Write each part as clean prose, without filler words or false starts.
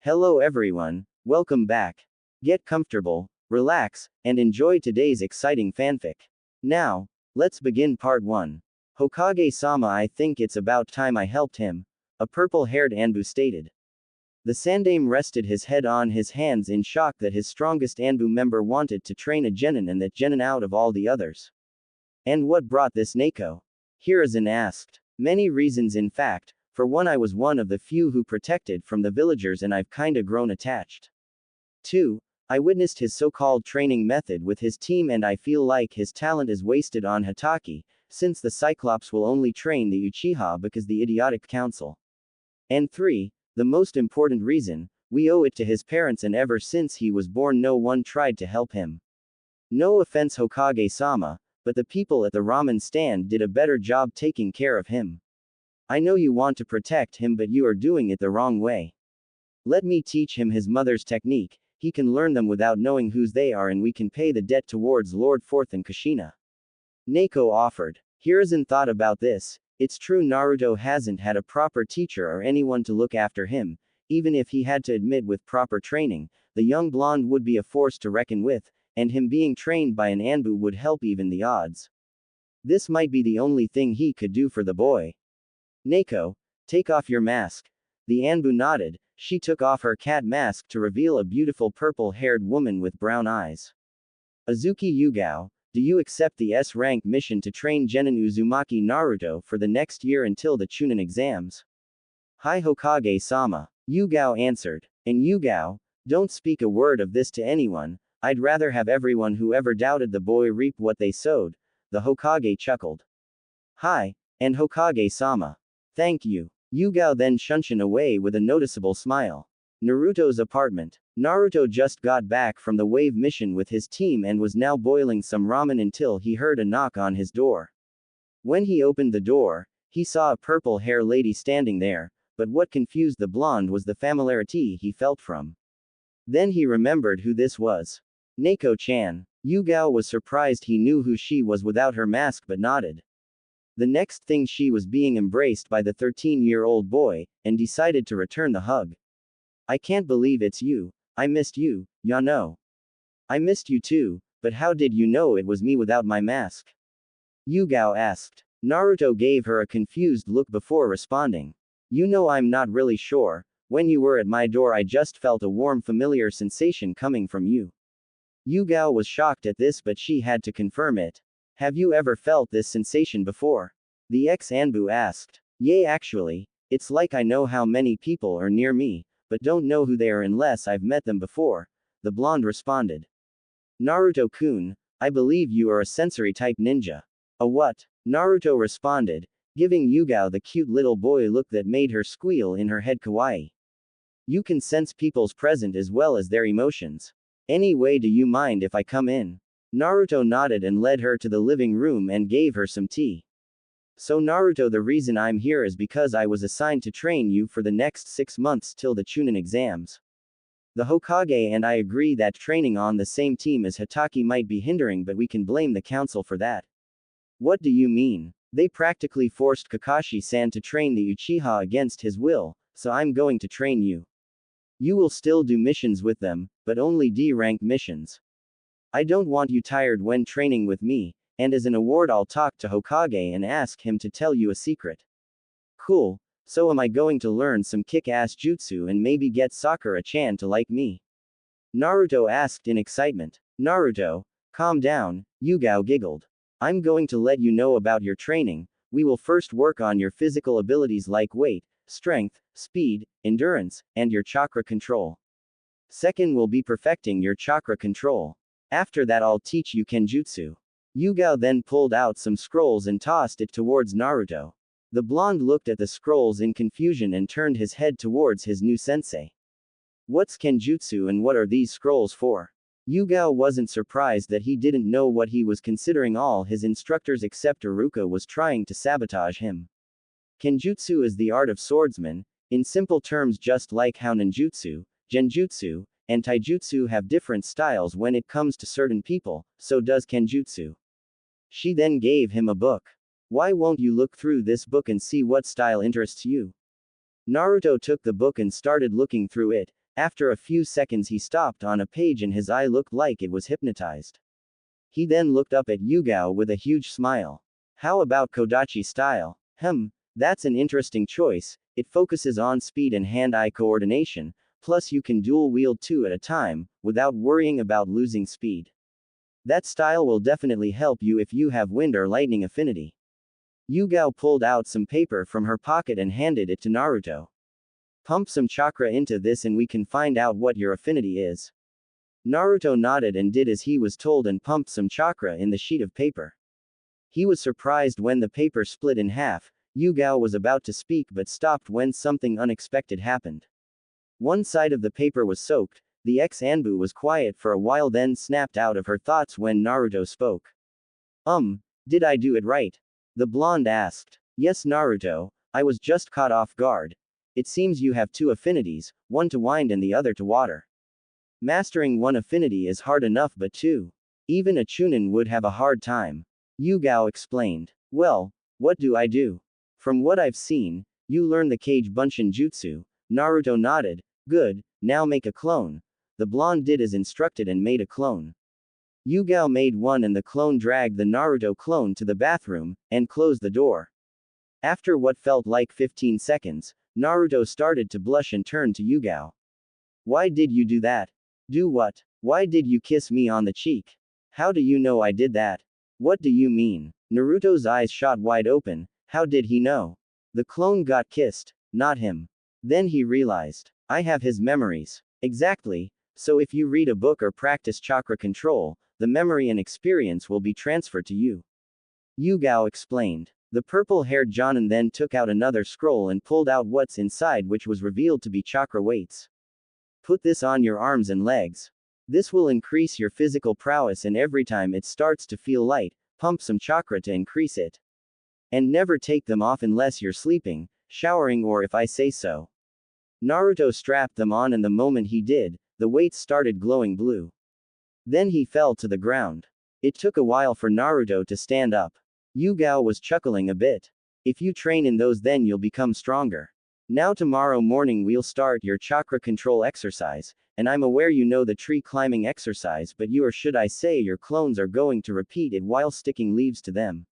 Hello everyone, welcome back. Get comfortable, relax, and enjoy today's exciting fanfic. Now, let's begin part 1. Hokage-sama, I think it's about time I helped him, a purple-haired Anbu stated. The Sandaime rested his head on his hands in shock that his strongest Anbu member wanted to train a genin and that genin out of all the others. And what brought this Neko? Hiruzen asked. Many reasons in fact. For one, I was one of the few who protected from the villagers and I've kinda grown attached. 2. I witnessed his so-called training method with his team and I feel like his talent is wasted on Hatake, since the Cyclops will only train the Uchiha because the idiotic council. And 3. The most important reason, we owe it to his parents and ever since he was born no one tried to help him. No offense Hokage-sama, but the people at the ramen stand did a better job taking care of him. I know you want to protect him but you are doing it the wrong way. Let me teach him his mother's technique, he can learn them without knowing whose they are and we can pay the debt towards Lord Forth and Kushina. Neko offered. Hiruzen thought about this. It's true Naruto hasn't had a proper teacher or anyone to look after him, even if he had to admit with proper training, the young blonde would be a force to reckon with, and him being trained by an Anbu would help even the odds. This might be the only thing he could do for the boy. Neko, take off your mask. The Anbu nodded, she took off her cat mask to reveal a beautiful purple-haired woman with brown eyes. Azuki Yugao, do you accept the S-rank mission to train Genin Uzumaki Naruto for the next year until the Chunin exams? Hi Hokage-sama. Yugao answered. And Yugao, don't speak a word of this to anyone, I'd rather have everyone who ever doubted the boy reap what they sowed, the Hokage chuckled. Hi, and Hokage-sama. Thank you. Yugao then shunshin away with a noticeable smile. Naruto's apartment. Naruto just got back from the wave mission with his team and was now boiling some ramen until he heard a knock on his door. When he opened the door, he saw a purple hair lady standing there, but what confused the blonde was the familiarity he felt from. Then he remembered who this was. Neko-chan. Yugao was surprised he knew who she was without her mask but nodded. The next thing she was being embraced by the 13-year-old boy, and decided to return the hug. I can't believe it's you. I missed you, Yano. I missed you too, but how did you know it was me without my mask? Yugao asked. Naruto gave her a confused look before responding. You know I'm not really sure, when you were at my door I just felt a warm familiar sensation coming from you. Yugao was shocked at this but she had to confirm it. Have you ever felt this sensation before? The ex-Anbu asked. Yay actually, it's like I know how many people are near me, but don't know who they are unless I've met them before, the blonde responded. Naruto-kun, I believe you are a sensory-type ninja. A what? Naruto responded, giving Yugao the cute little boy look that made her squeal in her head kawaii. You can sense people's present as well as their emotions. Anyway, do you mind if I come in? Naruto nodded and led her to the living room and gave her some tea. So Naruto, the reason I'm here is because I was assigned to train you for the next 6 months till the Chunin exams. The Hokage and I agree that training on the same team as Hatake might be hindering but we can blame the council for that. What do you mean? They practically forced Kakashi-san to train the Uchiha against his will, so I'm going to train you. You will still do missions with them, but only D-rank missions. I don't want you tired when training with me, and as an award I'll talk to Hokage and ask him to tell you a secret. Cool, so am I going to learn some kick-ass jutsu and maybe get Sakura-chan to like me? Naruto asked in excitement. Naruto, calm down, Yugao giggled. I'm going to let you know about your training, we will first work on your physical abilities like weight, strength, speed, endurance, and your chakra control. Second will be perfecting your chakra control. After that I'll teach you kenjutsu. Yugao then pulled out some scrolls and tossed it towards Naruto. The blonde looked at the scrolls in confusion and turned his head towards his new sensei. What's kenjutsu and what are these scrolls for? Yugao wasn't surprised that he didn't know what he was considering all his instructors except Iruka was trying to sabotage him. Kenjutsu is the art of swordsman, in simple terms just like how ninjutsu, genjutsu, and taijutsu have different styles when it comes to certain people, so does kenjutsu. She then gave him a book. Why won't you look through this book and see what style interests you? Naruto took the book and started looking through it, After a few seconds he stopped on a page and his eye looked like it was hypnotized. He then looked up at Yugao with a huge smile. How about Kodachi style? That's an interesting choice. It focuses on speed and hand-eye coordination, plus you can dual-wield two at a time, without worrying about losing speed. That style will definitely help you if you have wind or lightning affinity. Yugao pulled out some paper from her pocket and handed it to Naruto. Pump some chakra into this and we can find out what your affinity is. Naruto nodded and did as he was told and pumped some chakra in the sheet of paper. He was surprised when the paper split in half. Yugao was about to speak but stopped when something unexpected happened. One side of the paper was soaked. The ex-Anbu was quiet for a while then snapped out of her thoughts when Naruto spoke. Did I do it right? The blonde asked. Yes, Naruto, I was just caught off guard. It seems you have two affinities, one to wind and the other to water. Mastering one affinity is hard enough but two. Even a Chunin would have a hard time. Yugao explained. Well, what do I do? From what I've seen, you learn the Kage Bunshin Jutsu. Naruto nodded. Good, now make a clone. The blonde did as instructed and made a clone. Yugao made one and the clone dragged the Naruto clone to the bathroom, and closed the door. After what felt like 15 seconds, Naruto started to blush and turned to Yugao. Why did you do that? Do what? Why did you kiss me on the cheek? How do you know I did that? What do you mean? Naruto's eyes shot wide open. How did he know? The clone got kissed, not him. Then he realized. I have his memories. Exactly, so if you read a book or practice chakra control, the memory and experience will be transferred to you. Yugao explained. The purple-haired Jonin then took out another scroll and pulled out what's inside, which was revealed to be chakra weights. Put this on your arms and legs. This will increase your physical prowess and every time it starts to feel light, pump some chakra to increase it. And never take them off unless you're sleeping, showering or if I say so. Naruto strapped them on and the moment he did, the weights started glowing blue. Then he fell to the ground. It took a while for Naruto to stand up. Yugao was chuckling a bit. If you train in those then you'll become stronger. Now tomorrow morning we'll start your chakra control exercise, and I'm aware you know the tree climbing exercise but you or should I say your clones are going to repeat it while sticking leaves to them.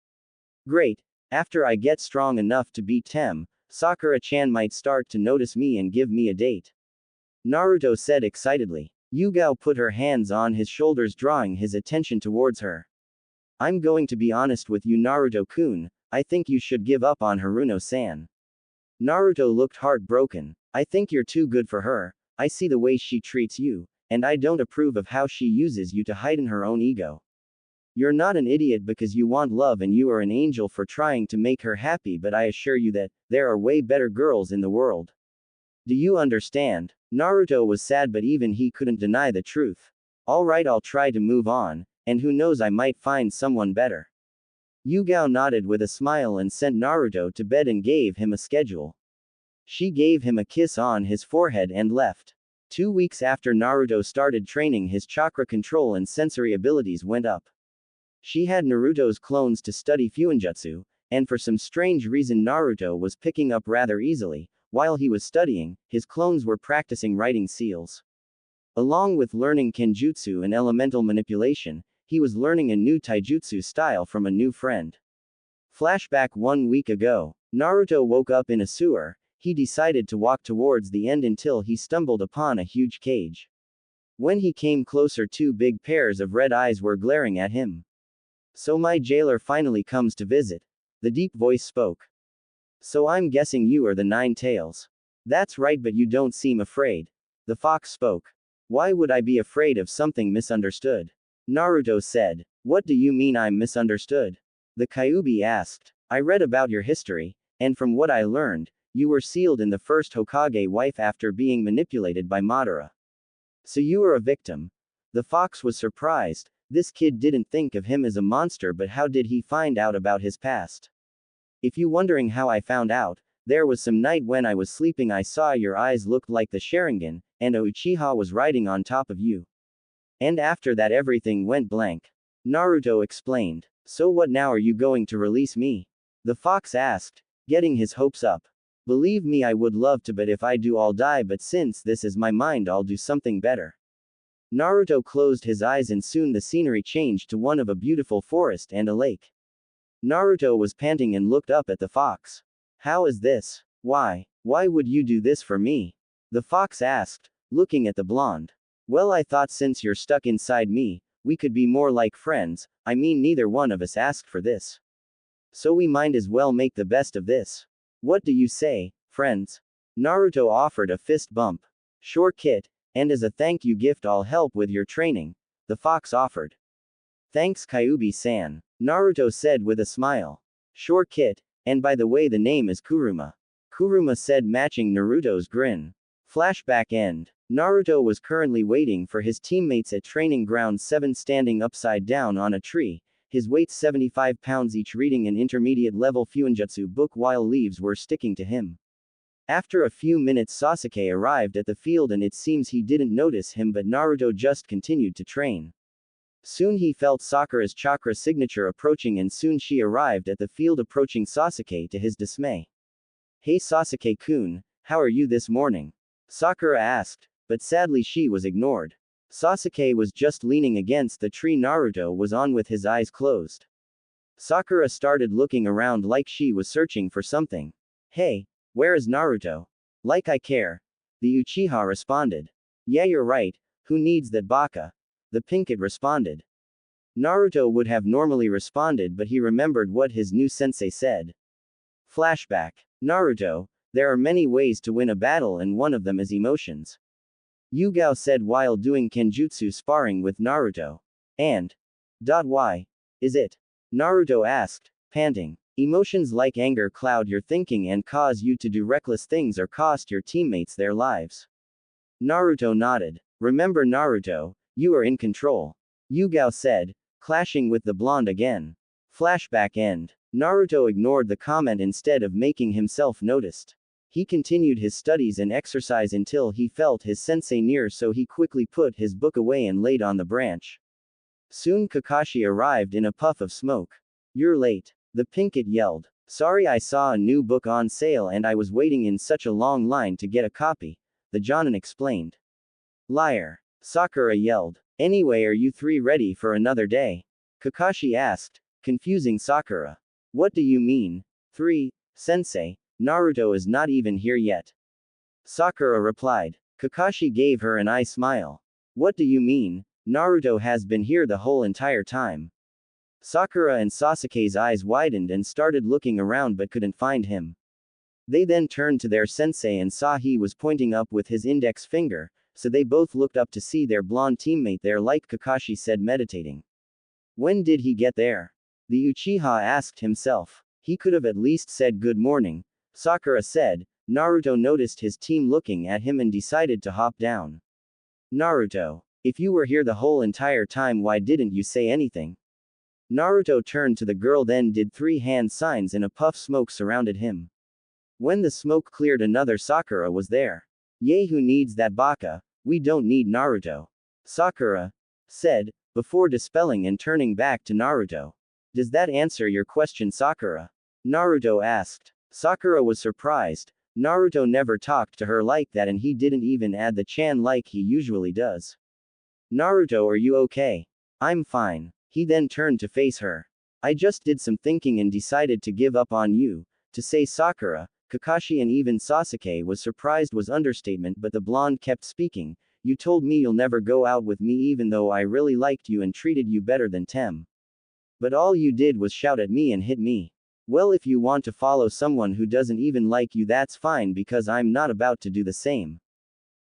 Great. After I get strong enough to beat Tem, Sakura-chan might start to notice me and give me a date. Naruto said excitedly. Yugao put her hands on his shoulders drawing his attention towards her. I'm going to be honest with you Naruto-kun, I think you should give up on Haruno-san. Naruto looked heartbroken. I think you're too good for her, I see the way she treats you, and I don't approve of how she uses you to heighten her own ego. You're not an idiot because you want love and you are an angel for trying to make her happy but I assure you that, there are way better girls in the world. Do you understand? Naruto was sad but even he couldn't deny the truth. Alright I'll try to move on, and who knows I might find someone better. Yugao nodded with a smile and sent Naruto to bed and gave him a schedule. She gave him a kiss on his forehead and left. 2 weeks after Naruto started training his chakra control and sensory abilities went up. She had Naruto's clones to study Fuinjutsu, and for some strange reason Naruto was picking up rather easily. While he was studying, his clones were practicing writing seals. Along with learning kenjutsu and elemental manipulation, he was learning a new taijutsu style from a new friend. Flashback 1 week ago. Naruto woke up in a sewer. He decided to walk towards the end until he stumbled upon a huge cage. When he came closer 2 big pairs of red eyes were glaring at him. So my jailer finally comes to visit. The deep voice spoke. So I'm guessing you are the 9 tails. That's right but you don't seem afraid. The fox spoke. Why would I be afraid of something misunderstood? Naruto said. What do you mean I'm misunderstood? The Kyuubi asked. I read about your history, and from what I learned, you were sealed in the first Hokage wife after being manipulated by Madara. So you were a victim. The fox was surprised. This kid didn't think of him as a monster but how did he find out about his past? If you wondering how I found out, there was some night when I was sleeping I saw your eyes looked like the Sharingan, and a Uchiha was riding on top of you. And after that everything went blank. Naruto explained. So what now are you going to release me? The fox asked, getting his hopes up. Believe me, I would love to, but if I do, I'll die, but since this is my mind, I'll do something better. Naruto closed his eyes and soon the scenery changed to one of a beautiful forest and a lake. Naruto was panting and looked up at the fox. How is this? Why would you do this for me? The fox asked, looking at the blonde. Well, I thought since you're stuck inside me, we could be more like friends. I mean, neither one of us asked for this. So we might as well make the best of this. What do you say, friends? Naruto offered a fist bump. Sure, Kit, and as a thank you gift, I'll help with your training, the fox offered. Thanks, Kyuubi-san, Naruto said with a smile. Sure, Kit, and by the way, the name is Kuruma. Kuruma said, matching Naruto's grin. Flashback end. Naruto was currently waiting for his teammates at Training Ground 7, standing upside down on a tree, his weight 75 pounds each, reading an intermediate level Fuinjutsu book while leaves were sticking to him. After a few minutes, Sasuke arrived at the field and it seems he didn't notice him, but Naruto just continued to train. Soon he felt Sakura's chakra signature approaching and soon she arrived at the field, approaching Sasuke to his dismay. Hey Sasuke-kun, how are you this morning? Sakura asked, but sadly she was ignored. Sasuke was just leaning against the tree Naruto was on with his eyes closed. Sakura started looking around like she was searching for something. Hey, where is Naruto? Like I care. The Uchiha responded. Yeah, you're right, who needs that baka? The pink kid responded. Naruto would have normally responded, but he remembered what his new sensei said. Flashback. Naruto, there are many ways to win a battle and one of them is emotions. Yugao said while doing kenjutsu sparring with Naruto. And? Why? Is it? Naruto asked, panting. Emotions like anger cloud your thinking and cause you to do reckless things or cost your teammates their lives. Naruto nodded. Remember Naruto, you are in control. Yugao said, clashing with the blonde again. Flashback end. Naruto ignored the comment instead of making himself noticed. He continued his studies and exercise until he felt his sensei near, so he quickly put his book away and laid on the branch. Soon Kakashi arrived in a puff of smoke. You're late. The pink kid yelled. Sorry, I saw a new book on sale and I was waiting in such a long line to get a copy, the Jonin explained. Liar. Sakura yelled. Anyway, are you three ready for another day? Kakashi asked, confusing Sakura. What do you mean? 3, sensei, Naruto is not even here yet. Sakura replied. Kakashi gave her an eye smile. What do you mean? Naruto has been here the whole entire time. Sakura and Sasuke's eyes widened and started looking around but couldn't find him. They then turned to their sensei and saw he was pointing up with his index finger, so they both looked up to see their blonde teammate there, like Kakashi said, meditating. When did he get there? The Uchiha asked himself. He could have at least said good morning, Sakura said. Naruto noticed his team looking at him and decided to hop down. Naruto, if you were here the whole entire time, why didn't you say anything? Naruto turned to the girl, then did 3 hand signs and a puff smoke surrounded him. When the smoke cleared, another Sakura was there. Yay, who needs that baka? We don't need Naruto. Sakura said, before dispelling and turning back to Naruto. Does that answer your question, Sakura? Naruto asked. Sakura was surprised. Naruto never talked to her like that and he didn't even add the chan like he usually does. Naruto, are you okay? I'm fine. He then turned to face her. I just did some thinking and decided to give up on you, to say Sakura. Kakashi and even Sasuke was surprised was understatement, but the blonde kept speaking. You told me you'll never go out with me even though I really liked you and treated you better than Tem. But all you did was shout at me and hit me. Well, if you want to follow someone who doesn't even like you, that's fine, because I'm not about to do the same.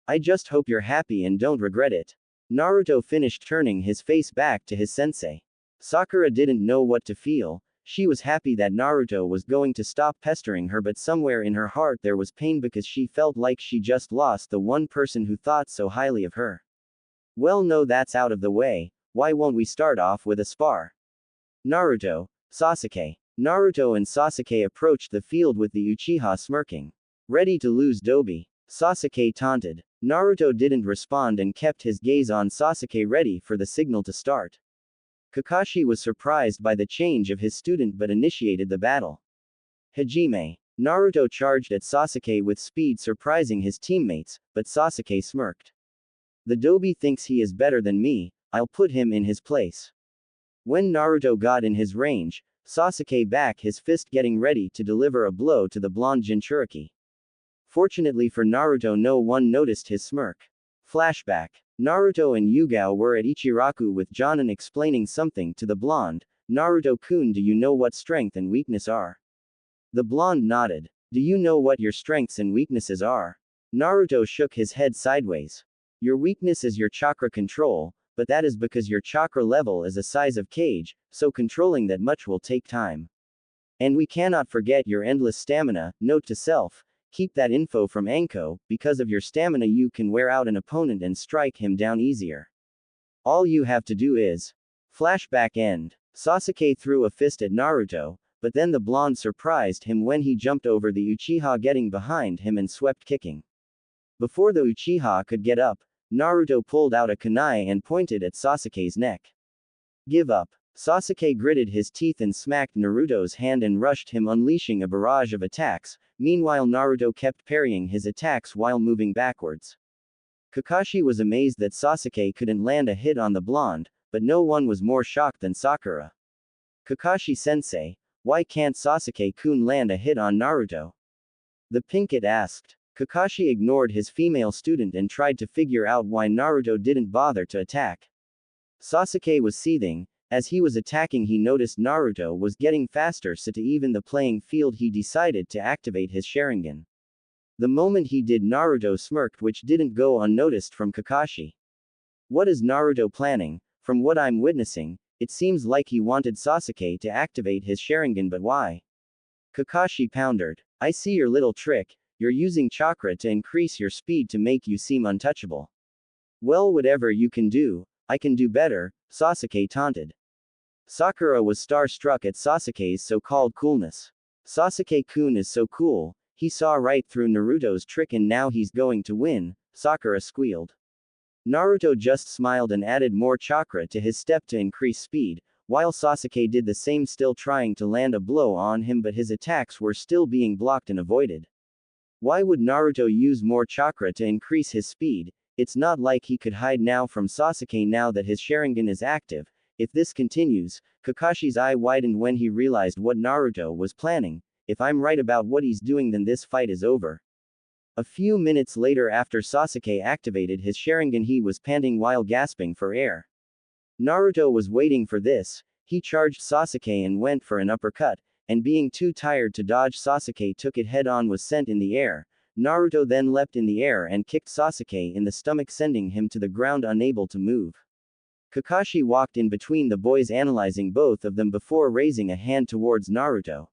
I just hope you're happy and don't regret it. Naruto finished, turning his face back to his sensei. Sakura didn't know what to feel. She was happy that Naruto was going to stop pestering her, but somewhere in her heart there was pain because she felt like she just lost the one person who thought so highly of her. Well, no, that's out of the way. Why won't we start off with a spar? Naruto, Sasuke. Naruto and Sasuke approached the field with the Uchiha smirking. Ready to lose, Dobi? Sasuke taunted. Naruto didn't respond and kept his gaze on Sasuke, ready for the signal to start. Kakashi was surprised by the change of his student but initiated the battle. Hajime. Naruto charged at Sasuke with speed, surprising his teammates, but Sasuke smirked. The Dobi thinks he is better than me, I'll put him in his place. When Naruto got in his range, Sasuke back his fist, getting ready to deliver a blow to the blonde Jinchuriki. Fortunately for Naruto, no one noticed his smirk. Flashback. Naruto and Yugao were at Ichiraku with Jonin explaining something to the blonde. Naruto-kun, do you know what strength and weakness are? The blonde nodded. Do you know what your strengths and weaknesses are? Naruto shook his head sideways. Your weakness is your chakra control, but that is because your chakra level is the size of cage, so controlling that much will take time. And we cannot forget your endless stamina. Note to self, keep that info from Anko, because of your stamina you can wear out an opponent and strike him down easier. All you have to do is. Flashback end. Sasuke threw a fist at Naruto, but then the blonde surprised him when he jumped over the Uchiha, getting behind him and swept kicking. Before the Uchiha could get up, Naruto pulled out a kunai and pointed at Sasuke's neck. Give up. Sasuke gritted his teeth and smacked Naruto's hand and rushed him, unleashing a barrage of attacks. Meanwhile, Naruto kept parrying his attacks while moving backwards. Kakashi was amazed that Sasuke couldn't land a hit on the blonde, but no one was more shocked than Sakura. Kakashi-sensei, why can't Sasuke-kun land a hit on Naruto? The pink kid asked. Kakashi ignored his female student and tried to figure out why Naruto didn't bother to attack. Sasuke was seething. As he was attacking, he noticed Naruto was getting faster, so to even the playing field he decided to activate his Sharingan. The moment he did, Naruto smirked, which didn't go unnoticed from Kakashi. What is Naruto planning? From what I'm witnessing, it seems like he wanted Sasuke to activate his Sharingan, but why? Kakashi pondered. I see your little trick, you're using chakra to increase your speed to make you seem untouchable. Well, whatever you can do, I can do better, Sasuke taunted. Sakura was starstruck at Sasuke's so-called coolness. Sasuke-kun is so cool, he saw right through Naruto's trick and now he's going to win, Sakura squealed. Naruto just smiled and added more chakra to his step to increase speed, while Sasuke did the same, still trying to land a blow on him, but his attacks were still being blocked and avoided. Why would Naruto use more chakra to increase his speed? It's not like he could hide now from Sasuke now that his Sharingan is active. If this continues, Kakashi's eye widened when he realized what Naruto was planning. If I'm right about what he's doing, then this fight is over. A few minutes later, after Sasuke activated his Sharingan, he was panting while gasping for air. Naruto was waiting for this. He charged Sasuke and went for an uppercut, and being too tired to dodge, Sasuke took it head-on, was sent in the air. Naruto then leapt in the air and kicked Sasuke in the stomach, sending him to the ground unable to move. Kakashi walked in between the boys, analyzing both of them before raising a hand towards Naruto.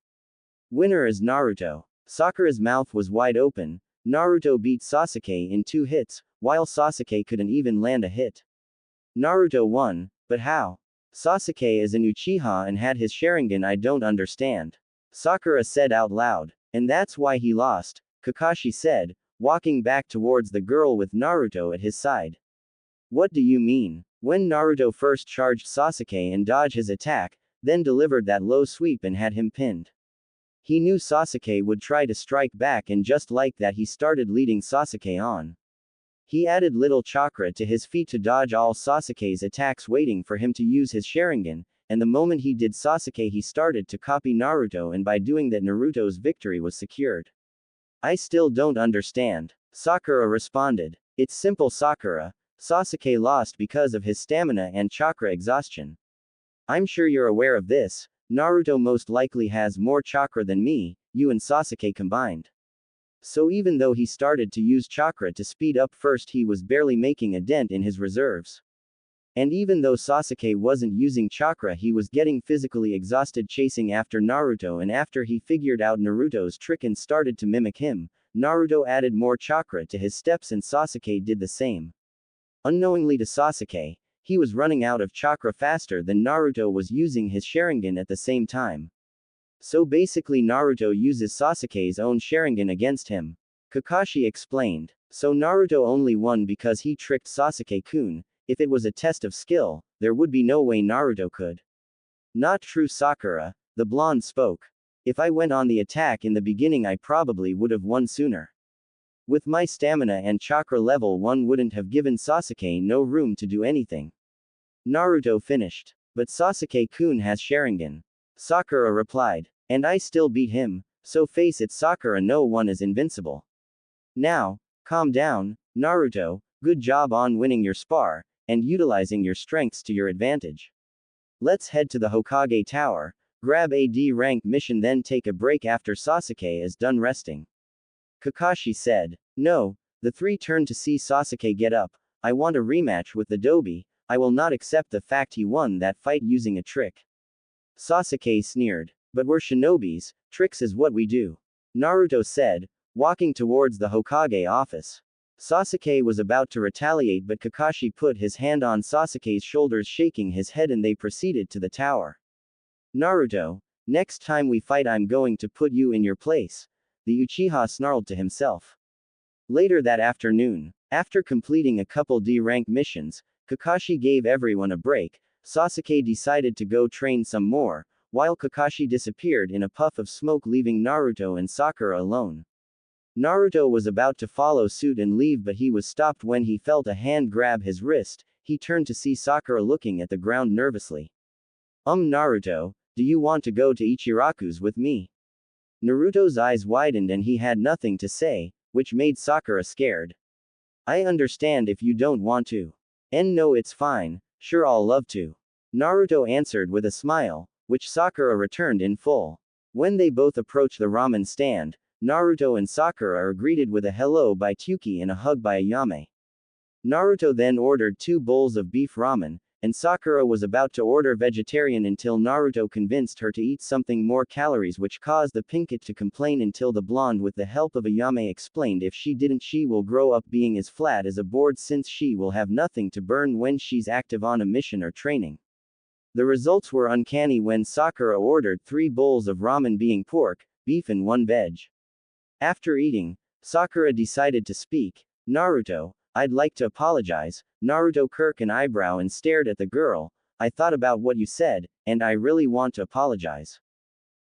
Winner is Naruto. Sakura's mouth was wide open. Naruto beat Sasuke in 2 hits, while Sasuke couldn't even land a hit. Naruto won, but how? Sasuke is an Uchiha and had his Sharingan. I don't understand. Sakura said out loud. And that's why he lost, Kakashi said, walking back towards the girl with Naruto at his side. What do you mean? When Naruto first charged Sasuke and dodged his attack, then delivered that low sweep and had him pinned. He knew Sasuke would try to strike back, and just like that he started leading Sasuke on. He added little chakra to his feet to dodge all Sasuke's attacks, waiting for him to use his Sharingan, and the moment he did, Sasuke he started to copy Naruto, and by doing that Naruto's victory was secured. I still don't understand. Sakura responded. It's simple, Sakura. Sasuke lost because of his stamina and chakra exhaustion. I'm sure you're aware of this. Naruto most likely has more chakra than me, you and Sasuke combined. So even though he started to use chakra to speed up first, he was barely making a dent in his reserves. And even though Sasuke wasn't using chakra, he was getting physically exhausted chasing after Naruto, and after he figured out Naruto's trick and started to mimic him, Naruto added more chakra to his steps and Sasuke did the same. Unknowingly to Sasuke, he was running out of chakra faster than Naruto was using his Sharingan at the same time. So basically Naruto uses Sasuke's own Sharingan against him. Kakashi explained. So Naruto only won because he tricked Sasuke-kun. If it was a test of skill, there would be no way Naruto could. Not true, Sakura. The blonde spoke. If I went on the attack in the beginning, I probably would have won sooner. With my stamina and chakra level, one wouldn't have given Sasuke no room to do anything. Naruto finished. But Sasuke-kun has Sharingan. Sakura replied. And I still beat him, so face it Sakura, no one is invincible. Now, calm down, Naruto, good job on winning your spar, and utilizing your strengths to your advantage. Let's head to the Hokage Tower, grab a D-rank mission, then take a break after Sasuke is done resting. Kakashi said. No, the three turned to see Sasuke get up. I want a rematch with the Dobi. I will not accept the fact he won that fight using a trick. Sasuke sneered. But we're shinobis, tricks is what we do. Naruto said, walking towards the Hokage office. Sasuke was about to retaliate, but Kakashi put his hand on Sasuke's shoulders, shaking his head, and they proceeded to the tower. Naruto, next time we fight I'm going to put you in your place, the Uchiha snarled to himself. Later that afternoon, after completing a couple D-rank missions, Kakashi gave everyone a break. Sasuke decided to go train some more, while Kakashi disappeared in a puff of smoke, leaving Naruto and Sakura alone. Naruto was about to follow suit and leave, but he was stopped when he felt a hand grab his wrist. He turned to see Sakura looking at the ground nervously. Naruto, do you want to go to Ichiraku's with me? Naruto's eyes widened and he had nothing to say, which made Sakura scared. I understand if you don't want to. No, it's fine, sure I'll love to. Naruto answered with a smile, which Sakura returned in full. When they both approached the ramen stand, Naruto and Sakura are greeted with a hello by Tyuki and a hug by Ayame. Naruto then ordered 2 bowls of beef ramen, and Sakura was about to order vegetarian until Naruto convinced her to eat something more calories, which caused the pinkett to complain until the blonde, with the help of Ayame, explained if she didn't she will grow up being as flat as a board, since she will have nothing to burn when she's active on a mission or training. The results were uncanny when Sakura ordered 3 bowls of ramen, being pork, beef and 1 veg. After eating, Sakura decided to speak. Naruto, I'd like to apologize. Naruto kirked an eyebrow and stared at the girl. I thought about what you said, and I really want to apologize.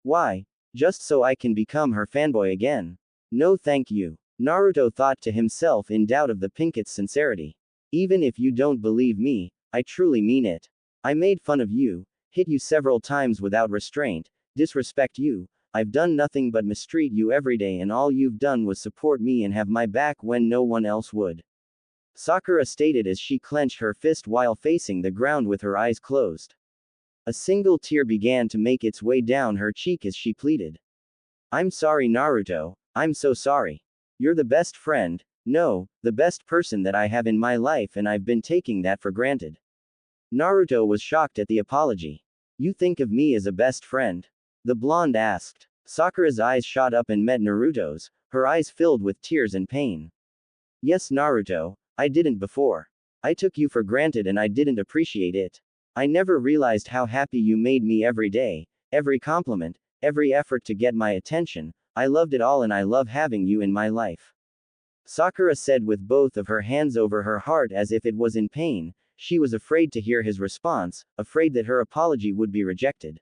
Why? Just so I can become her fanboy again? No thank you. Naruto thought to himself, in doubt of the pinkett's sincerity. Even if you don't believe me, I truly mean it. I made fun of you, hit you several times without restraint, disrespect you. I've done nothing but mistreat you every day, and all you've done was support me and have my back when no one else would. Sakura stated as she clenched her fist while facing the ground with her eyes closed. A single tear began to make its way down her cheek as she pleaded. I'm sorry Naruto, I'm so sorry. You're the best friend, no, the best person that I have in my life, and I've been taking that for granted. Naruto was shocked at the apology. You think of me as a best friend? The blonde asked. Sakura's eyes shot up and met Naruto's, her eyes filled with tears and pain. Yes Naruto, I didn't before. I took you for granted and I didn't appreciate it. I never realized how happy you made me every day, every compliment, every effort to get my attention. I loved it all and I love having you in my life. Sakura said with both of her hands over her heart as if it was in pain. She was afraid to hear his response, afraid that her apology would be rejected.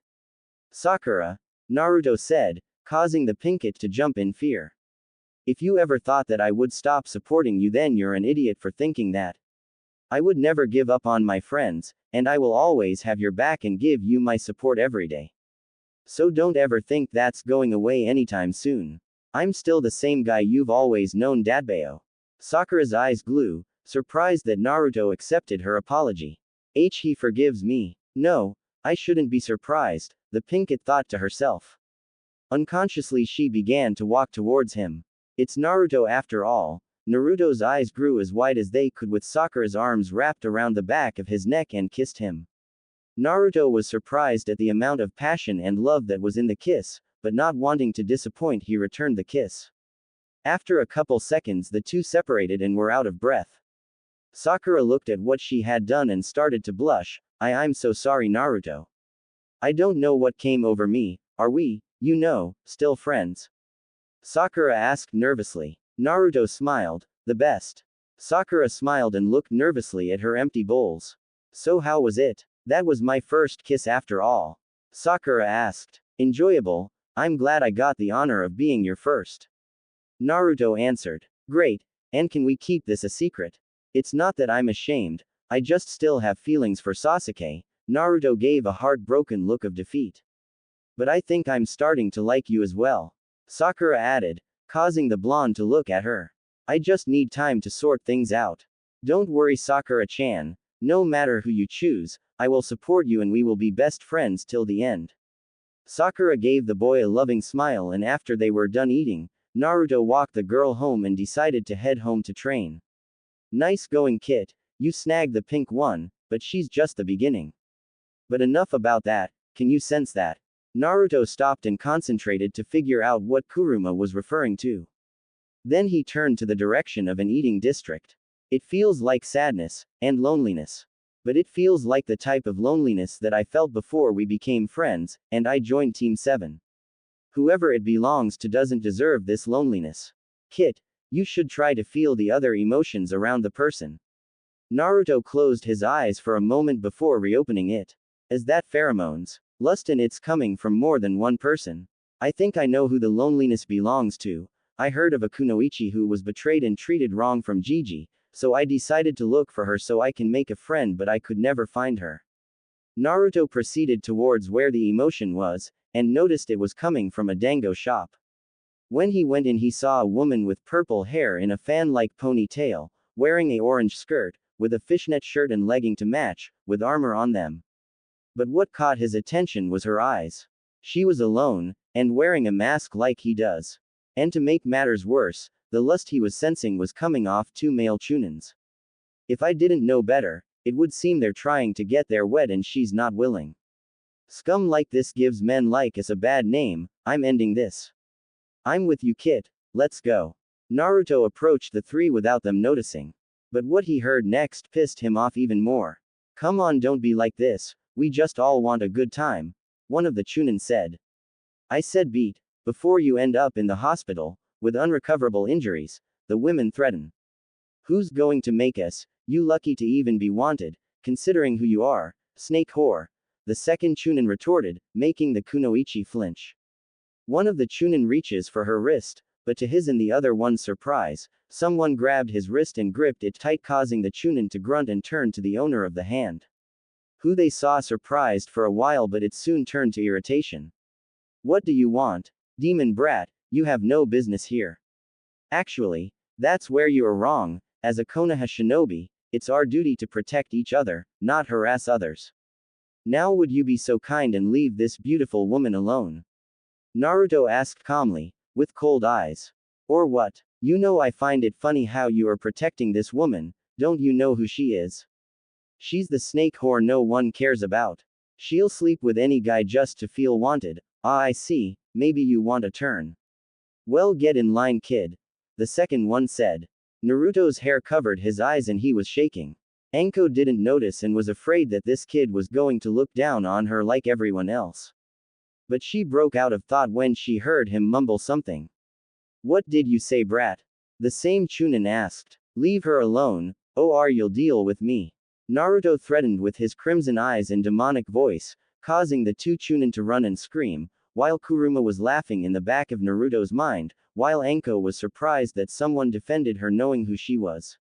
Sakura, Naruto said, causing the pinkett to jump in fear. If you ever thought that I would stop supporting you, then you're an idiot for thinking that. I would never give up on my friends, and I will always have your back and give you my support every day. So don't ever think that's going away anytime soon. I'm still the same guy you've always known, Dadbayo. Sakura's eyes glowed, surprised that Naruto accepted her apology. He forgives me. No, I shouldn't be surprised, the pinkett thought to herself. Unconsciously she began to walk towards him. It's Naruto after all. Naruto's eyes grew as wide as they could with Sakura's arms wrapped around the back of his neck and kissed him. Naruto was surprised at the amount of passion and love that was in the kiss, but not wanting to disappoint, he returned the kiss. After a couple seconds the two separated and were out of breath. Sakura looked at what she had done and started to blush. I'm so sorry Naruto. I don't know what came over me. Are we, still friends? Sakura asked nervously. Naruto smiled. The best. Sakura smiled and looked nervously at her empty bowls. So how was it? That was my first kiss after all. Sakura asked. Enjoyable, I'm glad I got the honor of being your first. Naruto answered. Great, and can we keep this a secret? It's not that I'm ashamed, I just still have feelings for Sasuke. Naruto gave a heartbroken look of defeat. But I think I'm starting to like you as well. Sakura added, causing the blonde to look at her. I just need time to sort things out. Don't worry, Sakura-chan, no matter who you choose, I will support you and we will be best friends till the end. Sakura gave the boy a loving smile, and after they were done eating, Naruto walked the girl home and decided to head home to train. Nice going, Kit, you snagged the pink one, but she's just the beginning. But enough about that, can you sense that? Naruto stopped and concentrated to figure out what Kuruma was referring to. Then he turned to the direction of an eating district. It feels like sadness, and loneliness. But it feels like the type of loneliness that I felt before we became friends, and I joined Team 7. Whoever it belongs to doesn't deserve this loneliness. Kit, you should try to feel the other emotions around the person. Naruto closed his eyes for a moment before reopening it. Is that pheromones? Lust, and it's coming from more than one person. I think I know who the loneliness belongs to. I heard of a Kunoichi who was betrayed and treated wrong from Gigi, so I decided to look for her so I can make a friend, but I could never find her. Naruto proceeded towards where the emotion was, and noticed it was coming from a dango shop. When he went in, he saw a woman with purple hair in a fan-like ponytail, wearing a orange skirt, with a fishnet shirt and legging to match, with armor on them. But what caught his attention was her eyes. She was alone, and wearing a mask like he does. And to make matters worse, the lust he was sensing was coming off two male chunins. If I didn't know better, it would seem they're trying to get their wet and she's not willing. Scum like this gives men like us a bad name. I'm ending this. I'm with you, Kit, let's go. Naruto approached the three without them noticing. But what he heard next pissed him off even more. Come on, don't be like this, we just all want a good time, one of the chunin said. I said beat, before you end up in the hospital, with unrecoverable injuries, the women threaten. Who's going to make us, you lucky to even be wanted, considering who you are, snake whore, the second chunin retorted, making the Kunoichi flinch. One of the chunin reaches for her wrist, but to his and the other one's surprise, someone grabbed his wrist and gripped it tight, causing the chunin to grunt and turn to the owner of the hand. Who they saw surprised for a while, but it soon turned to irritation. What do you want? Demon brat, you have no business here. Actually, that's where you are wrong. As a Konoha shinobi, it's our duty to protect each other, not harass others. Now would you be so kind and leave this beautiful woman alone? Naruto asked calmly, with cold eyes. Or what? You know, I find it funny how you are protecting this woman. Don't you know who she is? She's the snake whore no one cares about. She'll sleep with any guy just to feel wanted. Ah, I see, maybe you want a turn. Well, get in line, kid. The second one said. Naruto's hair covered his eyes and he was shaking. Anko didn't notice and was afraid that this kid was going to look down on her like everyone else. But she broke out of thought when she heard him mumble something. What did you say, brat? The same chunin asked. Leave her alone, or you'll deal with me. Naruto threatened with his crimson eyes and demonic voice, causing the two chunin to run and scream, while Kuruma was laughing in the back of Naruto's mind, while Anko was surprised that someone defended her knowing who she was.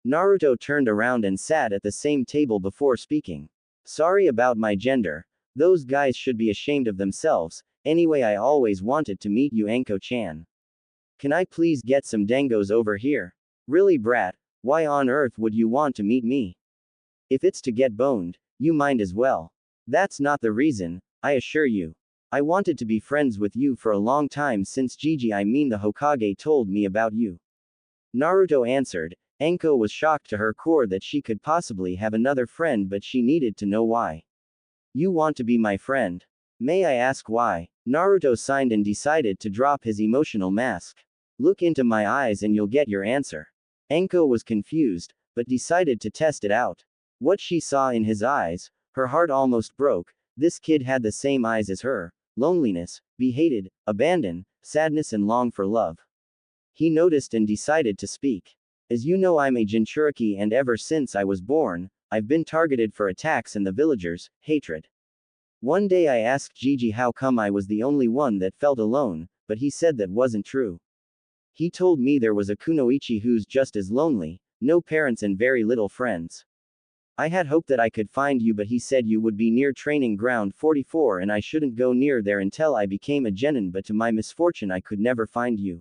Naruto turned around and sat at the same table before speaking. Sorry about my gender. Those guys should be ashamed of themselves. Anyway, I always wanted to meet you, Anko-chan. Can I please get some dangos over here? Really, brat, why on earth would you want to meet me? If it's to get boned, you might as well. That's not the reason, I assure you. I wanted to be friends with you for a long time since Gigi, I mean the Hokage, told me about you. Naruto answered. Anko was shocked to her core that she could possibly have another friend, but she needed to know why. You want to be my friend? May I ask why? Naruto signed and decided to drop his emotional mask. Look into my eyes and you'll get your answer. Anko was confused, but decided to test it out. What she saw in his eyes, her heart almost broke. This kid had the same eyes as her. Loneliness, be hated, abandon, sadness and long for love. He noticed and decided to speak. As you know, I'm a Jinchuriki, and ever since I was born, I've been targeted for attacks and the villagers' hatred. One day I asked Gigi how come I was the only one that felt alone, but he said that wasn't true. He told me there was a Kunoichi who's just as lonely, no parents and very little friends. I had hoped that I could find you, but he said you would be near training ground 44 and I shouldn't go near there until I became a genin, but to my misfortune I could never find you.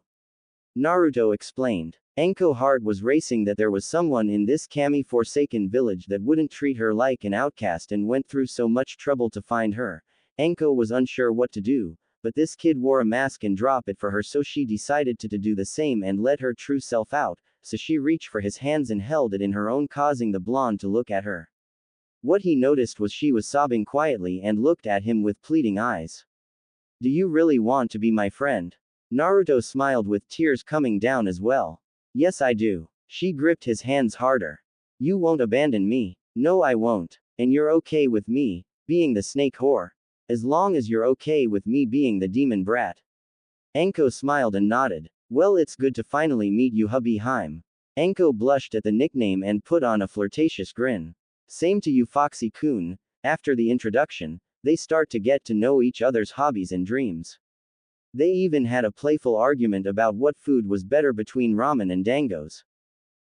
Naruto explained. Anko's heart was racing that there was someone in this kami-forsaken village that wouldn't treat her like an outcast and went through so much trouble to find her. Anko was unsure what to do, but this kid wore a mask and dropped it for her, so she decided to do the same and let her true self out, so she reached for his hands and held it in her own, causing the blonde to look at her. What he noticed was she was sobbing quietly and looked at him with pleading eyes. Do you really want to be my friend? Naruto smiled with tears coming down as well. Yes, I do. She gripped his hands harder. You won't abandon me. No, I won't. And you're okay with me being the snake whore. As long as you're okay with me being the demon brat. Anko smiled and nodded. Well, it's good to finally meet you, hubby Heim. Anko blushed at the nickname and put on a flirtatious grin. Same to you, Foxy-kun. After the introduction, they start to get to know each other's hobbies and dreams. They even had a playful argument about what food was better between ramen and dangos.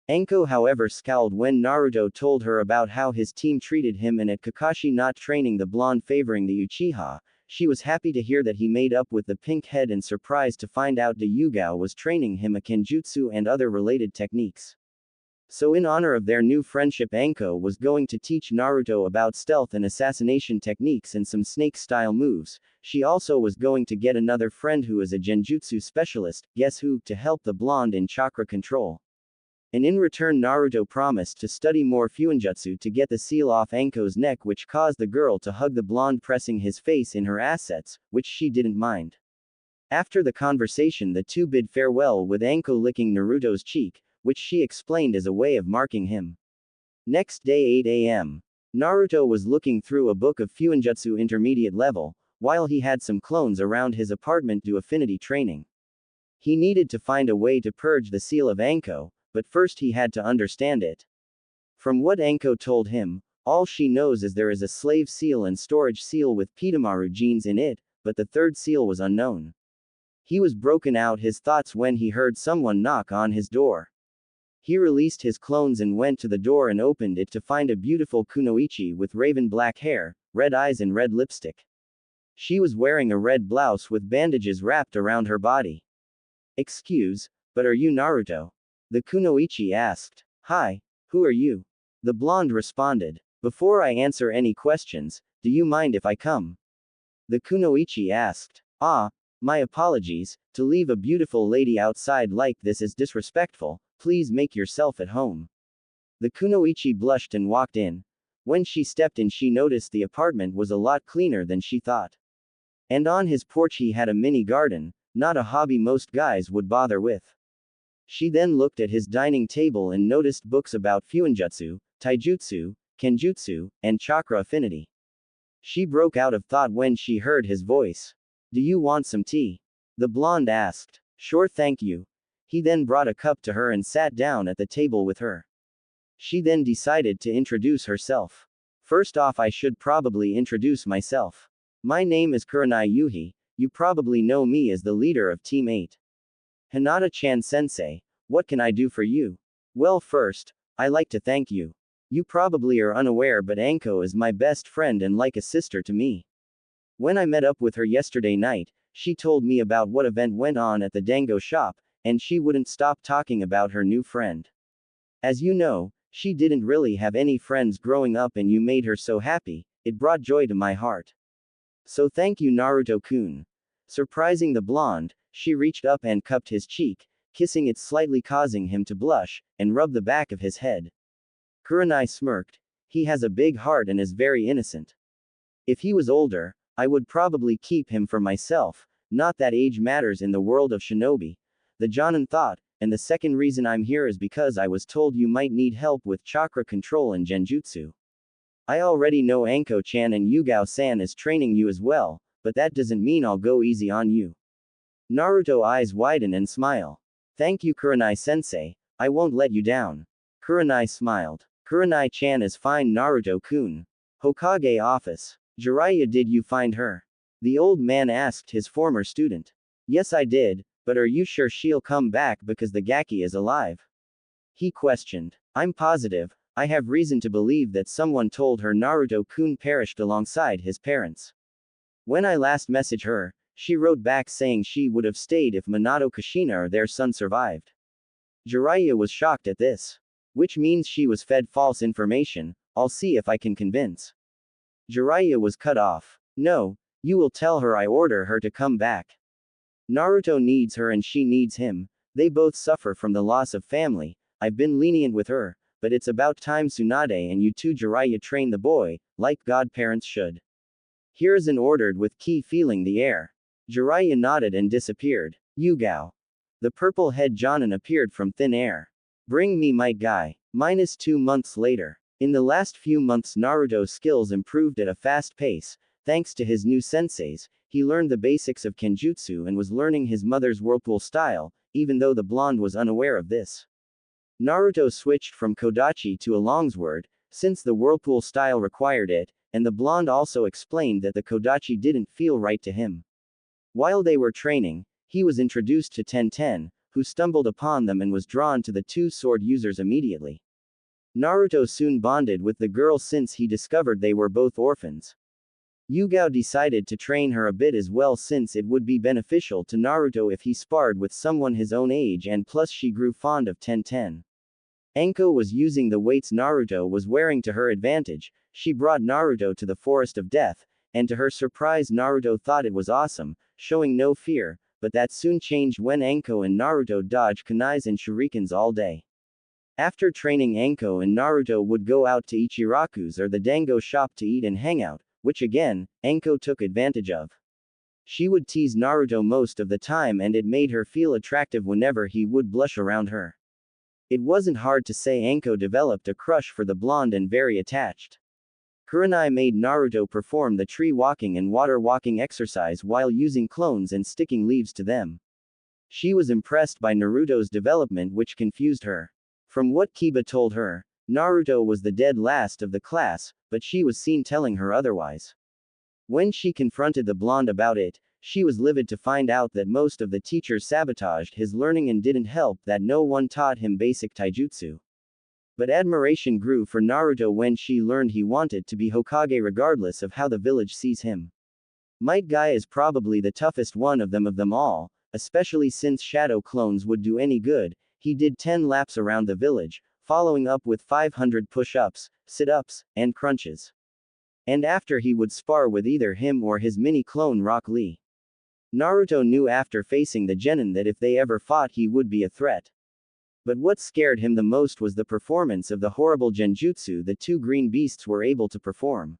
Anko, however, scowled when Naruto told her about how his team treated him and at Kakashi not training the blonde favoring the Uchiha. She was happy to hear that he made up with the pink head and surprised to find out that Yugao was training him a kenjutsu and other related techniques. So in honor of their new friendship, Anko was going to teach Naruto about stealth and assassination techniques and some snake-style moves. She also was going to get another friend who is a genjutsu specialist, guess who, to help the blonde in chakra control. And in return Naruto promised to study more fuinjutsu to get the seal off Anko's neck, which caused the girl to hug the blonde, pressing his face in her assets, which she didn't mind. After the conversation the two bid farewell with Anko licking Naruto's cheek, which she explained as a way of marking him. Next day 8 a.m. Naruto was looking through a book of fuinjutsu intermediate level, while he had some clones around his apartment do affinity training. He needed to find a way to purge the seal of Anko, but first he had to understand it. From what Anko told him, all she knows is there is a slave seal and storage seal with Pitamaru genes in it, but the third seal was unknown. He was broken out his thoughts when he heard someone knock on his door. He released his clones and went to the door and opened it to find a beautiful Kunoichi with raven black hair, red eyes and red lipstick. She was wearing a red blouse with bandages wrapped around her body. Excuse, but are you Naruto? The Kunoichi asked. Hi, who are you? The blonde responded. Before I answer any questions, do you mind if I come? The Kunoichi asked. Ah, my apologies, to leave a beautiful lady outside like this is disrespectful, please make yourself at home. The Kunoichi blushed and walked in. When she stepped in she noticed the apartment was a lot cleaner than she thought. And on his porch he had a mini garden, not a hobby most guys would bother with. She then looked at his dining table and noticed books about fuinjutsu, taijutsu, kenjutsu, and chakra affinity. She broke out of thought when she heard his voice. Do you want some tea? The blonde asked. Sure, thank you. He then brought a cup to her and sat down at the table with her. She then decided to introduce herself. First off, I should probably introduce myself. My name is Kurenai Yuhi, you probably know me as the leader of Team 8. Hinata-chan sensei, what can I do for you? Well, first, I like to thank you. You probably are unaware, but Anko is my best friend and like a sister to me. When I met up with her yesterday night, she told me about what event went on at the dango shop, and she wouldn't stop talking about her new friend. As you know, she didn't really have any friends growing up and you made her so happy, it brought joy to my heart. So thank you, Naruto-kun. Surprising the blonde, she reached up and cupped his cheek, kissing it slightly, causing him to blush, and rub the back of his head. Kurenai smirked. He has a big heart and is very innocent. If he was older, I would probably keep him for myself, not that age matters in the world of shinobi. The Jonin thought, and the second reason I'm here is because I was told you might need help with chakra control and genjutsu. I already know Anko-chan and Yugao-san is training you as well, but that doesn't mean I'll go easy on you. Naruto eyes widen and smile. Thank you, Kurenai-sensei, I won't let you down. Kurenai smiled. Kurenai-chan is fine, Naruto-kun. Hokage office. Jiraiya, did you find her? The old man asked his former student. Yes, I did, but are you sure she'll come back because the Gaki is alive? He questioned. I'm positive. I have reason to believe that someone told her Naruto-kun perished alongside his parents. When I last messaged her, she wrote back saying she would have stayed if Minato Kushina or their son survived. Jiraiya was shocked at this. Which means she was fed false information. I'll see if I can convince. Jiraiya was cut off. No, you will tell her I order her to come back. Naruto needs her and she needs him. They both suffer from the loss of family. I've been lenient with her, but it's about time Tsunade and you too Jiraiya train the boy, like godparents should. Here's an ordered with key feeling the air. Jiraiya nodded and disappeared. Yugao. The purple head Jonin appeared from thin air. Bring me my guy. -2 months later. In the last few months Naruto's skills improved at a fast pace. Thanks to his new senseis, he learned the basics of kenjutsu and was learning his mother's whirlpool style, even though the blonde was unaware of this. Naruto switched from Kodachi to a longsword, since the whirlpool style required it, and the blonde also explained that the Kodachi didn't feel right to him. While they were training, he was introduced to Tenten, who stumbled upon them and was drawn to the two sword users immediately. Naruto soon bonded with the girl since he discovered they were both orphans. Yugao decided to train her a bit as well since it would be beneficial to Naruto if he sparred with someone his own age and plus she grew fond of Tenten. Anko was using the weights Naruto was wearing to her advantage. She brought Naruto to the Forest of Death, and to her surprise Naruto thought it was awesome, showing no fear, but that soon changed when Anko and Naruto dodged kunais and shurikens all day. After training Anko and Naruto would go out to Ichiraku's or the Dango shop to eat and hang out, which again, Anko took advantage of. She would tease Naruto most of the time and it made her feel attractive whenever he would blush around her. It wasn't hard to say Anko developed a crush for the blonde and very attached. Kurenai made Naruto perform the tree walking and water walking exercise while using clones and sticking leaves to them. She was impressed by Naruto's development which confused her. From what Kiba told her, Naruto was the dead last of the class, but she was seen telling her otherwise. When she confronted the blonde about it, she was livid to find out that most of the teachers sabotaged his learning and didn't help that no one taught him basic taijutsu. But admiration grew for Naruto when she learned he wanted to be Hokage regardless of how the village sees him. Might Guy is probably the toughest one of them all, especially since shadow clones would do any good. He did 10 laps around the village, following up with 500 push-ups, sit-ups, and crunches. And after he would spar with either him or his mini-clone Rock Lee. Naruto knew after facing the genin that if they ever fought he would be a threat. But what scared him the most was the performance of the horrible genjutsu the two green beasts were able to perform.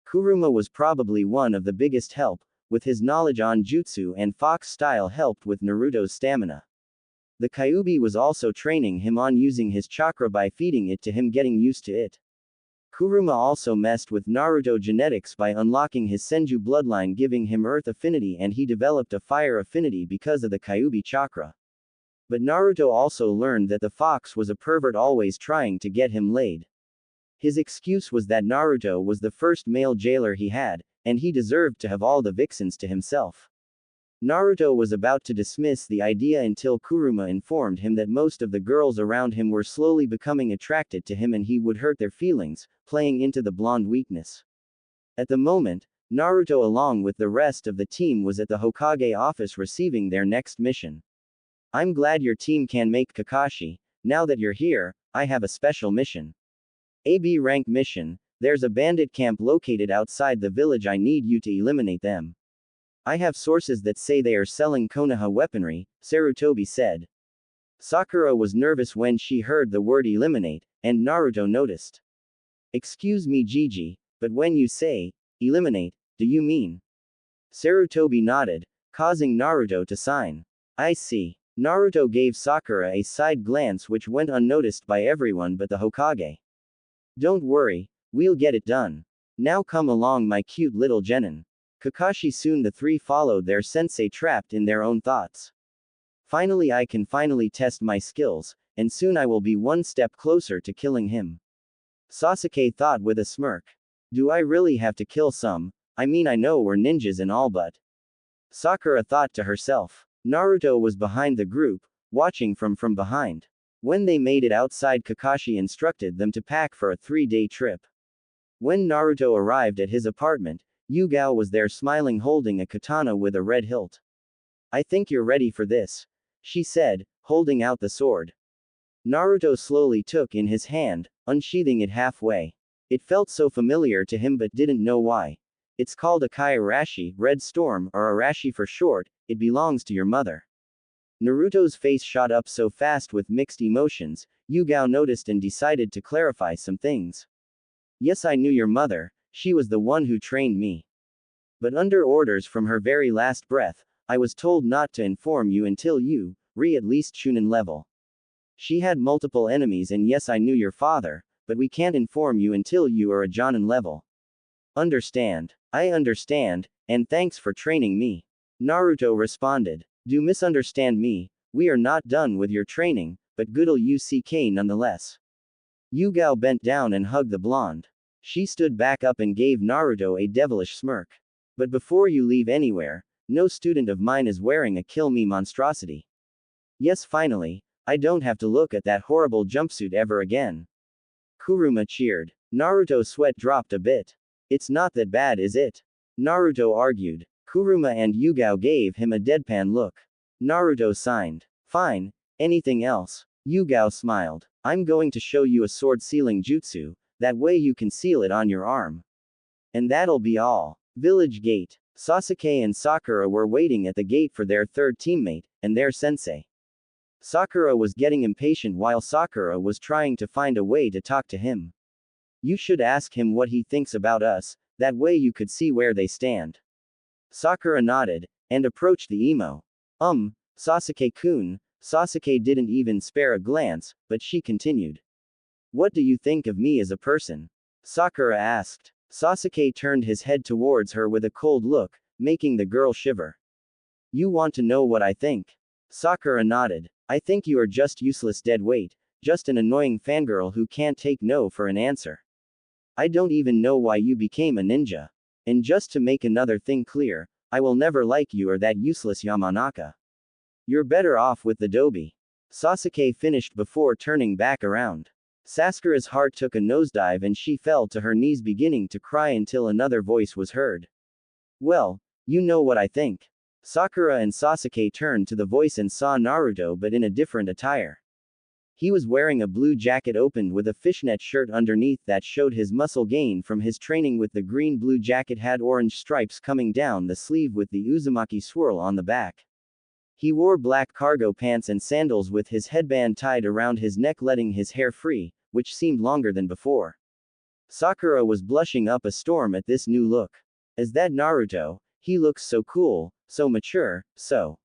Kuruma was probably one of the biggest help, with his knowledge on jutsu and fox style helped with Naruto's stamina. The Kyuubi was also training him on using his chakra by feeding it to him getting used to it. Kuruma also messed with Naruto genetics by unlocking his Senju bloodline giving him earth affinity and he developed a fire affinity because of the Kyuubi chakra. But Naruto also learned that the fox was a pervert always trying to get him laid. His excuse was that Naruto was the first male jailer he had, and he deserved to have all the vixens to himself. Naruto was about to dismiss the idea until Kuruma informed him that most of the girls around him were slowly becoming attracted to him and he would hurt their feelings, playing into the blonde weakness. At the moment, Naruto along with the rest of the team was at the Hokage office receiving their next mission. I'm glad your team can make Kakashi. Now that you're here, I have a special mission. AB rank mission, there's a bandit camp located outside the village, I need you to eliminate them. I have sources that say they are selling Konoha weaponry, Sarutobi said. Sakura was nervous when she heard the word eliminate, and Naruto noticed. Excuse me Gigi, but when you say, eliminate, do you mean? Sarutobi nodded, causing Naruto to sign. I see. Naruto gave Sakura a side glance which went unnoticed by everyone but the Hokage. Don't worry, we'll get it done. Now come along my cute little genin. Kakashi. Soon the three followed their sensei trapped in their own thoughts. Finally I can finally test my skills, and soon I will be one step closer to killing him. Sasuke thought with a smirk. Do I really have to kill some? I mean, I know we're ninjas and all, but. Sakura thought to herself. Naruto was behind the group, watching from behind. When they made it outside, Kakashi instructed them to pack for a 3-day trip. When Naruto arrived at his apartment, Yugao was there smiling, holding a katana with a red hilt. I think you're ready for this, she said, holding out the sword. Naruto slowly took in his hand, unsheathing it halfway. It felt so familiar to him but didn't know why. It's called a Kai Arashi, Red Storm, or Arashi for short. It belongs to your mother. Naruto's face shot up so fast with mixed emotions, Yugao noticed and decided to clarify some things. Yes, I knew your mother, she was the one who trained me. But under orders from her very last breath, I was told not to inform you until you, at least Chunin level. She had multiple enemies, and yes, I knew your father, but we can't inform you until you are a Jonin level. Understand? I understand, and thanks for training me. Naruto responded. Do misunderstand me, we are not done with your training, but good'll UCK nonetheless. Yugao bent down and hugged the blonde. She stood back up and gave Naruto a devilish smirk. But before you leave anywhere, no student of mine is wearing a kill me monstrosity. Yes, finally, I don't have to look at that horrible jumpsuit ever again. Kuruma cheered. Naruto's sweat dropped a bit. It's not that bad, is it? Naruto argued. Kuruma and Yugao gave him a deadpan look. Naruto signed. Fine, anything else? Yugao smiled. I'm going to show you a sword sealing jutsu, that way you can seal it on your arm. And that'll be all. Village gate. Sasuke and Sakura were waiting at the gate for their third teammate, and their sensei. Sakura was getting impatient while Sakura was trying to find a way to talk to him. You should ask him what he thinks about us, that way you could see where they stand. Sakura nodded, and approached the emo. Sasuke-kun. Sasuke didn't even spare a glance, but she continued. What do you think of me as a person? Sakura asked. Sasuke turned his head towards her with a cold look, making the girl shiver. You want to know what I think? Sakura nodded. I think you are just useless dead weight, just an annoying fangirl who can't take no for an answer. I don't even know why you became a ninja. And just to make another thing clear, I will never like you or that useless Yamanaka. You're better off with the Dobi. Sasuke finished before turning back around. Sakura's heart took a nosedive and she fell to her knees beginning to cry until another voice was heard. Well, you know what I think. Sakura and Sasuke turned to the voice and saw Naruto but in a different attire. He was wearing a blue jacket opened with a fishnet shirt underneath that showed his muscle gain from his training with the green-blue jacket had orange stripes coming down the sleeve with the Uzumaki swirl on the back. He wore black cargo pants and sandals with his headband tied around his neck letting his hair free, which seemed longer than before. Sakura was blushing up a storm at this new look. Is that Naruto? He looks so cool, so mature, so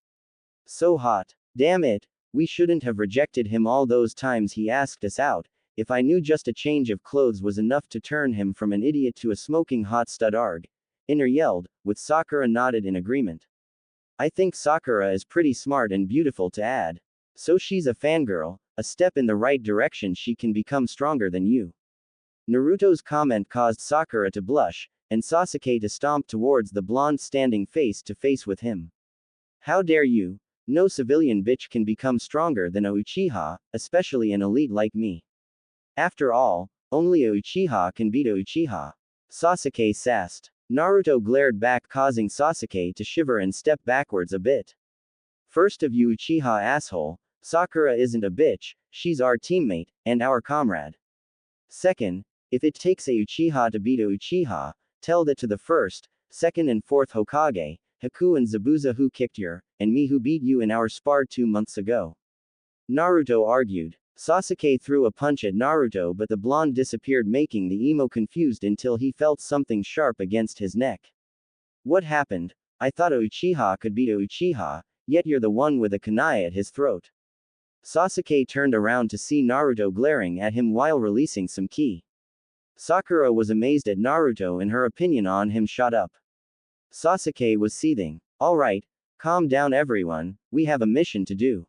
hot. Damn it. We shouldn't have rejected him all those times he asked us out. If I knew just a change of clothes was enough to turn him from an idiot to a smoking hot stud arg. Inner yelled, with Sakura nodded in agreement. I think Sakura is pretty smart and beautiful to add. So she's a fangirl, a step in the right direction, she can become stronger than you. Naruto's comment caused Sakura to blush, and Sasuke to stomp towards the blonde standing face to face with him. How dare you? No civilian bitch can become stronger than a Uchiha, especially an elite like me. After all, only a Uchiha can beat a Uchiha. Sasuke sassed. Naruto glared back causing Sasuke to shiver and step backwards a bit. First of you Uchiha asshole, Sakura isn't a bitch, she's our teammate, and our comrade. Second, if it takes a Uchiha to beat a Uchiha, tell that to the first, second and fourth Hokage, Haku and Zabuza who kicked your, and me who beat you in our spar 2 months ago. Naruto argued. Sasuke threw a punch at Naruto but the blonde disappeared making the emo confused until he felt something sharp against his neck. What happened? I thought a Uchiha could beat a Uchiha, yet you're the one with a kunai at his throat. Sasuke turned around to see Naruto glaring at him while releasing some ki. Sakura was amazed at Naruto and her opinion on him shot up. Sasuke was seething. Alright, calm down everyone, we have a mission to do.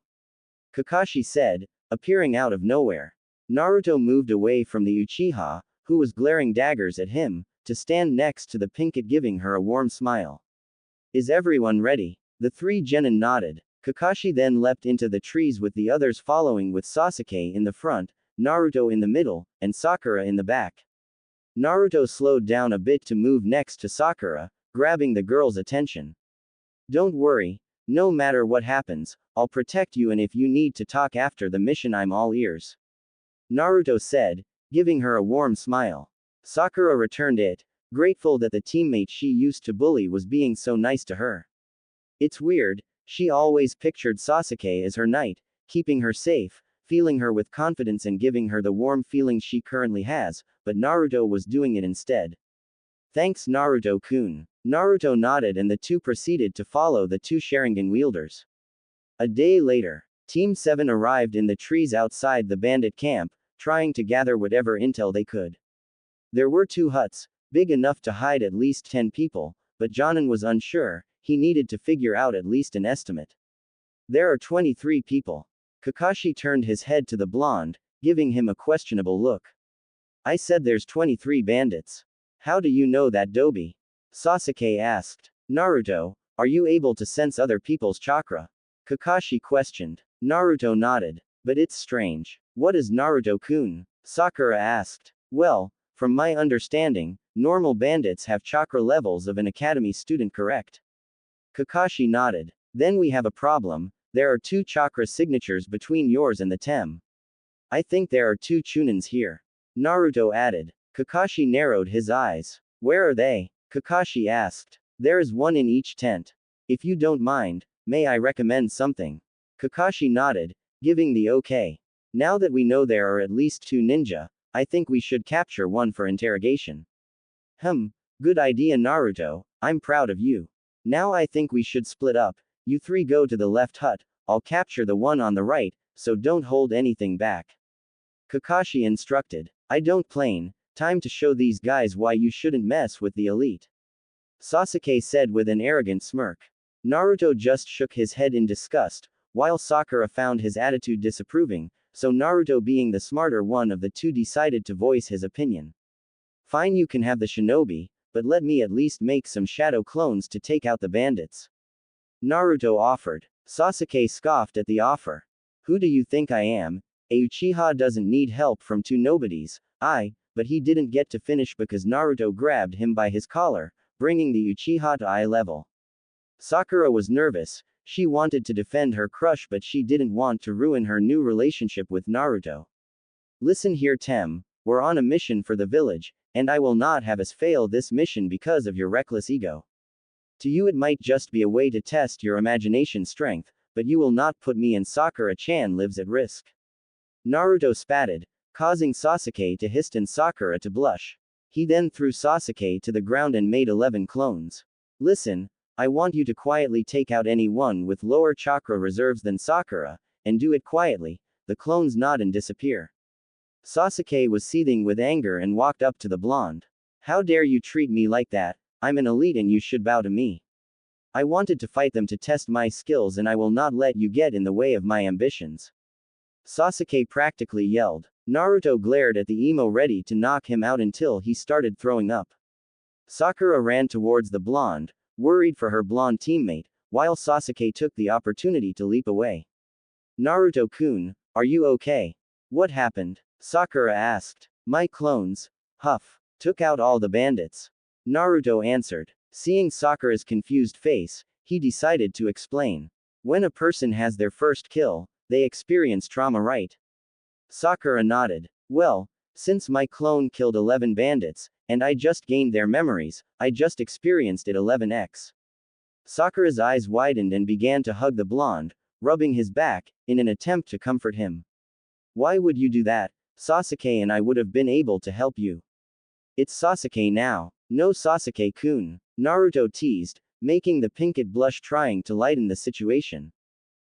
Kakashi said, appearing out of nowhere. Naruto moved away from the Uchiha, who was glaring daggers at him, to stand next to the Pinkett, giving her a warm smile. Is everyone ready? The three genin nodded. Kakashi then leapt into the trees with the others following, with Sasuke in the front, Naruto in the middle, and Sakura in the back. Naruto slowed down a bit to move next to Sakura, grabbing the girl's attention. Don't worry, no matter what happens, I'll protect you, and if you need to talk after the mission, I'm all ears. Naruto said, giving her a warm smile. Sakura returned it, grateful that the teammate she used to bully was being so nice to her. It's weird, she always pictured Sasuke as her knight, keeping her safe, feeling her with confidence and giving her the warm feeling she currently has, but Naruto was doing it instead. Thanks, Naruto-kun. Naruto nodded, and the two proceeded to follow the two Sharingan wielders. A day later, Team 7 arrived in the trees outside the bandit camp, trying to gather whatever intel they could. There were two huts, big enough to hide at least 10 people, but Jonin was unsure, he needed to figure out at least an estimate. There are 23 people. Kakashi turned his head to the blonde, giving him a questionable look. I said there's 23 bandits. How do you know that, Dobi? Sasuke asked. Naruto, are you able to sense other people's chakra? Kakashi questioned. Naruto nodded. But it's strange. What is Naruto-kun? Sakura asked. Well, from my understanding, normal bandits have chakra levels of an academy student, correct? Kakashi nodded. Then we have a problem. There are 2 chakra signatures between yours and the Tem. I think there are 2 Chunins here. Naruto added. Kakashi narrowed his eyes. Where are they? Kakashi asked. There is one in each tent. If you don't mind, may I recommend something? Kakashi nodded, giving the okay. Now that we know there are at least 2 ninja, I think we should capture one for interrogation. Good idea, Naruto, I'm proud of you. Now I think we should split up. You 3 go to the left hut, I'll capture the one on the right, so don't hold anything back. Kakashi instructed. I don't plain, time to show these guys why you shouldn't mess with the elite. Sasuke said with an arrogant smirk. Naruto just shook his head in disgust, while Sakura found his attitude disapproving, so Naruto, being the smarter one of the two, decided to voice his opinion. Fine, you can have the shinobi, but let me at least make some shadow clones to take out the bandits. Naruto offered. Sasuke scoffed at the offer. Who do you think I am? A Uchiha doesn't need help from 2 nobodies. But he didn't get to finish because Naruto grabbed him by his collar, bringing the Uchiha to eye level. Sakura was nervous, she wanted to defend her crush, but she didn't want to ruin her new relationship with Naruto. Listen here, Tem, we're on a mission for the village, and I will not have us fail this mission because of your reckless ego. To you it might just be a way to test your imagination strength, but you will not put me and Sakura-chan lives at risk. Naruto spatted, causing Sasuke to hiss and Sakura to blush. He then threw Sasuke to the ground and made 11 clones. Listen, I want you to quietly take out anyone with lower chakra reserves than Sakura, and do it quietly. The clones nod and disappear. Sasuke was seething with anger and walked up to the blonde. How dare you treat me like that? I'm an elite and you should bow to me. I wanted to fight them to test my skills, and I will not let you get in the way of my ambitions. Sasuke practically yelled. Naruto glared at the emo, ready to knock him out until he started throwing up. Sakura ran towards the blonde, worried for her blonde teammate, while Sasuke took the opportunity to leap away. Naruto-kun, are you okay? What happened? Sakura asked. My clones, took out all the bandits. Naruto answered. Seeing Sakura's confused face, he decided to explain. When a person has their first kill, they experience trauma, right? Sakura nodded. Well, since my clone killed 11 bandits, and I just gained their memories, I just experienced it 11x. Sakura's eyes widened and began to hug the blonde, rubbing his back, in an attempt to comfort him. Why would you do that? Sasuke and I would have been able to help you. It's Sasuke now. No, Sasuke-kun, Naruto teased, making the Pinkett blush, trying to lighten the situation.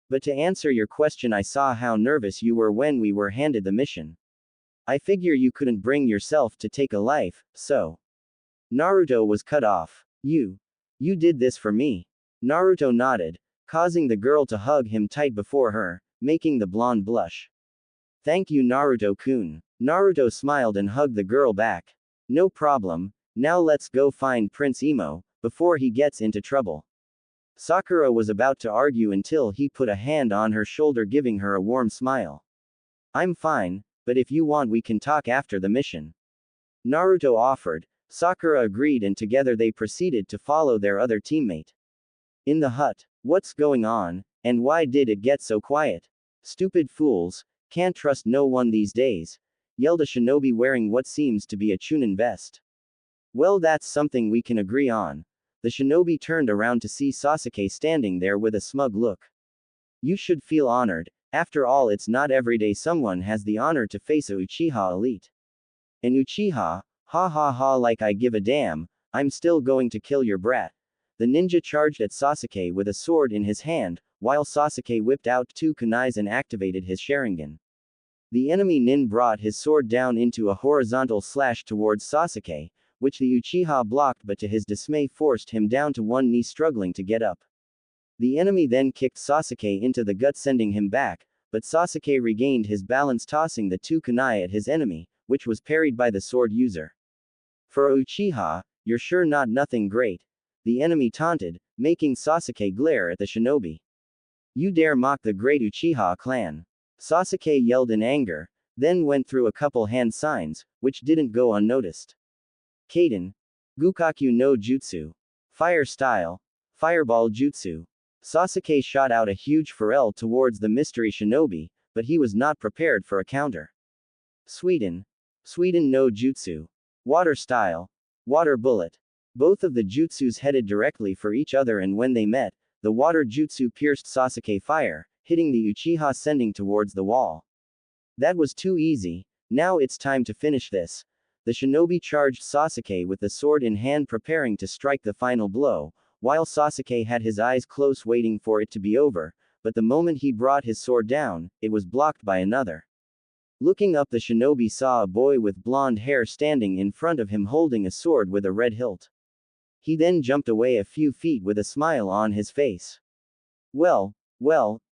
But to answer your question, I saw how nervous you were when we were handed the mission. I figure you couldn't bring yourself to take a life, so. Naruto was cut off. You did this for me. Naruto nodded, causing the girl to hug him tight before her, making the blonde blush. Thank you, Naruto-kun. Naruto smiled and hugged the girl back. No problem, Now let's go find Prince Emo, before he gets into trouble. Sakura was about to argue until he put a hand on her shoulder, giving her a warm smile. I'm fine, but if you want we can talk after the mission. Naruto offered. Sakura agreed and together they proceeded to follow their other teammate. In the hut. What's going on, and why did it get so quiet? Stupid fools, can't trust no one these days, yelled a shinobi wearing what seems to be a Chunin vest. Well, that's something we can agree on. The shinobi turned around to see Sasuke standing there with a smug look. You should feel honored, after all it's not every day someone has the honor to face a Uchiha elite. An Uchiha? Ha ha ha, like I give a damn, I'm still going to kill your brat. The ninja charged at Sasuke with a sword in his hand, while Sasuke whipped out 2 kunais and activated his Sharingan. The enemy nin brought his sword down into a horizontal slash towards Sasuke, which the Uchiha blocked but to his dismay forced him down to one knee, struggling to get up. The enemy then kicked Sasuke into the gut, sending him back, but Sasuke regained his balance, tossing the 2 kunai at his enemy, which was parried by the sword user. For Uchiha, you're sure not nothing great, the enemy taunted, making Sasuke glare at the shinobi. You dare mock the great Uchiha clan. Sasuke yelled in anger, then went through a couple hand signs, which didn't go unnoticed. Kaden. Gukaku no Jutsu. Fire style. Fireball Jutsu. Sasuke shot out a huge forel towards the mystery shinobi, but he was not prepared for a counter. Sweden no Jutsu. Water style. Water bullet. Both of the jutsus headed directly for each other, and when they met, the water jutsu pierced Sasuke fire, hitting the Uchiha, sending towards the wall. That was too easy, now it's time to finish this. The shinobi charged Sasuke with the sword in hand, preparing to strike the final blow, while Sasuke had his eyes closed waiting for it to be over, but the moment he brought his sword down, it was blocked by another. Looking up, the shinobi saw a boy with blonde hair standing in front of him holding a sword with a red hilt. He then jumped away a few feet with a smile on his face. Well,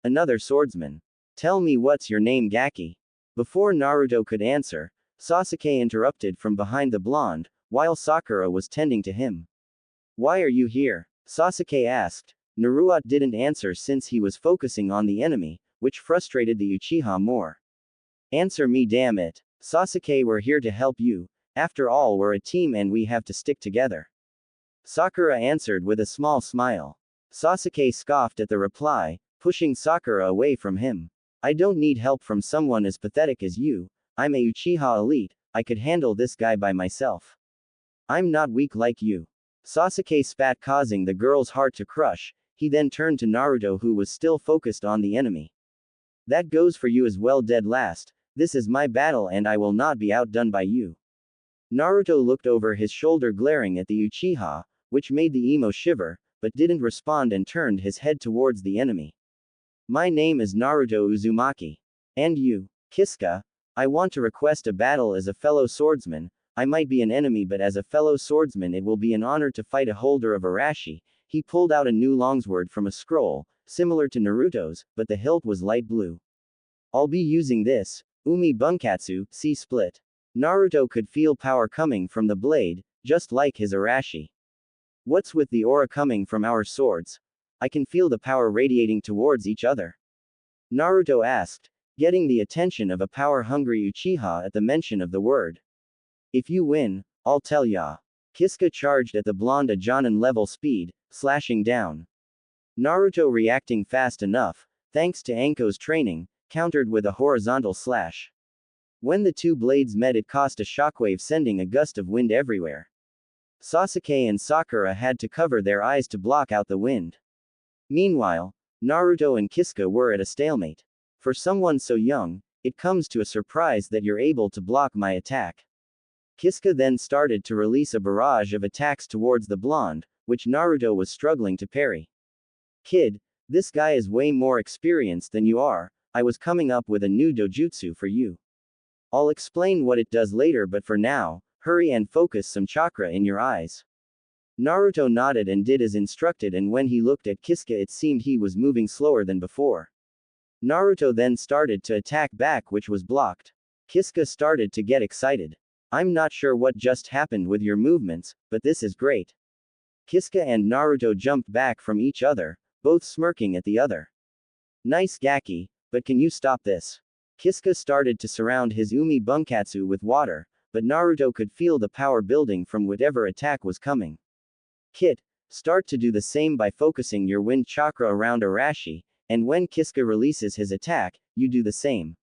another swordsman. Tell me, what's your name, Gaki? Before Naruto could answer, Sasuke interrupted from behind the blonde, while Sakura was tending to him. Why are you here? Sasuke asked. Naruto didn't answer since he was focusing on the enemy, which frustrated the Uchiha more. Answer me, damn it. Sasuke, we're here to help you, after all we're a team and we have to stick together. Sakura answered with a small smile. Sasuke scoffed at the reply, pushing Sakura away from him. I don't need help from someone as pathetic as you, I'm a Uchiha elite, I could handle this guy by myself. I'm not weak like you. Sasuke spat, causing the girl's heart to crush. He then turned to Naruto, who was still focused on the enemy. That goes for you as well, Deadliest. This is my battle and I will not be outdone by you. Naruto looked over his shoulder, glaring at the Uchiha, which made the emo shiver, but didn't respond and turned his head towards the enemy. My name is Naruto Uzumaki. And you, Kisuke? I want to request a battle as a fellow swordsman. I might be an enemy, but as a fellow swordsman it will be an honor to fight a holder of Arashi. He pulled out a new longsword from a scroll, similar to Naruto's, but the hilt was light blue. I'll be using this, Umi Bunkatsu, see split. Naruto could feel power coming from the blade, just like his Arashi. What's with the aura coming from our swords? I can feel the power radiating towards each other. Naruto asked, getting the attention of a power-hungry Uchiha at the mention of the word. If you win, I'll tell ya. Kisuke charged at the blonde at Jonin level speed, slashing down. Naruto, reacting fast enough, thanks to Anko's training, countered with a horizontal slash. When the two blades met, it caused a shockwave, sending a gust of wind everywhere. Sasuke and Sakura had to cover their eyes to block out the wind. Meanwhile, Naruto and Kisuke were at a stalemate. For someone so young, it comes to a surprise that you're able to block my attack. Kisuke then started to release a barrage of attacks towards the blonde, which Naruto was struggling to parry. Kid, this guy is way more experienced than you are. I was coming up with a new dojutsu for you. I'll explain what it does later, but for now, hurry and focus some chakra in your eyes. Naruto nodded and did as instructed, and when he looked at Kisuke it seemed he was moving slower than before. Naruto then started to attack back, which was blocked. Kisuke started to get excited. I'm not sure what just happened with your movements, but this is great. Kisuke and Naruto jumped back from each other, both smirking at the other. Nice Gaki, but can you stop this? Kisuke started to surround his Umi Bunkatsu with water, but Naruto could feel the power building from whatever attack was coming. Kit, start to do the same by focusing your wind chakra around Arashi, and when Kisuke releases his attack, you do the same.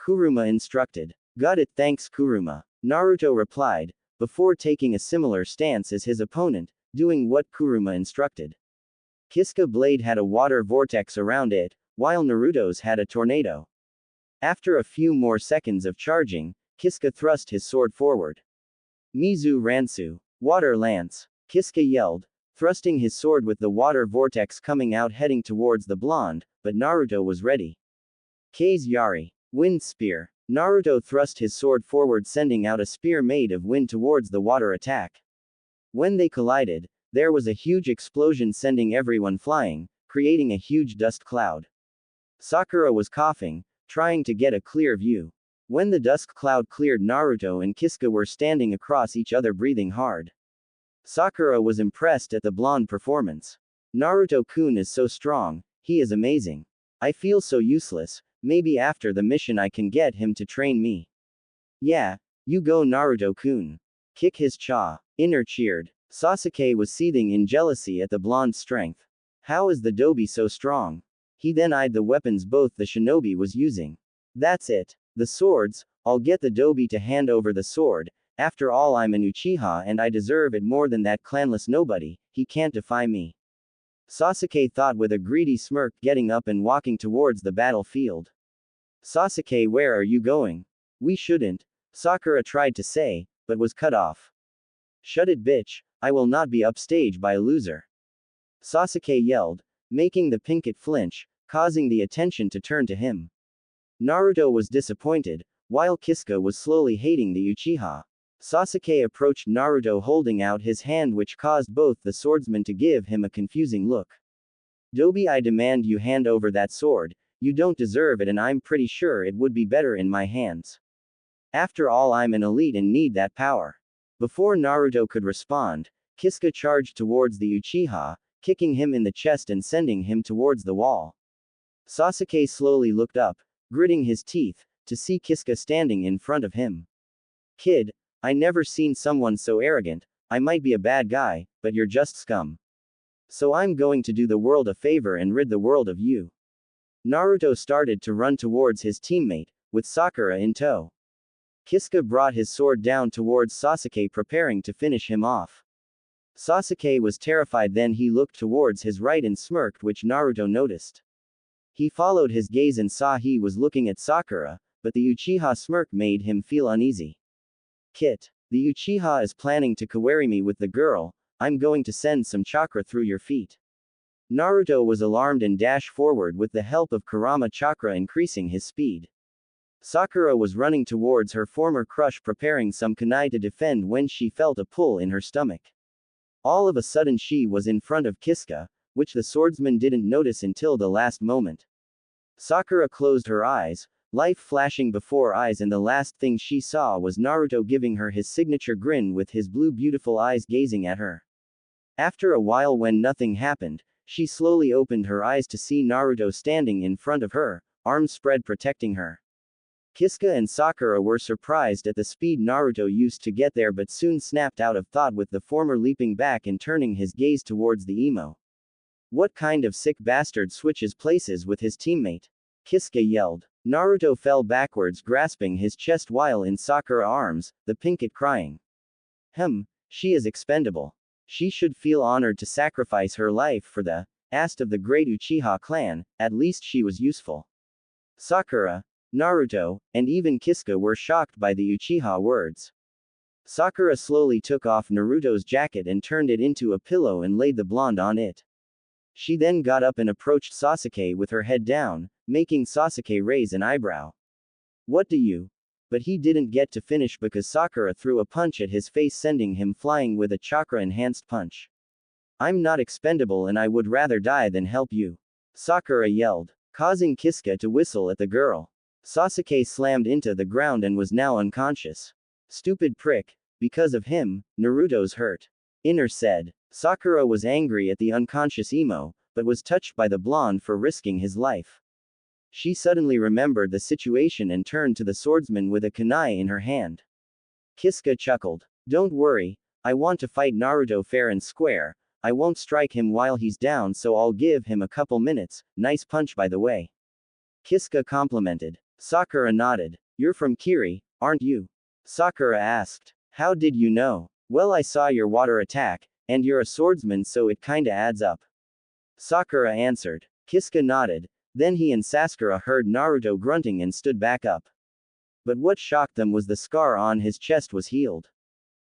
Kuruma instructed. Got it, thanks Kuruma. Naruto replied, before taking a similar stance as his opponent, doing what Kuruma instructed. Kisuke blade had a water vortex around it, while Naruto's had a tornado. After a few more seconds of charging, Kisuke thrust his sword forward. Mizu Ransu, water lance, Kisuke yelled, thrusting his sword with the water vortex coming out heading towards the blonde, but Naruto was ready. Kei's Yari, wind spear, Naruto thrust his sword forward sending out a spear made of wind towards the water attack. When they collided, there was a huge explosion sending everyone flying, creating a huge dust cloud. Sakura was coughing, trying to get a clear view. When the dust cloud cleared, Naruto and Kisuke were standing across each other breathing hard. Sakura was impressed at the blonde performance. Naruto-kun is so strong, he is amazing. I feel so useless, maybe after the mission I can get him to train me. Yeah, you go Naruto-kun. Kick his cha. Inner cheered. Sasuke was seething in jealousy at the blonde's strength. How is the dobi so strong? He then eyed the weapons both the shinobi was using. That's it. The swords, I'll get the dobi to hand over the sword, after all I'm an Uchiha and I deserve it more than that clanless nobody, he can't defy me. Sasuke thought with a greedy smirk getting up and walking towards the battlefield. Sasuke, where are you going? We shouldn't, Sakura tried to say, but was cut off. Shut it bitch, I will not be upstaged by a loser. Sasuke yelled, making the Pinkett flinch, causing the attention to turn to him. Naruto was disappointed, while Kisuke was slowly hating the Uchiha. Sasuke approached Naruto holding out his hand, which caused both the swordsmen to give him a confusing look. Dobi, I demand you hand over that sword, you don't deserve it and I'm pretty sure it would be better in my hands. After all, I'm an elite and need that power. Before Naruto could respond, Kisuke charged towards the Uchiha, kicking him in the chest and sending him towards the wall. Sasuke slowly looked up, gritting his teeth, to see Kisuke standing in front of him. Kid, I never seen someone so arrogant. I might be a bad guy, but you're just scum. So I'm going to do the world a favor and rid the world of you. Naruto started to run towards his teammate, with Sakura in tow. Kisuke brought his sword down towards Sasuke, preparing to finish him off. Sasuke was terrified, then he looked towards his right and smirked, which Naruto noticed. He followed his gaze and saw he was looking at Sakura, but the Uchiha smirk made him feel uneasy. Kit, the Uchiha is planning to kawaii me with the girl, I'm going to send some chakra through your feet. Naruto was alarmed and dashed forward with the help of Kurama chakra, increasing his speed. Sakura was running towards her former crush, preparing some kunai to defend, when she felt a pull in her stomach. All of a sudden she was in front of Kisuke, which the swordsman didn't notice until the last moment. Sakura closed her eyes, life flashing before eyes, and the last thing she saw was Naruto giving her his signature grin with his blue beautiful eyes gazing at her. After a while, when nothing happened, she slowly opened her eyes to see Naruto standing in front of her, arms spread protecting her. Kisuke and Sakura were surprised at the speed Naruto used to get there, but soon snapped out of thought, with the former leaping back and turning his gaze towards the emo. What kind of sick bastard switches places with his teammate? Kisuke yelled. Naruto fell backwards, grasping his chest while in Sakura's arms, the Pinkett crying. She is expendable. She should feel honored to sacrifice her life for the ass of the great Uchiha clan, at least she was useful. Sakura, Naruto, and even Kisuke were shocked by the Uchiha words. Sakura slowly took off Naruto's jacket and turned it into a pillow and laid the blonde on it. She then got up and approached Sasuke with her head down, making Sasuke raise an eyebrow. What do you? But he didn't get to finish because Sakura threw a punch at his face, sending him flying with a chakra-enhanced punch. I'm not expendable and I would rather die than help you. Sakura yelled, causing Kisuke to whistle at the girl. Sasuke slammed into the ground and was now unconscious. Stupid prick, because of him, Naruto's hurt. Inner said. Sakura was angry at the unconscious emo, but was touched by the blonde for risking his life. She suddenly remembered the situation and turned to the swordsman with a kunai in her hand. Kiska chuckled. Don't worry, I want to fight Naruto fair and square. I won't strike him while he's down, so I'll give him a couple minutes. Nice punch by the way. Kiska complimented. Sakura nodded. You're from Kiri, aren't you? Sakura asked. How did you know? Well, I saw your water attack, and you're a swordsman, so it kinda adds up. Sakura answered. Kiska nodded. Then he and Sakura heard Naruto grunting and stood back up. But what shocked them was the scar on his chest was healed.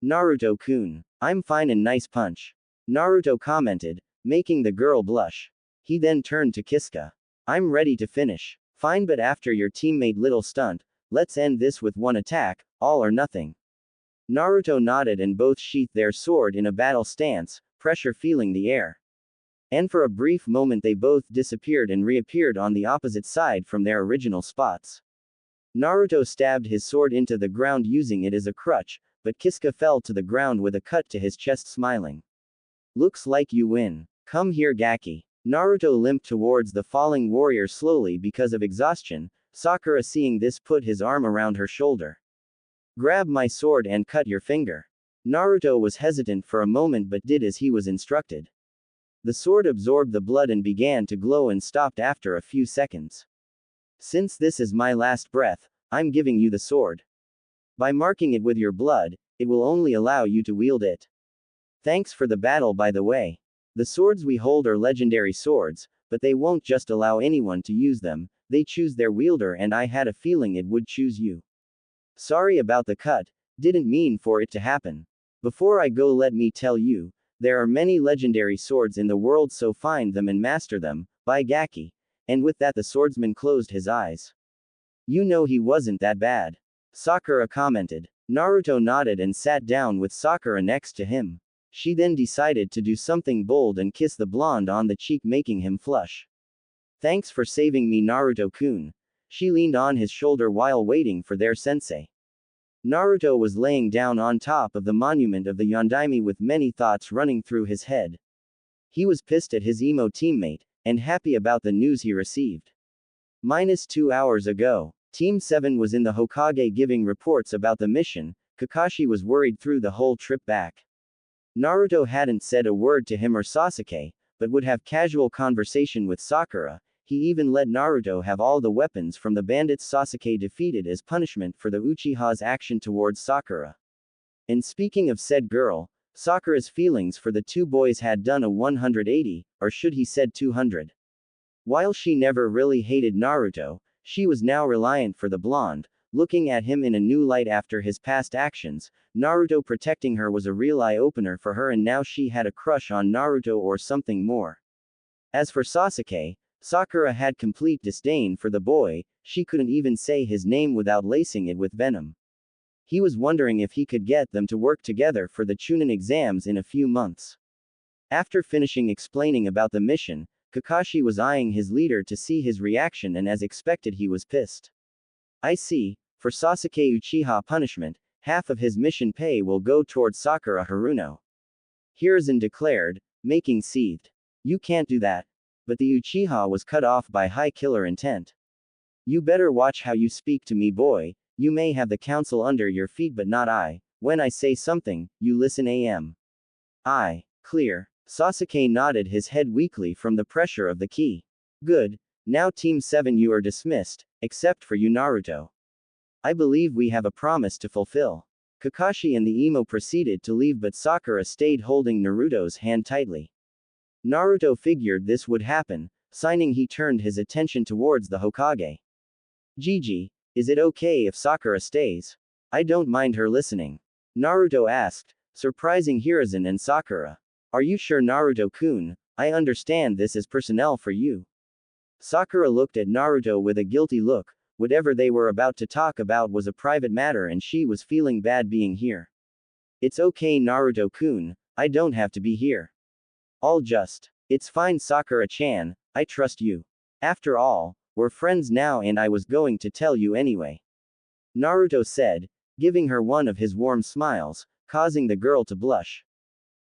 Naruto-kun. I'm fine and nice punch. Naruto commented, making the girl blush. He then turned to Kiska. I'm ready to finish. Fine, but after your teammate little stunt, let's end this with one attack, all or nothing. Naruto nodded and both sheathed their sword in a battle stance, pressure feeling the air. And for a brief moment they both disappeared and reappeared on the opposite side from their original spots. Naruto stabbed his sword into the ground using it as a crutch, but Kiska fell to the ground with a cut to his chest, smiling. Looks like you win. Come here, Gaki. Naruto limped towards the falling warrior slowly because of exhaustion. Sakura, seeing this, put his arm around her shoulder. Grab my sword and cut your finger. Naruto was hesitant for a moment but did as he was instructed. The sword absorbed the blood and began to glow and stopped after a few seconds. Since this is my last breath, I'm giving you the sword. By marking it with your blood, it will only allow you to wield it. Thanks for the battle, by the way. The swords we hold are legendary swords, but they won't just allow anyone to use them, they choose their wielder, and I had a feeling it would choose you. Sorry about the cut, didn't mean for it to happen. Before I go, let me tell you, there are many legendary swords in the world, so find them and master them, by Gaki. And with that the swordsman closed his eyes. You know he wasn't that bad. Sakura commented. Naruto nodded and sat down with Sakura next to him. She then decided to do something bold and kiss the blonde on the cheek, making him flush. Thanks for saving me, Naruto-kun. She leaned on his shoulder while waiting for their sensei. Naruto was laying down on top of the monument of the Yondaime with many thoughts running through his head. He was pissed at his emo teammate, and happy about the news he received. -2 hours ago, Team 7 was in the Hokage giving reports about the mission. Kakashi was worried through the whole trip back. Naruto hadn't said a word to him or Sasuke, but would have casual conversation with Sakura. He even let Naruto have all the weapons from the bandits Sasuke defeated as punishment for the Uchiha's action towards Sakura. And speaking of said girl, Sakura's feelings for the two boys had done a 180, or should he said 200. While she never really hated Naruto, she was now reliant for the blonde, looking at him in a new light after his past actions. Naruto protecting her was a real eye-opener for her, and now she had a crush on Naruto or something more. As for Sasuke, Sakura had complete disdain for the boy. She couldn't even say his name without lacing it with venom. He was wondering if he could get them to work together for the Chunin exams in a few months. After finishing explaining about the mission, Kakashi was eyeing his leader to see his reaction, and as expected he was pissed. I see, for Sasuke Uchiha punishment, half of his mission pay will go towards Sakura Haruno. Hiruzen declared, making seethed. You can't do that. But the Uchiha was cut off by high killer intent. You better watch how you speak to me, boy. You may have the council under your feet but not I. When I say something, you listen. Aye. Clear. Sasuke nodded his head weakly from the pressure of the ki. Good. Now Team 7, you are dismissed, except for you, Naruto. I believe we have a promise to fulfill. Kakashi and the emo proceeded to leave, but Sakura stayed holding Naruto's hand tightly. Naruto figured this would happen, signing he turned his attention towards the Hokage. Gigi, is it okay if Sakura stays? I don't mind her listening. Naruto asked, surprising Hiruzen and Sakura. Are you sure, Naruto-kun? I understand this is personnel for you. Sakura looked at Naruto with a guilty look. Whatever they were about to talk about was a private matter and she was feeling bad being here. It's okay, Naruto-kun, I don't have to be here. It's fine, Sakura-chan, I trust you. After all, we're friends now and I was going to tell you anyway. Naruto said, giving her one of his warm smiles, causing the girl to blush.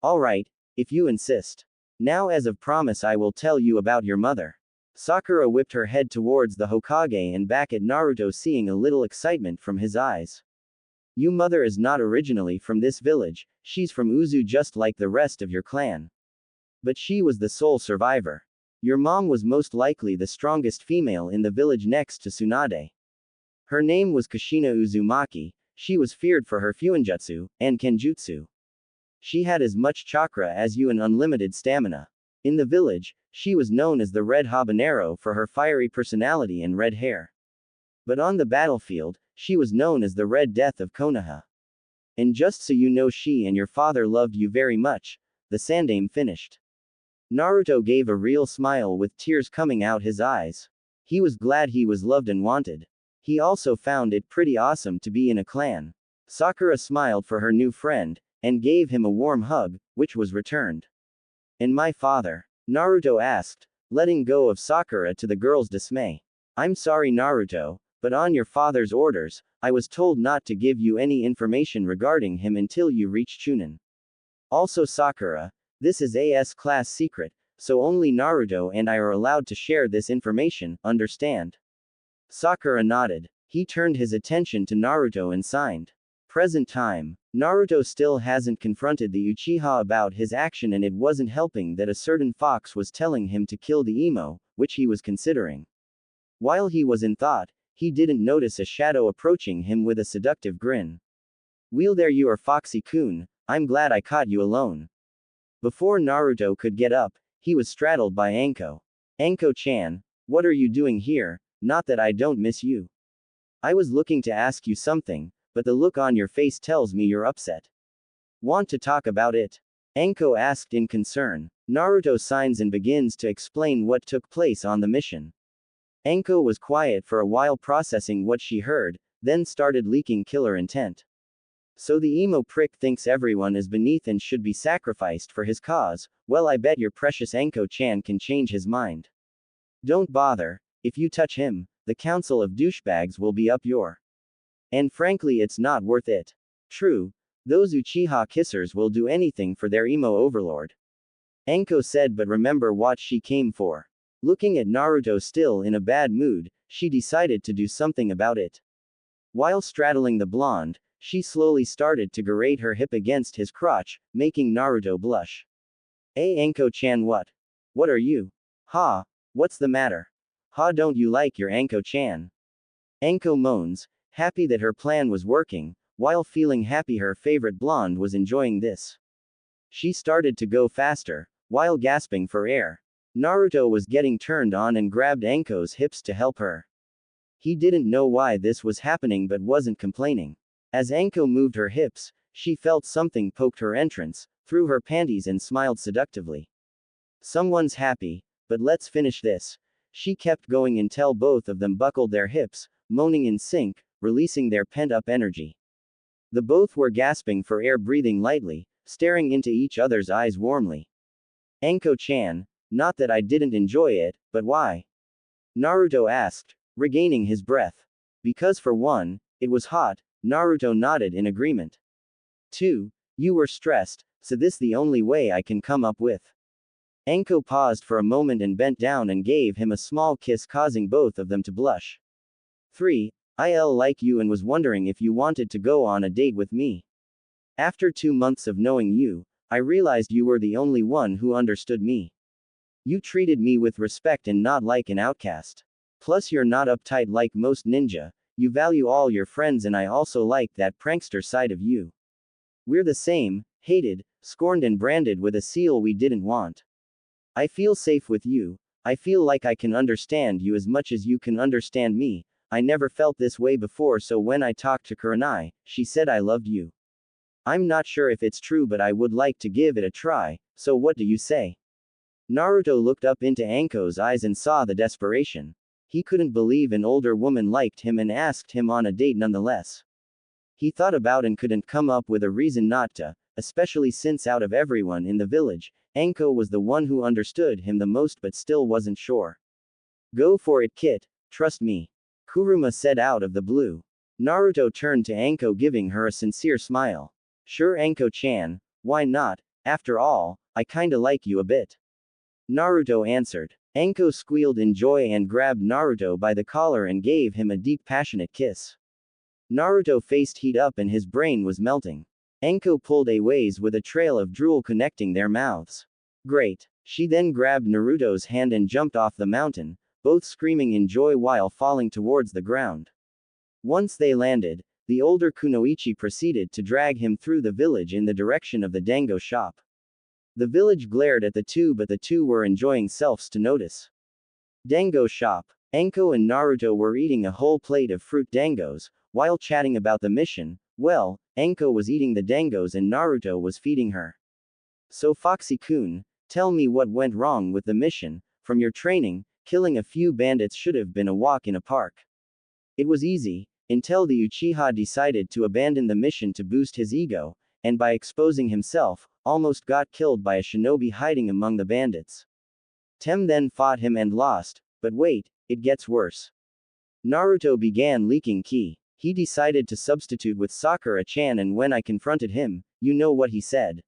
Alright, if you insist. Now as of promise I will tell you about your mother. Sakura whipped her head towards the Hokage and back at Naruto, seeing a little excitement from his eyes. Your mother is not originally from this village, she's from Uzu just like the rest of your clan. But she was the sole survivor. Your mom was most likely the strongest female in the village next to Tsunade. Her name was Kushina Uzumaki, she was feared for her Fuinjutsu and Kenjutsu. She had as much chakra as you and unlimited stamina. In the village, she was known as the Red Habanero for her fiery personality and red hair. But on the battlefield, she was known as the Red Death of Konoha. And just so you know, she and your father loved you very much, the Sandaime finished. Naruto gave a real smile with tears coming out his eyes. He was glad he was loved and wanted. He also found it pretty awesome to be in a clan. Sakura smiled for her new friend, and gave him a warm hug, which was returned. And my father? Naruto asked, letting go of Sakura to the girl's dismay. I'm sorry Naruto, but on your father's orders, I was told not to give you any information regarding him until you reach Chunin. Also Sakura, this is a S-class secret, so only Naruto and I are allowed to share this information, understand? Sakura nodded. He turned his attention to Naruto and signed. Present time. Naruto still hasn't confronted the Uchiha about his action, and it wasn't helping that a certain fox was telling him to kill the emo, which he was considering. While he was in thought, he didn't notice a shadow approaching him with a seductive grin. Well, there you are, Foxy-kun, I'm glad I caught you alone. Before Naruto could get up, he was straddled by Anko. Anko-chan, what are you doing here? Not that I don't miss you. I was looking to ask you something, but the look on your face tells me you're upset. Want to talk about it? Anko asked in concern. Naruto signs and begins to explain what took place on the mission. Anko was quiet for a while, processing what she heard, then started leaking killer intent. So the emo prick thinks everyone is beneath and should be sacrificed for his cause. Well, I bet your precious Anko-chan can change his mind. Don't bother, if you touch him, the council of douchebags will be up your. And frankly, it's not worth it. True, those Uchiha kissers will do anything for their emo overlord. Anko said, but remember what she came for. Looking at Naruto still in a bad mood, she decided to do something about it. While straddling the blonde, she slowly started to grate her hip against his crotch, making Naruto blush. Hey Anko-chan, what? What are you? Ha, what's the matter? Ha, don't you like your Anko-chan? Anko moans, happy that her plan was working, while feeling happy her favorite blonde was enjoying this. She started to go faster, while gasping for air. Naruto was getting turned on and grabbed Anko's hips to help her. He didn't know why this was happening but wasn't complaining. As Anko moved her hips, she felt something poked her entrance, through her panties, and smiled seductively. Someone's happy, but let's finish this. She kept going until both of them buckled their hips, moaning in sync, releasing their pent-up energy. The both were gasping for air, breathing lightly, staring into each other's eyes warmly. Anko-chan, not that I didn't enjoy it, but why? Naruto asked, regaining his breath. Because for one, it was hot. Naruto nodded in agreement. 2. You were stressed, so this the only way I can come up with. Anko paused for a moment and bent down and gave him a small kiss, causing both of them to blush. 3. I like you and was wondering if you wanted to go on a date with me. After 2 months of knowing you, I realized you were the only one who understood me. You treated me with respect and not like an outcast. Plus you're not uptight like most ninja, you value all your friends, and I also like that prankster side of you. We're the same, hated, scorned and branded with a seal we didn't want. I feel safe with you, I feel like I can understand you as much as you can understand me. I never felt this way before, so when I talked to Kuronai, she said I loved you. I'm not sure if it's true, but I would like to give it a try, so what do you say? Naruto looked up into Anko's eyes and saw the desperation. He couldn't believe an older woman liked him and asked him on a date nonetheless. He thought about and couldn't come up with a reason not to, especially since out of everyone in the village, Anko was the one who understood him the most, but still wasn't sure. Go for it, Kit, trust me. Kuruma said out of the blue. Naruto turned to Anko, giving her a sincere smile. Sure, Anko-chan, why not? After all, I kinda like you a bit. Naruto answered. Anko squealed in joy and grabbed Naruto by the collar and gave him a deep, passionate kiss. Naruto faced heat up and his brain was melting. Anko pulled a ways with a trail of drool connecting their mouths. Great. She then grabbed Naruto's hand and jumped off the mountain, both screaming in joy while falling towards the ground. Once they landed, the older Kunoichi proceeded to drag him through the village in the direction of the dango shop. The village glared at the two, but the two were enjoying selves to notice. Dango shop. Anko and Naruto were eating a whole plate of fruit dangos, while chatting about the mission. Well, Anko was eating the dangos and Naruto was feeding her. So Foxy-kun, tell me what went wrong with the mission. From your training, killing a few bandits should have been a walk in a park. It was easy, until the Uchiha decided to abandon the mission to boost his ego, and by exposing himself, almost got killed by a shinobi hiding among the bandits. Tem then fought him and lost, but wait, it gets worse. Naruto began leaking ki. He decided to substitute with Sakura-chan, and when I confronted him, you know what he said.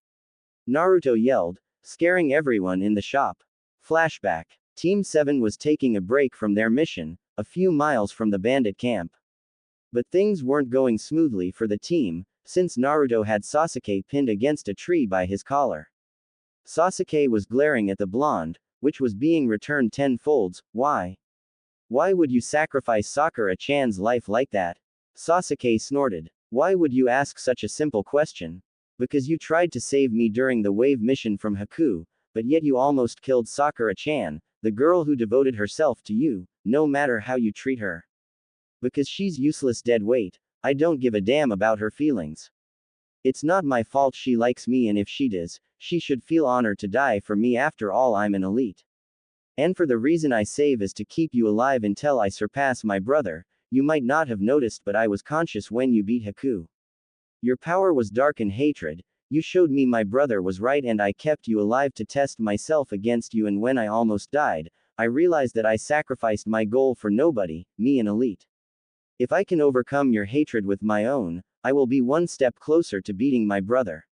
Naruto yelled, scaring everyone in the shop. Flashback. Team 7 was taking a break from their mission, a few miles from the bandit camp. But things weren't going smoothly for the team, since Naruto had Sasuke pinned against a tree by his collar. Sasuke was glaring at the blonde, which was being returned tenfolds. Why? Why would you sacrifice Sakura-chan's life like that? Sasuke snorted. Why would you ask such a simple question? Because you tried to save me during the wave mission from Haku, but yet you almost killed Sakura-chan, the girl who devoted herself to you, no matter how you treat her. Because she's useless dead weight, I don't give a damn about her feelings. It's not my fault she likes me, and if she does, she should feel honored to die for me. After all, I'm an elite. And for the reason I save is to keep you alive until I surpass my brother. You might not have noticed, but I was conscious when you beat Haku. Your power was dark and hatred. You showed me my brother was right and I kept you alive to test myself against you, and when I almost died, I realized that I sacrificed my goal for nobody, me an elite. If I can overcome your hatred with my own, I will be one step closer to beating my brother.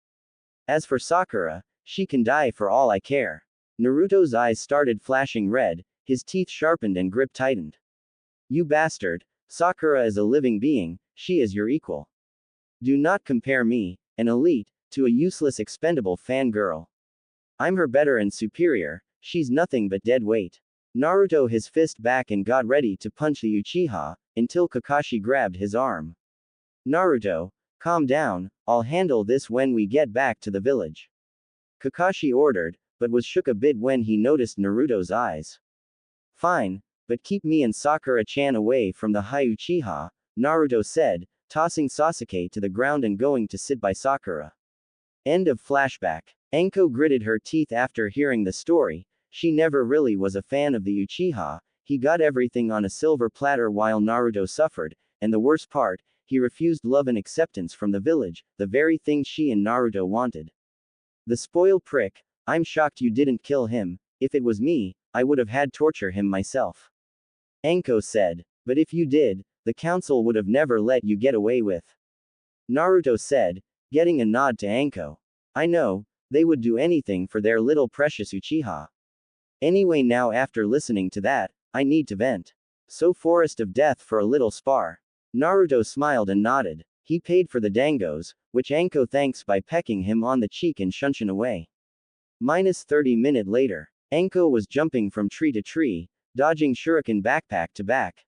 As for Sakura, she can die for all I care. Naruto's eyes started flashing red, his teeth sharpened and grip tightened. You bastard, Sakura is a living being, she is your equal. Do not compare me, an elite, to a useless expendable fangirl. I'm her better and superior, she's nothing but dead weight. Naruto his fist back and got ready to punch the Uchiha, until Kakashi grabbed his arm. Naruto, calm down, I'll handle this when we get back to the village. Kakashi ordered, but was shook a bit when he noticed Naruto's eyes. Fine, but keep me and Sakura-chan away from the high Uchiha, Naruto said, tossing Sasuke to the ground and going to sit by Sakura. End of flashback. Anko gritted her teeth after hearing the story. She never really was a fan of the Uchiha. He got everything on a silver platter while Naruto suffered, and the worst part, he refused love and acceptance from the village, the very thing she and Naruto wanted. The spoil prick, I'm shocked you didn't kill him. If it was me, I would have had torture him myself. Anko said. But if you did, the council would have never let you get away with. Naruto said, getting a nod to Anko. I know, they would do anything for their little precious Uchiha. Anyway, now after listening to that, I need to vent. So Forest of Death for a little spar. Naruto smiled and nodded. He paid for the dangos, which Anko thanks by pecking him on the cheek and shunshin away. -30 minutes later. Anko was jumping from tree to tree, dodging shuriken backpack to back.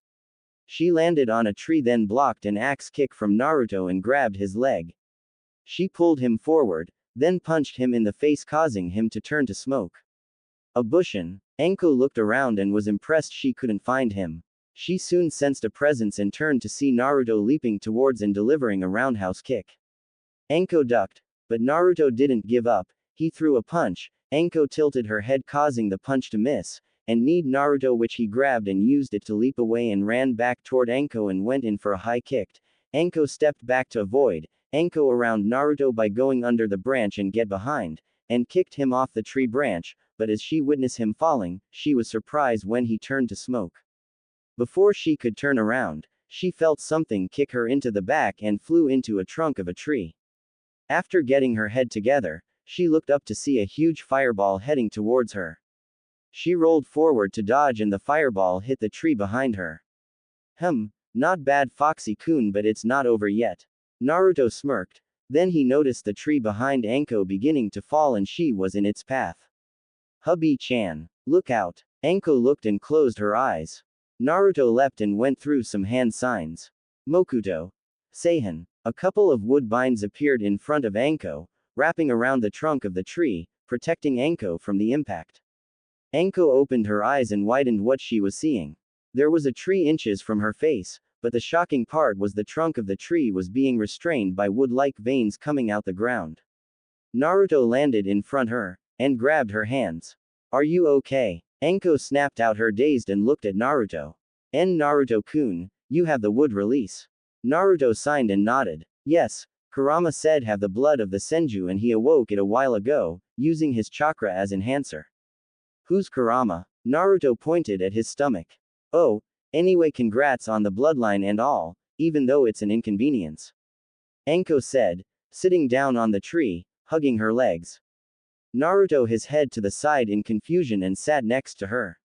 She landed on a tree, then blocked an axe kick from Naruto and grabbed his leg. She pulled him forward, then punched him in the face, causing him to turn to smoke. A bushin. Anko looked around and was impressed she couldn't find him. She soon sensed a presence and turned to see Naruto leaping towards and delivering a roundhouse kick. Anko ducked, but Naruto didn't give up. He threw a punch. Anko tilted her head, causing the punch to miss, and kneed Naruto, which he grabbed and used it to leap away and ran back toward Anko and went in for a high kick. Anko stepped back to avoid Anko around Naruto by going under the branch and get behind, and kicked him off the tree branch, but as she witnessed him falling, she was surprised when he turned to smoke. Before she could turn around, she felt something kick her into the back and flew into a trunk of a tree. After getting her head together, she looked up to see a huge fireball heading towards her. She rolled forward to dodge and the fireball hit the tree behind her. Not bad Foxy-kun, but it's not over yet. Naruto smirked. Then he noticed the tree behind Anko beginning to fall and she was in its path. Hubby-chan. Look out. Anko looked and closed her eyes. Naruto leapt and went through some hand signs. Mokuto. Seihan. A couple of woodbines appeared in front of Anko, wrapping around the trunk of the tree, protecting Anko from the impact. Anko opened her eyes and widened what she was seeing. There was a tree inches from her face, but the shocking part was the trunk of the tree was being restrained by wood-like veins coming out the ground. Naruto landed in front her, and grabbed her hands. Are you okay? Anko snapped out her dazed and looked at Naruto. Naruto-kun, you have the wood release. Naruto signed and nodded. Yes, Kurama said have the blood of the Senju and he awoke it a while ago, using his chakra as enhancer. Who's Kurama? Naruto pointed at his stomach. Oh, anyway congrats on the bloodline and all, even though it's an inconvenience. Anko said, sitting down on the tree, hugging her legs. Naruto his head to the side in confusion and sat next to her.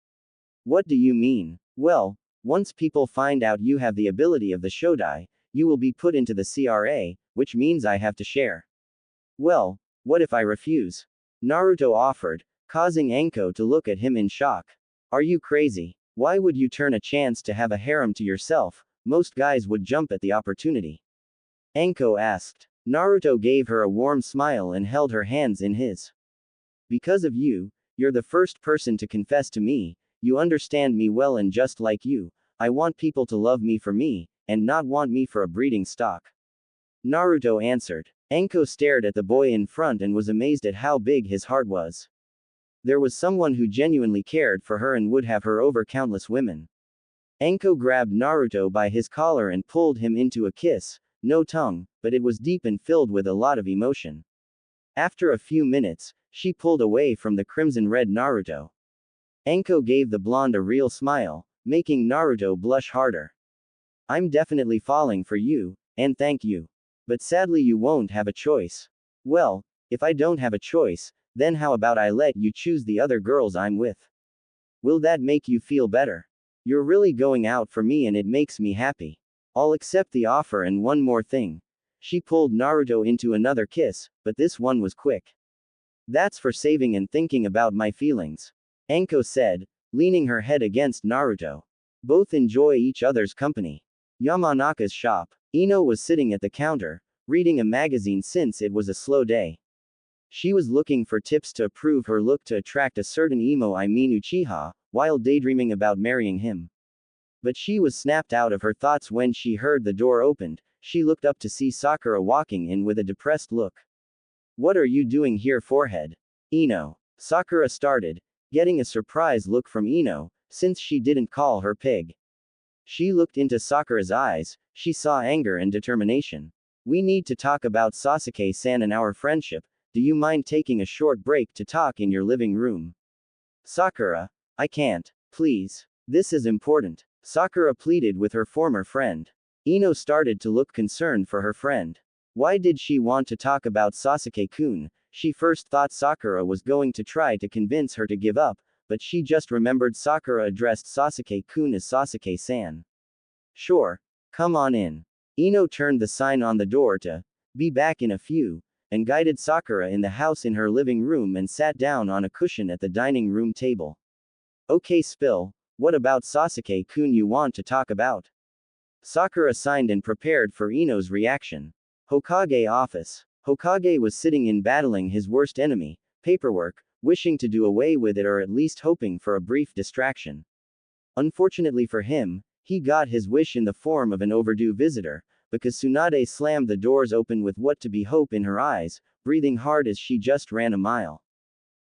What do you mean? Well, once people find out you have the ability of the Shodai, you will be put into the CRA, which means I have to share. Well, what if I refuse? Naruto offered, causing Anko to look at him in shock. Are you crazy? Why would you turn a chance to have a harem to yourself? Most guys would jump at the opportunity. Anko asked. Naruto gave her a warm smile and held her hands in his. Because of you, you're the first person to confess to me, you understand me well and just like you, I want people to love me for me, and not want me for a breeding stock. Naruto answered. Anko stared at the boy in front and was amazed at how big his heart was. There was someone who genuinely cared for her and would have her over countless women. Anko grabbed Naruto by his collar and pulled him into a kiss, no tongue, but it was deep and filled with a lot of emotion. After a few minutes, she pulled away from the crimson-red Naruto. Anko gave the blonde a real smile, making Naruto blush harder. I'm definitely falling for you, and thank you. But sadly you won't have a choice. Well, if I don't have a choice, then how about I let you choose the other girls I'm with? Will that make you feel better? You're really going out for me and it makes me happy. I'll accept the offer and one more thing. She pulled Naruto into another kiss, but this one was quick. That's for saving and thinking about my feelings. Anko said, leaning her head against Naruto. Both enjoy each other's company. Yamanaka's shop. Ino was sitting at the counter, reading a magazine since it was a slow day. She was looking for tips to improve her look to attract a certain Uchiha, while daydreaming about marrying him. But she was snapped out of her thoughts when she heard the door opened. She looked up to see Sakura walking in with a depressed look. What are you doing here, forehead? Ino. Sakura started, getting a surprised look from Ino, since she didn't call her pig. She looked into Sakura's eyes, she saw anger and determination. We need to talk about Sasuke-san and our friendship. Do you mind taking a short break to talk in your living room? Sakura. I can't. Please. This is important. Sakura pleaded with her former friend. Ino started to look concerned for her friend. Why did she want to talk about Sasuke-kun? She first thought Sakura was going to try to convince her to give up, but she just remembered Sakura addressed Sasuke-kun as Sasuke-san. Sure. Come on in. Ino turned the sign on the door to be back in a few, and guided Sakura in the house in her living room and sat down on a cushion at the dining room table. Okay, Spill, what about Sasuke-kun you want to talk about? Sakura signed and prepared for Ino's reaction. Hokage office. Hokage was sitting in battling his worst enemy, paperwork, wishing to do away with it or at least hoping for a brief distraction. Unfortunately for him, he got his wish in the form of an overdue visitor, because Tsunade slammed the doors open with what to be hope in her eyes, breathing hard as she just ran a mile.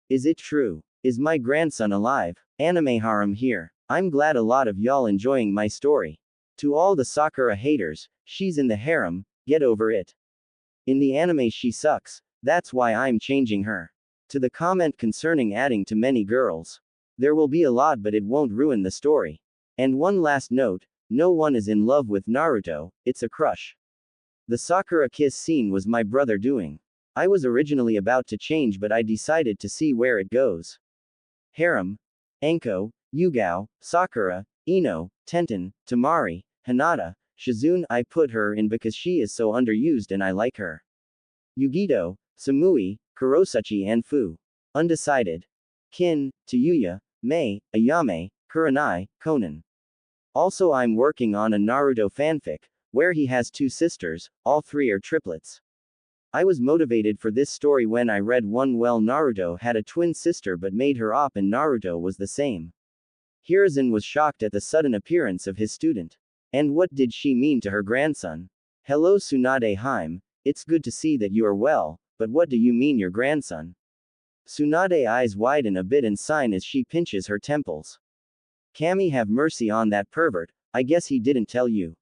Is it true? Is my grandson alive? Anime harem here. I'm glad a lot of y'all enjoying my story. To all the Sakura haters, she's in the harem, get over it. In the anime she sucks, that's why I'm changing her. To the comment concerning adding too many girls. There will be a lot but it won't ruin the story. And one last note, No one is in love with Naruto, it's a crush. The Sakura kiss scene was my brother doing. I was originally about to change, but I decided to see where it goes. Harem. Anko, Yugao, Sakura, Ino, Tenten, Tamari, Hinata, Shizune. I put her in because she is so underused and I like her. Yugito, Samui, Kurosuchi and Fu. Undecided. Kin, Tayuya, Mei, Ayame, Kurenai, Konan. Also I'm working on a Naruto fanfic, where he has two sisters, all three are triplets. I was motivated for this story when I read one. Well, Naruto had a twin sister but made her op and Naruto was the same. Hiruzen was shocked at the sudden appearance of his student. And what did she mean to her grandson? Hello Tsunade Haim, it's good to see that you are well, but what do you mean your grandson? Tsunade eyes widen a bit and sign as she pinches her temples. Kami, have mercy on that pervert, I guess he didn't tell you.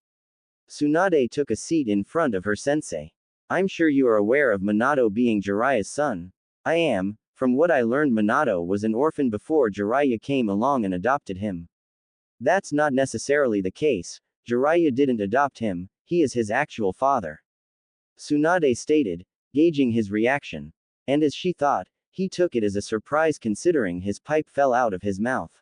Tsunade took a seat in front of her sensei. I'm sure you are aware of Minato being Jiraiya's son. I am. From what I learned, Minato was an orphan before Jiraiya came along and adopted him. That's not necessarily the case. Jiraiya didn't adopt him, he is his actual father. Tsunade stated, gauging his reaction. And as she thought, he took it as a surprise considering his pipe fell out of his mouth.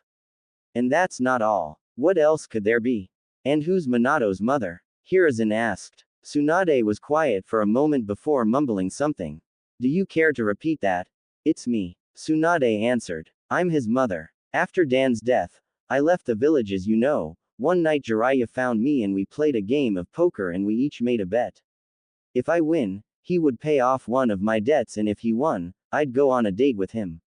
And that's not all. What else could there be? And who's Minato's mother? Hiruzen asked. Tsunade was quiet for a moment before mumbling something. Do you care to repeat that? It's me. Tsunade answered. I'm his mother. After Dan's death, I left the village as you know. One night Jiraiya found me and we played a game of poker and we each made a bet. If I win, he would pay off one of my debts, and if he won, I'd go on a date with him.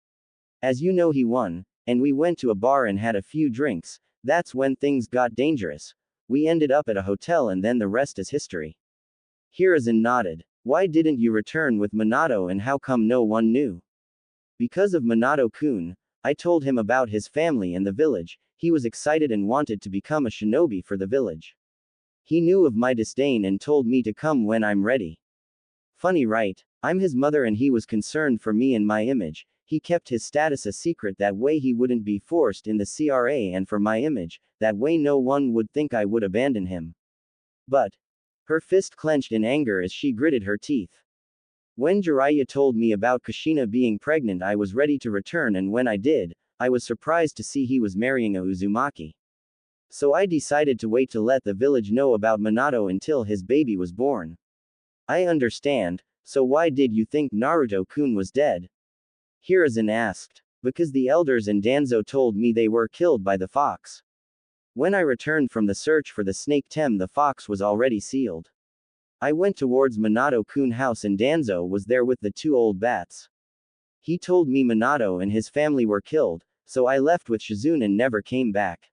As you know, he won, and we went to a bar and had a few drinks. That's when things got dangerous. We ended up at a hotel and then the rest is history. Hiruzen nodded. Why didn't you return with Minato and how come no one knew? Because of Minato-kun. I told him about his family and the village. He was excited and wanted to become a shinobi for the village. He knew of my disdain and told me to come when I'm ready. Funny, right? I'm his mother and he was concerned for me and my image. He kept his status a secret, that way he wouldn't be forced in the CRA, and for my image, that way no one would think I would abandon him. But. Her fist clenched in anger as she gritted her teeth. When Jiraiya told me about Kushina being pregnant, I was ready to return, and when I did, I was surprised to see he was marrying a Uzumaki. So I decided to wait to let the village know about Minato until his baby was born. I understand, so why did you think Naruto-kun was dead? Hiruzen asked. Because the elders and Danzo told me they were killed by the fox. When I returned from the search for the snake Tem, the fox was already sealed. I went towards Minato-kun house and Danzo was there with the two old bats. He told me Minato and his family were killed, so I left with Shizune and never came back.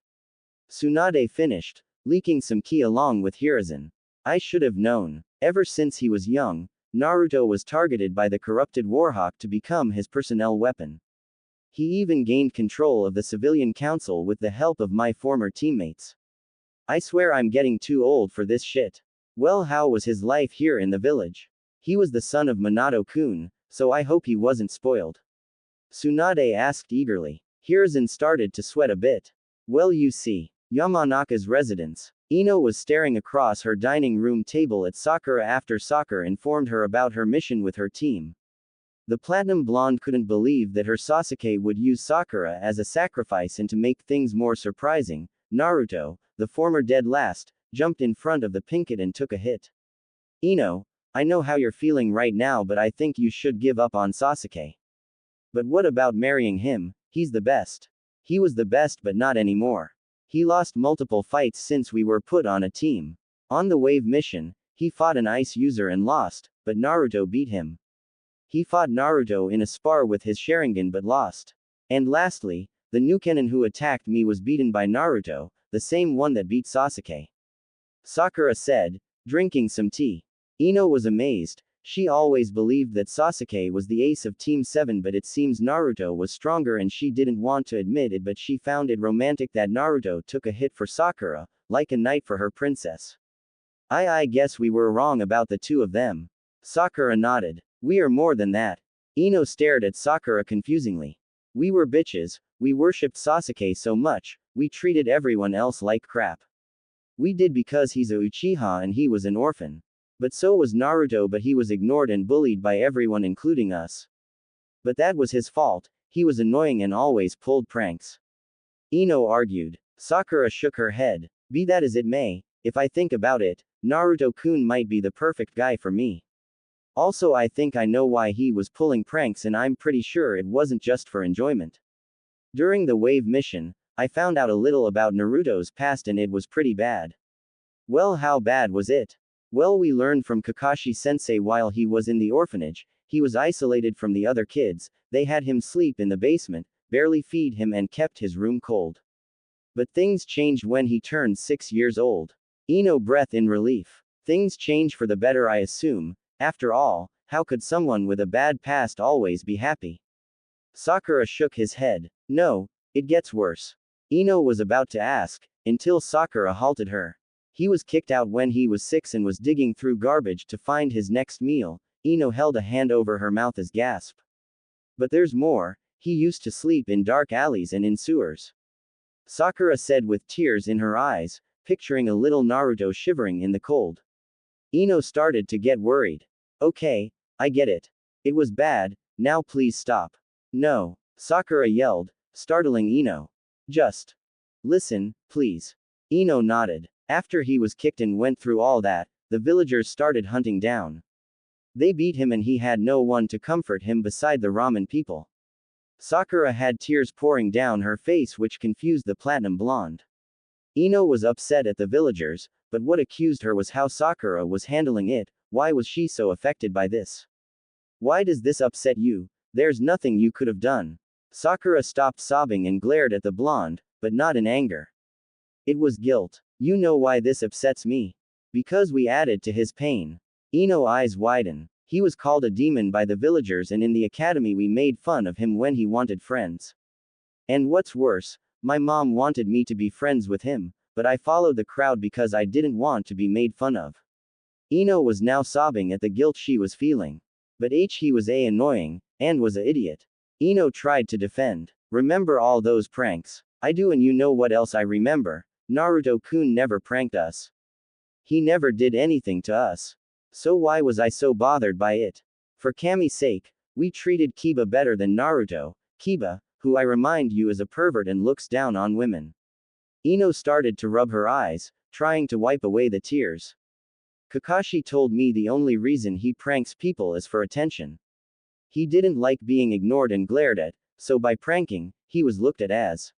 Tsunade finished, leaking some ki along with Hiruzen. I should have known. Ever since he was young, Naruto was targeted by the corrupted Warhawk to become his personnel weapon. He even gained control of the civilian council with the help of my former teammates. I swear I'm getting too old for this shit. Well, how was his life here in the village? He was the son of Minato-kun, so I hope he wasn't spoiled. Tsunade asked eagerly. Hiruzen started to sweat a bit. Well, you see. Yamanaka's residence. Ino was staring across her dining room table at Sakura after Sakura informed her about her mission with her team. The platinum blonde couldn't believe that her Sasuke would use Sakura as a sacrifice, and to make things more surprising, Naruto, the former Deadliest, jumped in front of the Pinkett and took a hit. Ino, I know how you're feeling right now, but I think you should give up on Sasuke. But what about marrying him? He's the best. He was the best, but not anymore. He lost multiple fights since we were put on a team. On the wave mission, he fought an ice user and lost, but Naruto beat him. He fought Naruto in a spar with his Sharingan but lost. And lastly, the Nukenin who attacked me was beaten by Naruto, the same one that beat Sasuke. Sakura said, drinking some tea. Ino was amazed. She always believed that Sasuke was the ace of Team 7, but it seems Naruto was stronger and she didn't want to admit it, but she found it romantic that Naruto took a hit for Sakura, like a knight for her princess. I guess we were wrong about the two of them. Sakura nodded. We are more than that. Ino stared at Sakura confusingly. We were bitches, we worshipped Sasuke so much, we treated everyone else like crap. We did because he's a Uchiha and he was an orphan. But so was Naruto, but he was ignored and bullied by everyone including us. But that was his fault, he was annoying and always pulled pranks. Ino argued. Sakura shook her head. Be that as it may, if I think about it, Naruto-kun might be the perfect guy for me. Also, I think I know why he was pulling pranks, and I'm pretty sure it wasn't just for enjoyment. During the wave mission, I found out a little about Naruto's past and it was pretty bad. Well, how bad was it? Well, we learned from Kakashi-sensei while he was in the orphanage, he was isolated from the other kids, they had him sleep in the basement, barely feed him and kept his room cold. But things changed when he turned 6 years old. Ino breathed in relief. Things change for the better, I assume. After all, how could someone with a bad past always be happy? Sakura shook his head. No, it gets worse. Ino was about to ask, until Sakura halted her. He was kicked out when he was 6 and was digging through garbage to find his next meal. Ino held a hand over her mouth as gasp. But there's more, he used to sleep in dark alleys and in sewers. Sakura said with tears in her eyes, picturing a little Naruto shivering in the cold. Ino started to get worried. Okay, I get it. It was bad, now please stop. No, Sakura yelled, startling Ino. Just listen, please. Ino nodded. After he was kicked and went through all that, the villagers started hunting down. They beat him and he had no one to comfort him beside the ramen people. Sakura had tears pouring down her face which confused the platinum blonde. Ino was upset at the villagers, but what accused her was how Sakura was handling it. Why was she so affected by this? Why does this upset you? There's nothing you could have done. Sakura stopped sobbing and glared at the blonde, but not in anger. It was guilt. You know why this upsets me? Because we added to his pain. Ino's eyes widen. He was called a demon by the villagers and in the academy we made fun of him when he wanted friends. And what's worse, my mom wanted me to be friends with him, but I followed the crowd because I didn't want to be made fun of. Ino was now sobbing at the guilt she was feeling. But he was annoying, and was a idiot. Ino tried to defend. Remember all those pranks? I do, and you know what else I remember? Naruto-kun never pranked us. He never did anything to us. So why was I so bothered by it? For Kami's sake, we treated Kiba better than Naruto. Kiba, who I remind you is a pervert and looks down on women. Ino started to rub her eyes, trying to wipe away the tears. Kakashi told me the only reason he pranks people is for attention. He didn't like being ignored and glared at, so by pranking, he was looked at as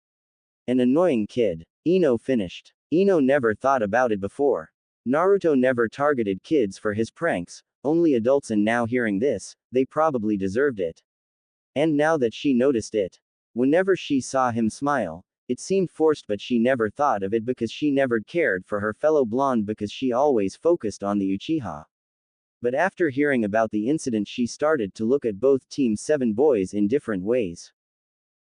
an annoying kid. Ino finished. Ino never thought about it before. Naruto never targeted kids for his pranks, only adults, and now hearing this, they probably deserved it. And now that she noticed it, whenever she saw him smile, it seemed forced, but she never thought of it because she never cared for her fellow blonde because she always focused on the Uchiha. But after hearing about the incident, she started to look at both Team 7 boys in different ways.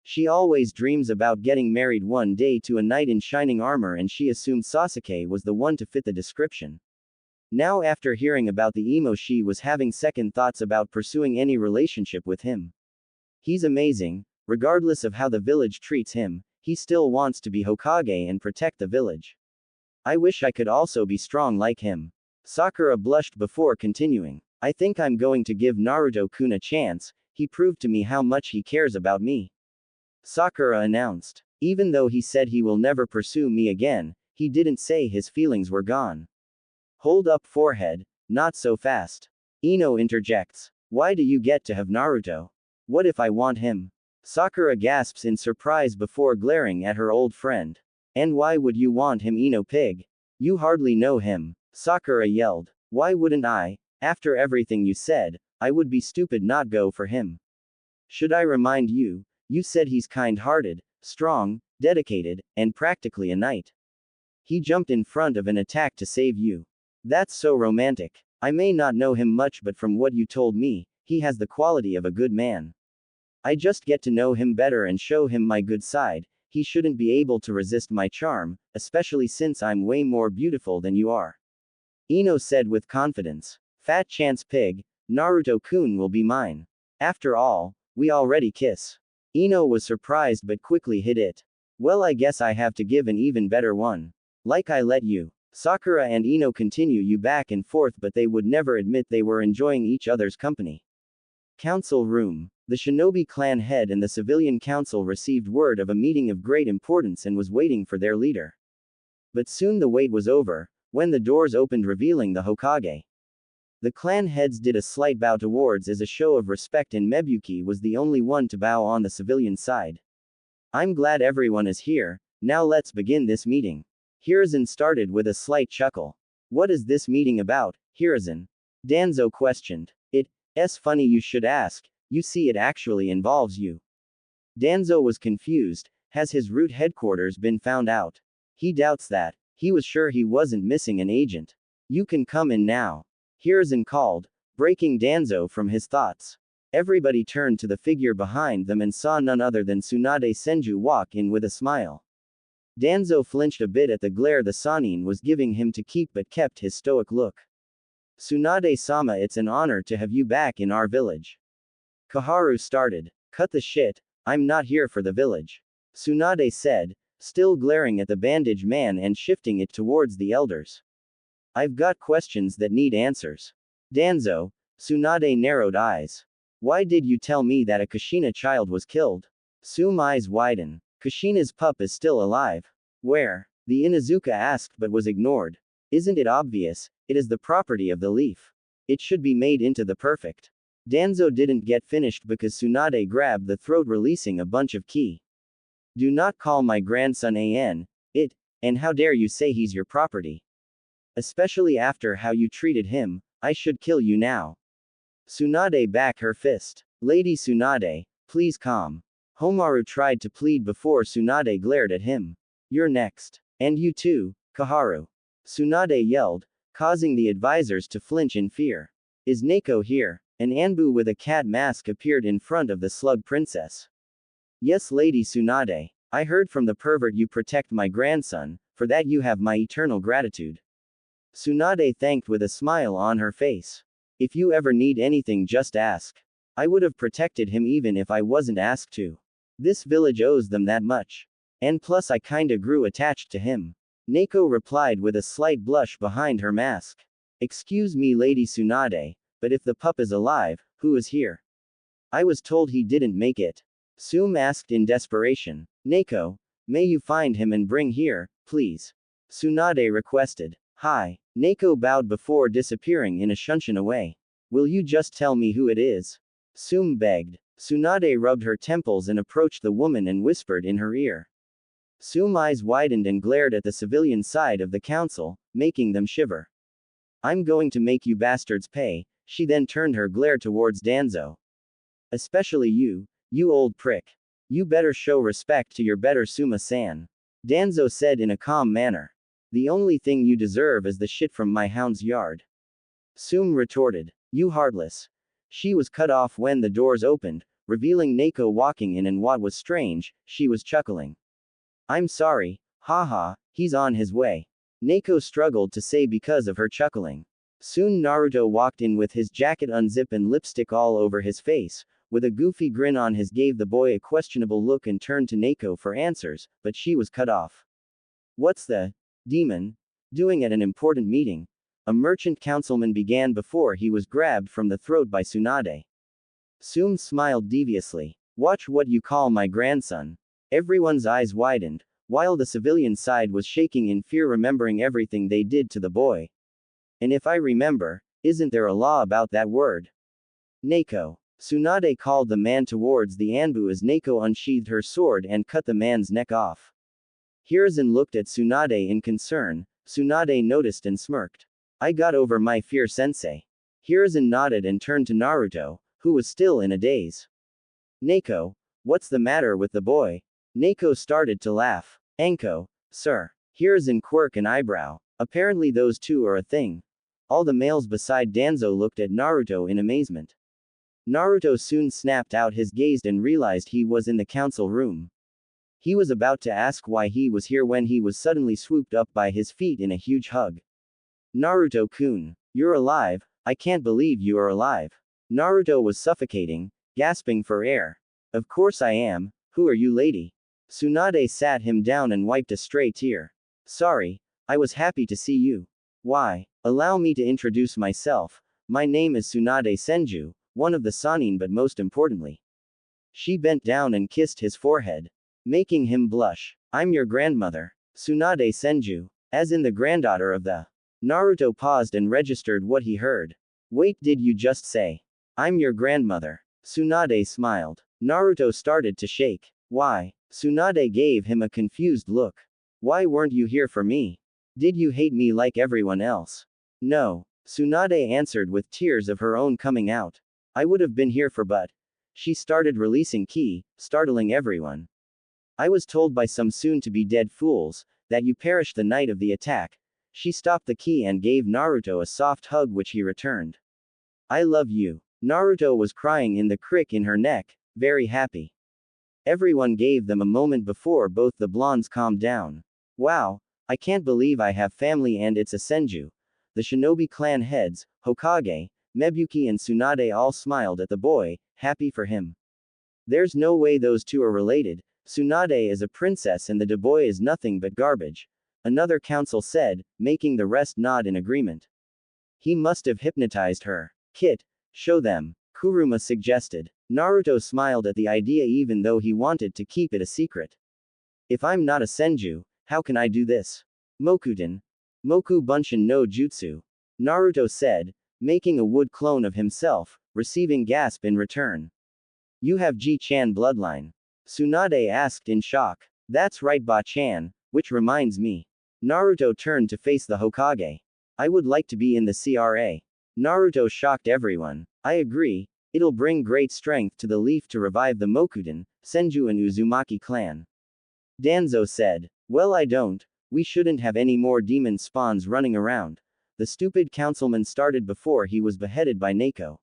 She always dreams about getting married one day to a knight in shining armor, and she assumed Sasuke was the one to fit the description. Now after hearing about the emo, she was having second thoughts about pursuing any relationship with him. He's amazing, regardless of how the village treats him, he still wants to be Hokage and protect the village. I wish I could also be strong like him. Sakura blushed before continuing. I think I'm going to give Naruto-kun a chance, he proved to me how much he cares about me. Sakura announced. Even though he said he will never pursue me again, he didn't say his feelings were gone. Hold up, forehead, not so fast. Ino interjects. Why do you get to have Naruto? What if I want him? Sakura gasps in surprise before glaring at her old friend. And why would you want him, Ino pig? You hardly know him. Sakura yelled. Why wouldn't I? After everything you said, I would be stupid not go for him. Should I remind you? You said he's kind-hearted, strong, dedicated, and practically a knight. He jumped in front of an attack to save you. That's so romantic. I may not know him much, but from what you told me, he has the quality of a good man. I just get to know him better and show him my good side. He shouldn't be able to resist my charm, especially since I'm way more beautiful than you are. Ino said with confidence. Fat chance pig, Naruto-kun will be mine. After all, we already kiss. Ino was surprised but quickly hid it. Well, I guess I have to give an even better one. Like I let you. Sakura and Ino continue you back and forth, but they would never admit they were enjoying each other's company. Council room. The shinobi clan head and the civilian council received word of a meeting of great importance and was waiting for their leader. But soon the wait was over, when the doors opened revealing the Hokage. The clan heads did a slight bow towards as a show of respect, and Mebuki was the only one to bow on the civilian side. I'm glad everyone is here, now let's begin this meeting. Hiruzen started with a slight chuckle. What is this meeting about, Hiruzen? Danzo questioned. It's funny you should ask, you see it actually involves you. Danzo was confused. Has his root headquarters been found out? He doubts that. He was sure he wasn't missing an agent. You can come in now. Hiruzen called, breaking Danzo from his thoughts. Everybody turned to the figure behind them and saw none other than Tsunade Senju walk in with a smile. Danzo flinched a bit at the glare the Sannin was giving him to keep, but kept his stoic look. Tsunade-sama, it's an honor to have you back in our village. Kaharu started. Cut the shit, I'm not here for the village. Tsunade said, still glaring at the bandage man and shifting it towards the elders. I've got questions that need answers. Danzo. Tsunade narrowed eyes. Why did you tell me that a Kushina child was killed? Tsu's eyes widen. Kushina's pup is still alive. Where? The Inuzuka asked but was ignored. Isn't it obvious? It is the property of the leaf. It should be made into the perfect. Danzo didn't get finished because Tsunade grabbed the throat, releasing a bunch of ki. Do not call my grandson it, and how dare you say he's your property? Especially after how you treated him, I should kill you now. Tsunade back her fist. Lady Tsunade, please calm. Homaru tried to plead before Tsunade glared at him. You're next. And you too, Kaharu. Tsunade yelled, causing the advisors to flinch in fear. Is Neko here? An Anbu with a cat mask appeared in front of the slug princess. Yes, Lady Tsunade. I heard from the pervert you protect my grandson, for that you have my eternal gratitude. Tsunade thanked with a smile on her face. If you ever need anything, just ask. I would have protected him even if I wasn't asked to. This village owes them that much. And plus I kinda grew attached to him. Neko replied with a slight blush behind her mask. Excuse me, Lady Tsunade, but if the pup is alive, who is here? I was told he didn't make it. Tsume asked in desperation. Neko, may you find him and bring here, please. Tsunade requested. Hi. Neko bowed before disappearing in a shunshin away. Will you just tell me who it is? Tsume begged. Tsunade rubbed her temples and approached the woman and whispered in her ear. Tsume's eyes widened and glared at the civilian side of the council, making them shiver. I'm going to make you bastards pay. She then turned her glare towards Danzo. Especially you, you old prick. You better show respect to your better Suma-san. Danzo said in a calm manner. The only thing you deserve is the shit from my hound's yard. Tsume retorted. You heartless. She was cut off when the doors opened, revealing Neko walking in, and what was strange, she was chuckling. I'm sorry, haha, he's on his way. Neko struggled to say because of her chuckling. Soon Naruto walked in with his jacket unzip and lipstick all over his face, with a goofy grin on his, gave the boy a questionable look and turned to Neko for answers, but she was cut off. What's the demon doing at an important meeting? A merchant councilman began before he was grabbed from the throat by Tsunade. Tsume smiled deviously. Watch what you call my grandson. Everyone's eyes widened, while the civilian side was shaking in fear, remembering everything they did to the boy. And if I remember, isn't there a law about that word? Neko. Tsunade called the man towards the Anbu as Neko unsheathed her sword and cut the man's neck off. Hiruzen looked at Tsunade in concern. Tsunade noticed and smirked. I got over my fear, sensei. Hiruzen nodded and turned to Naruto, who was still in a daze. Neko, what's the matter with the boy? Neko started to laugh. Anko, sir. Hiruzen quirked an eyebrow. Apparently those two are a thing. All the males beside Danzo looked at Naruto in amazement. Naruto soon snapped out his gaze and realized he was in the council room. He was about to ask why he was here when he was suddenly swooped up by his feet in a huge hug. Naruto-kun, you're alive, I can't believe you are alive. Naruto was suffocating, gasping for air. Of course I am, who are you, lady? Tsunade sat him down and wiped a stray tear. Sorry, I was happy to see you. Why? Allow me to introduce myself. My name is Tsunade Senju, one of the Sanin, but most importantly. She bent down and kissed his forehead, making him blush. I'm your grandmother, Tsunade Senju, as in the granddaughter of the. Naruto paused and registered what he heard. Wait, did you just say? I'm your grandmother. Tsunade smiled. Naruto started to shake. Why? Tsunade gave him a confused look. Why weren't you here for me? Did you hate me like everyone else? No. Tsunade answered with tears of her own coming out. I would have been here for but. She started releasing ki, startling everyone. I was told by some soon-to-be-dead fools, that you perished the night of the attack. She stopped the ki and gave Naruto a soft hug which he returned. I love you. Naruto was crying in the crick in her neck, very happy. Everyone gave them a moment before both the blondes calmed down. Wow, I can't believe I have family and it's a Senju. The shinobi clan heads, Hokage, Mebuki and Tsunade all smiled at the boy, happy for him. There's no way those two are related. Tsunade is a princess and the boy is nothing but garbage. Another council said, making the rest nod in agreement. He must have hypnotized her. Kit, show them, Kuruma suggested. Naruto smiled at the idea even though he wanted to keep it a secret. If I'm not a Senju, how can I do this? Mokuten. Moku Bunshin no Jutsu. Naruto said, making a wood clone of himself, receiving gasp in return. You have Ji-chan bloodline. Tsunade asked in shock. That's right, Ba-chan, which reminds me. Naruto turned to face the Hokage. I would like to be in the CRA. Naruto shocked everyone. I agree, it'll bring great strength to the leaf to revive the Mokuten, Senju and Uzumaki clan. Danzo said. Well, I don't. We shouldn't have any more demon spawns running around. The stupid councilman started before he was beheaded by Neko.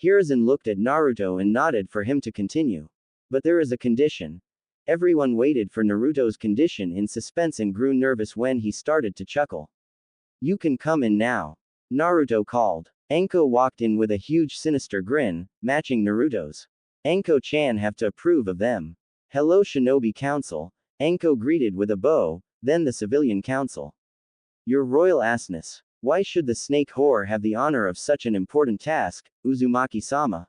Hiruzen looked at Naruto and nodded for him to continue. But there is a condition. Everyone waited for Naruto's condition in suspense and grew nervous when he started to chuckle. You can come in now. Naruto called. Anko walked in with a huge sinister grin, matching Naruto's. Anko-chan have to approve of them. Hello Shinobi Council. Anko greeted with a bow, then the civilian council. Your royal assness. Why should the snake whore have the honor of such an important task, Uzumaki-sama?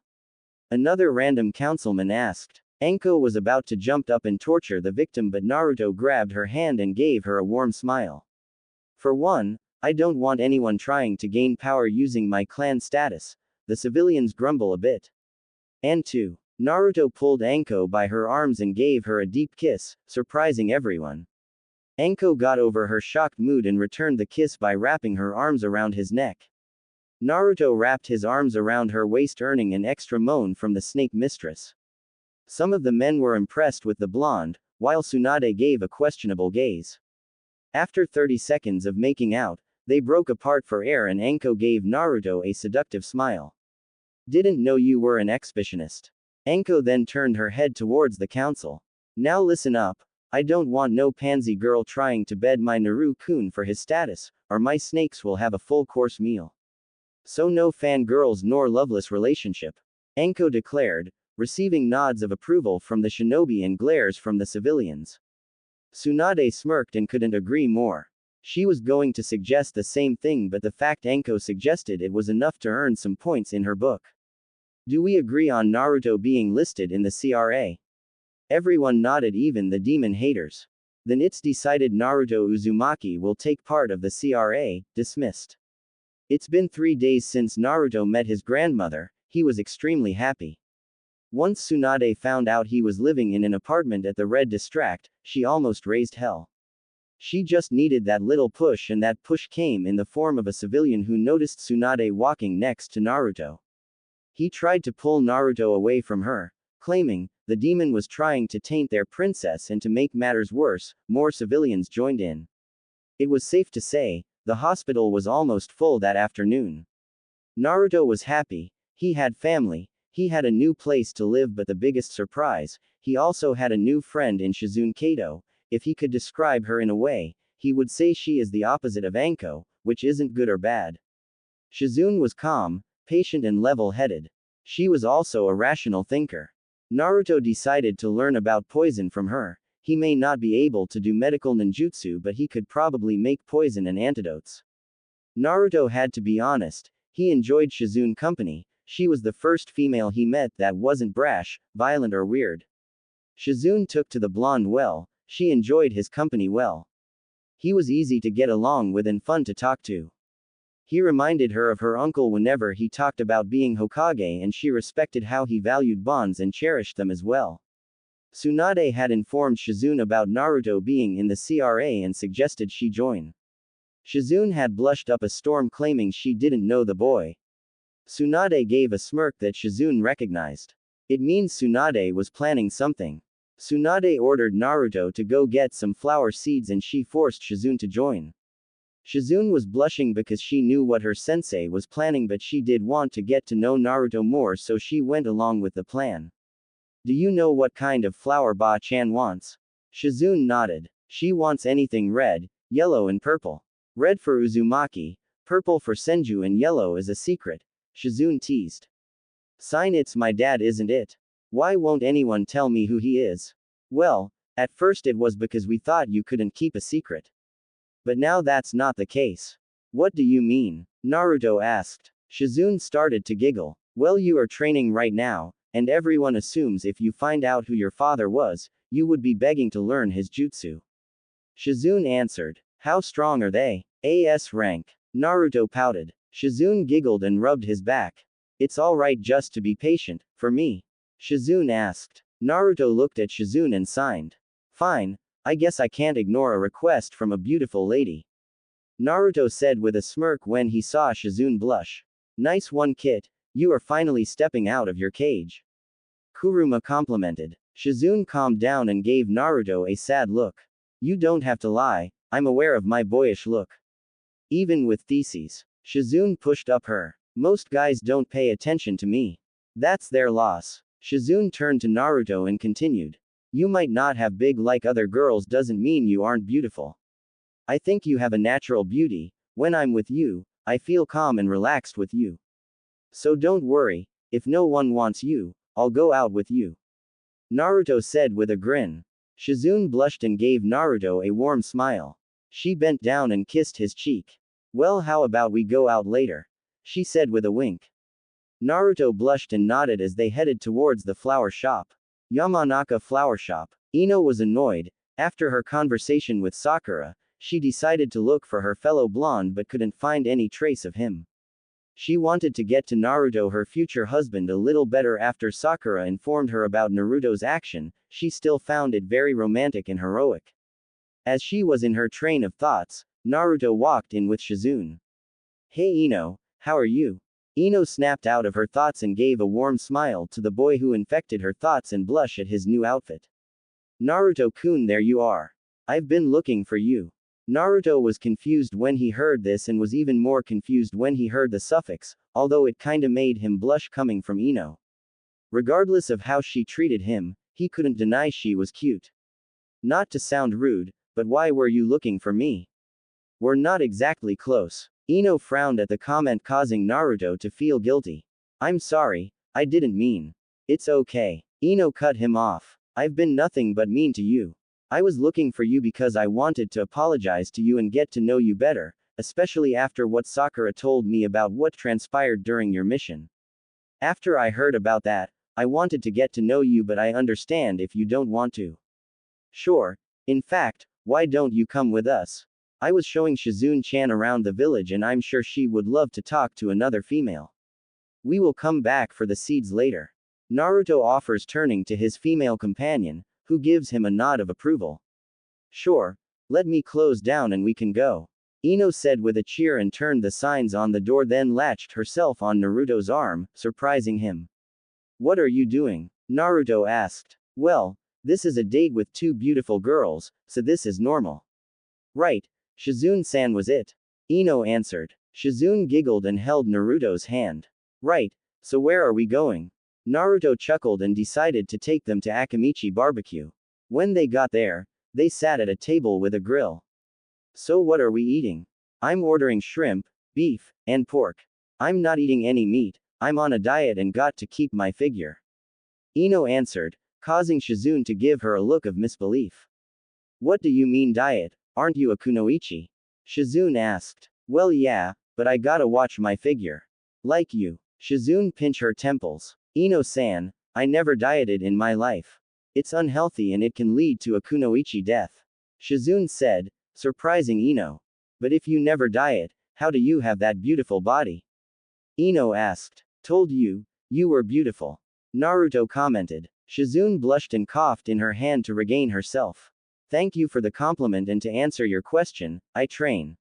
Another random councilman asked. Anko was about to jump up and torture the victim, but Naruto grabbed her hand and gave her a warm smile. For one, I don't want anyone trying to gain power using my clan status. The civilians grumble a bit. And two, Naruto pulled Anko by her arms and gave her a deep kiss, surprising everyone. Anko got over her shocked mood and returned the kiss by wrapping her arms around his neck. Naruto wrapped his arms around her waist, earning an extra moan from the snake mistress. Some of the men were impressed with the blonde, while Tsunade gave a questionable gaze. After 30 seconds of making out, they broke apart for air and Anko gave Naruto a seductive smile. Didn't know you were an exhibitionist. Anko then turned her head towards the council. Now listen up. I don't want no pansy girl trying to bed my Naru-kun for his status, or my snakes will have a full-course meal. So no fangirls nor loveless relationship. Anko declared, receiving nods of approval from the shinobi and glares from the civilians. Tsunade smirked and couldn't agree more. She was going to suggest the same thing, but the fact Anko suggested it was enough to earn some points in her book. Do we agree on Naruto being listed in the CRA? Everyone nodded, even the demon haters. Then it's decided Naruto Uzumaki will take part of the CRA, dismissed. It's been 3 days since Naruto met his grandmother, he was extremely happy. Once Tsunade found out he was living in an apartment at the Red District, she almost raised hell. She just needed that little push, and that push came in the form of a civilian who noticed Tsunade walking next to Naruto. He tried to pull Naruto away from her, claiming the demon was trying to taint their princess, and to make matters worse, more civilians joined in. It was safe to say, the hospital was almost full that afternoon. Naruto was happy, he had family, he had a new place to live, but the biggest surprise, he also had a new friend in Shizune Kato. If he could describe her in a way, he would say she is the opposite of Anko, which isn't good or bad. Shizune was calm, patient and level-headed. She was also a rational thinker. Naruto decided to learn about poison from her. He may not be able to do medical ninjutsu, but he could probably make poison and antidotes. Naruto had to be honest, he enjoyed Shizune company. She was the first female he met that wasn't brash, violent or weird. Shizune took to the blonde well, she enjoyed his company well. He was easy to get along with and fun to talk to. He reminded her of her uncle whenever he talked about being Hokage, and she respected how he valued bonds and cherished them as well. Tsunade had informed Shizune about Naruto being in the CRA and suggested she join. Shizune had blushed up a storm claiming she didn't know the boy. Tsunade gave a smirk that Shizune recognized. It means Tsunade was planning something. Tsunade ordered Naruto to go get some flower seeds and she forced Shizune to join. Shizune was blushing because she knew what her sensei was planning, but she did want to get to know Naruto more, so she went along with the plan. Do you know what kind of flower Ba-chan wants? Shizune nodded. She wants anything red, yellow and purple. Red for Uzumaki, purple for Senju and yellow is a secret, Shizune teased. Sign it's my dad, isn't it? Why won't anyone tell me who he is? Well, at first it was because we thought you couldn't keep a secret. But now that's not the case. What do you mean? Naruto asked. Shizune started to giggle. Well, you are training right now, and everyone assumes if you find out who your father was, you would be begging to learn his jutsu. Shizune answered. How strong are they? AS rank. Naruto pouted. Shizune giggled and rubbed his back. It's alright just to be patient, for me. Shizune asked. Naruto looked at Shizune and signed. Fine, I guess I can't ignore a request from a beautiful lady. Naruto said with a smirk when he saw Shizune blush. Nice one, Kit, you are finally stepping out of your cage. Kuruma complimented. Shizune calmed down and gave Naruto a sad look. You don't have to lie, I'm aware of my boyish look. Even with theses. Shizune pushed up her. Most guys don't pay attention to me. That's their loss. Shizune turned to Naruto and continued. You might not have big like other girls doesn't mean you aren't beautiful. I think you have a natural beauty. When I'm with you, I feel calm and relaxed with you. So don't worry, if no one wants you, I'll go out with you. Naruto said with a grin. Shizune blushed and gave Naruto a warm smile. She bent down and kissed his cheek. Well, how about we go out later? She said with a wink. Naruto blushed and nodded as they headed towards the flower shop. Yamanaka flower shop. Ino was annoyed. After her conversation with Sakura, she decided to look for her fellow blonde but couldn't find any trace of him. She wanted to get to Naruto, her future husband, a little better. After Sakura informed her about Naruto's action, she still found it very romantic and heroic. As she was in her train of thoughts, Naruto walked in with Shizune. Hey Ino, how are you? Ino snapped out of her thoughts and gave a warm smile to the boy who infected her thoughts and blush at his new outfit. Naruto-kun, there you are. I've been looking for you. Naruto was confused when he heard this and was even more confused when he heard the suffix, although it kinda made him blush coming from Ino. Regardless of how she treated him, he couldn't deny she was cute. Not to sound rude, but why were you looking for me? We're not exactly close. Ino frowned at the comment, causing Naruto to feel guilty. I'm sorry, I didn't mean. It's okay. Ino cut him off. I've been nothing but mean to you. I was looking for you because I wanted to apologize to you and get to know you better, especially after what Sakura told me about what transpired during your mission. After I heard about that, I wanted to get to know you, but I understand if you don't want to. Sure. In fact, why don't you come with us? I was showing Shizune-chan around the village and I'm sure she would love to talk to another female. We will come back for the seeds later. Naruto offers, turning to his female companion, who gives him a nod of approval. Sure. Let me close down and we can go. Ino said with a cheer and turned the signs on the door, then latched herself on Naruto's arm, surprising him. What are you doing? Naruto asked. Well, this is a date with two beautiful girls, so this is normal. Right. Shizune-san was it? Ino answered. Shizune giggled and held Naruto's hand. Right, so where are we going? Naruto chuckled and decided to take them to Akamichi Barbecue. When they got there, they sat at a table with a grill. So what are we eating? I'm ordering shrimp, beef, and pork. I'm not eating any meat, I'm on a diet and got to keep my figure. Ino answered, causing Shizune to give her a look of misbelief. What do you mean diet? Aren't you a kunoichi? Shizune asked. Well yeah, but I gotta watch my figure. Like you. Shizune pinched her temples. Ino-san, I never dieted in my life. It's unhealthy and it can lead to a kunoichi death. Shizune said, surprising Ino. But if you never diet, how do you have that beautiful body? Ino asked. Told you, you were beautiful. Naruto commented. Shizune blushed and coughed in her hand to regain herself. Thank you for the compliment, and to answer your question, I train.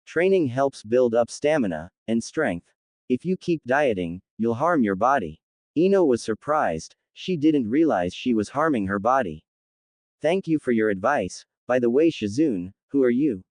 Training helps build up stamina and strength. If you keep dieting, you'll harm your body. Ino was surprised, she didn't realize she was harming her body. Thank you for your advice. By the way, Shizune, who are you?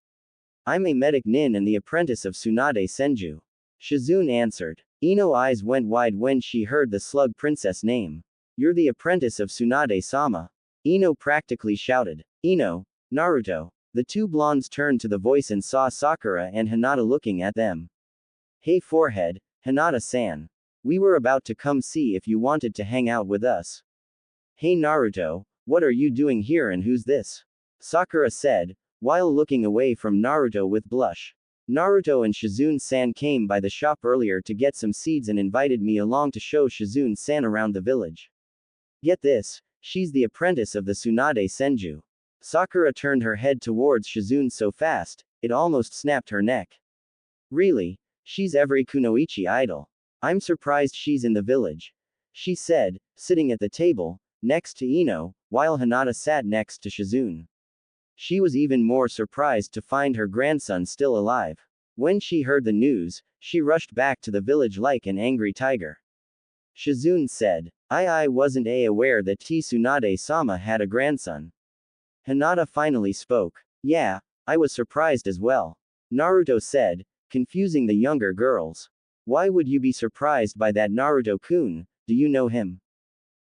I'm a medic nin and the apprentice of Tsunade Senju. Shizune answered. Ino's eyes went wide when she heard the slug princess name. You're the apprentice of Tsunade-sama. Ino practically shouted. Ino, Naruto. The two blondes turned to the voice and saw Sakura and Hinata looking at them. Hey forehead, Hinata-san. We were about to come see if you wanted to hang out with us. Hey Naruto, what are you doing here and who's this? Sakura said, while looking away from Naruto with blush. Naruto and Shizune-san came by the shop earlier to get some seeds and invited me along to show Shizune-san around the village. Get this, she's the apprentice of the Tsunade Senju. Sakura turned her head towards Shizune so fast, it almost snapped her neck. Really? She's every kunoichi idol. I'm surprised she's in the village. She said, sitting at the table, next to Ino, while Hinata sat next to Shizune. She was even more surprised to find her grandson still alive. When she heard the news, she rushed back to the village like an angry tiger. Shizune said, I wasn't aware that Tsunade-sama had a grandson. Hinata finally spoke. Yeah, I was surprised as well. Naruto said, confusing the younger girls. Why would you be surprised by that, Naruto-kun? Do you know him?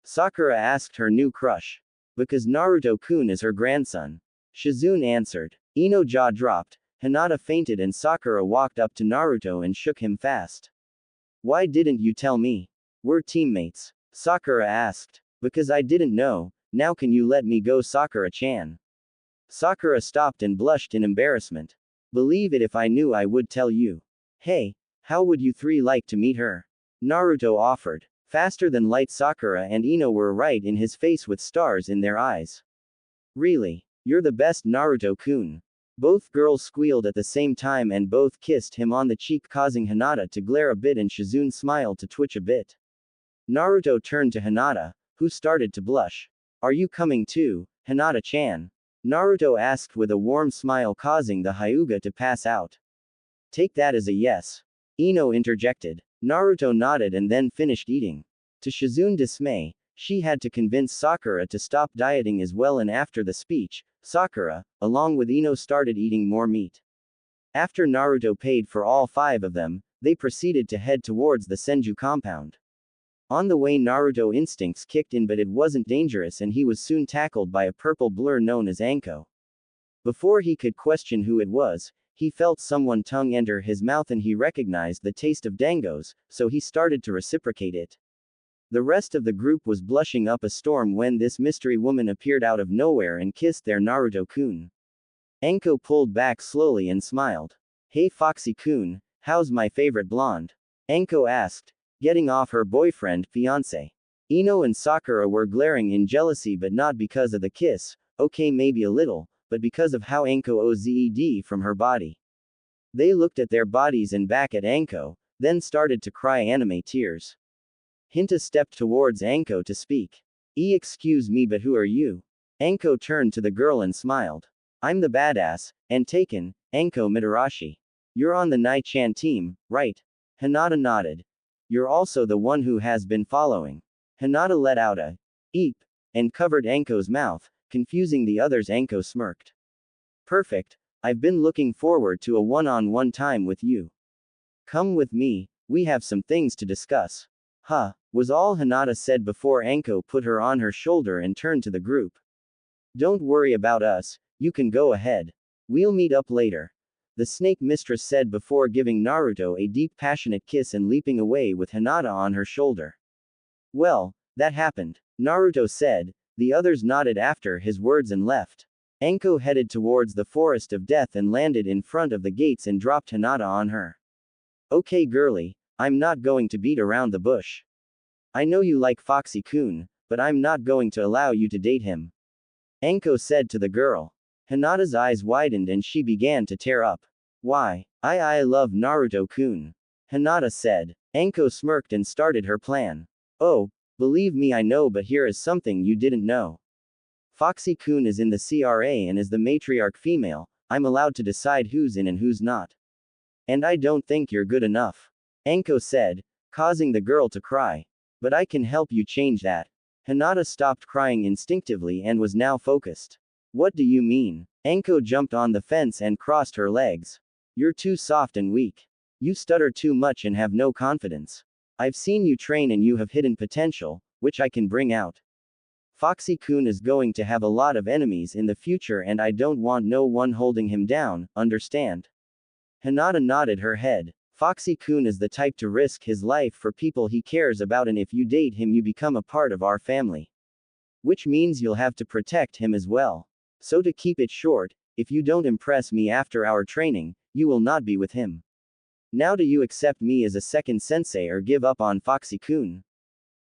Sakura asked her new crush. Because Naruto-kun is her grandson. Shizune answered. Ino's jaw dropped, Hinata fainted and Sakura walked up to Naruto and shook him fast. Why didn't you tell me? We're teammates. Sakura asked. Because I didn't know. Now can you let me go, Sakura-chan? Sakura stopped and blushed in embarrassment. Believe it, if I knew I would tell you. Hey, how would you three like to meet her? Naruto offered. Faster than light, Sakura and Ino were right in his face with stars in their eyes. Really? You're the best, Naruto-kun. Both girls squealed at the same time and both kissed him on the cheek, causing Hinata to glare a bit and Shizune smiled to twitch a bit. Naruto turned to Hinata, who started to blush. Are you coming too, Hinata-chan? Naruto asked with a warm smile, causing the Hyuga to pass out. Take that as a yes. Ino interjected. Naruto nodded and then finished eating. To Shizune's dismay, she had to convince Sakura to stop dieting as well, and after the speech, Sakura, along with Ino, started eating more meat. After Naruto paid for all 5 of them, they proceeded to head towards the Senju compound. On the way, Naruto instincts kicked in, but it wasn't dangerous and he was soon tackled by a purple blur known as Anko. Before he could question who it was, he felt someone's tongue enter his mouth and he recognized the taste of dangos, so he started to reciprocate it. The rest of the group was blushing up a storm when this mystery woman appeared out of nowhere and kissed their Naruto-kun. Anko pulled back slowly and smiled. Hey Foxy-kun, how's my favorite blonde? Anko asked, getting off her boyfriend-fiancé. Ino and Sakura were glaring in jealousy, but not because of the kiss, okay maybe a little, but because of how Anko ozed from her body. They looked at their bodies and back at Anko, then started to cry anime tears. Hinta stepped towards Anko to speak. Excuse me, but who are you? Anko turned to the girl and smiled. I'm the badass, and taken, Anko Mitarashi. You're on the Nai-chan team, right? Hinata nodded. You're also the one who has been following. Hinata let out a eep, and covered Anko's mouth, confusing the others. Anko smirked. Perfect, I've been looking forward to a one-on-one time with you. Come with me, we have some things to discuss. Huh, was all Hinata said before Anko put her on her shoulder and turned to the group. Don't worry about us, you can go ahead. We'll meet up later. The snake mistress said before giving Naruto a deep passionate kiss and leaping away with Hinata on her shoulder. Well, that happened, Naruto said. The others nodded after his words and left. Anko headed towards the forest of death and landed in front of the gates and dropped Hinata on her. Okay girlie, I'm not going to beat around the bush. I know you like Foxy-kun, but I'm not going to allow you to date him. Anko said to the girl. Hinata's eyes widened and she began to tear up. Why? I love Naruto-kun. Hinata said. Anko smirked and started her plan. Oh, believe me I know, but here is something you didn't know. Foxy-kun is in the CRA and is the matriarch female. I'm allowed to decide who's in and who's not. And I don't think you're good enough. Anko said, causing the girl to cry. But I can help you change that. Hinata stopped crying instinctively and was now focused. What do you mean? Anko jumped on the fence and crossed her legs. You're too soft and weak. You stutter too much and have no confidence. I've seen you train and you have hidden potential, which I can bring out. Foxy-kun is going to have a lot of enemies in the future and I don't want no one holding him down, understand? Hinata nodded her head. Foxy-kun is the type to risk his life for people he cares about, and if you date him you become a part of our family. Which means you'll have to protect him as well. So to keep it short, if you don't impress me after our training, you will not be with him. Now do you accept me as a second sensei or give up on Foxy-kun?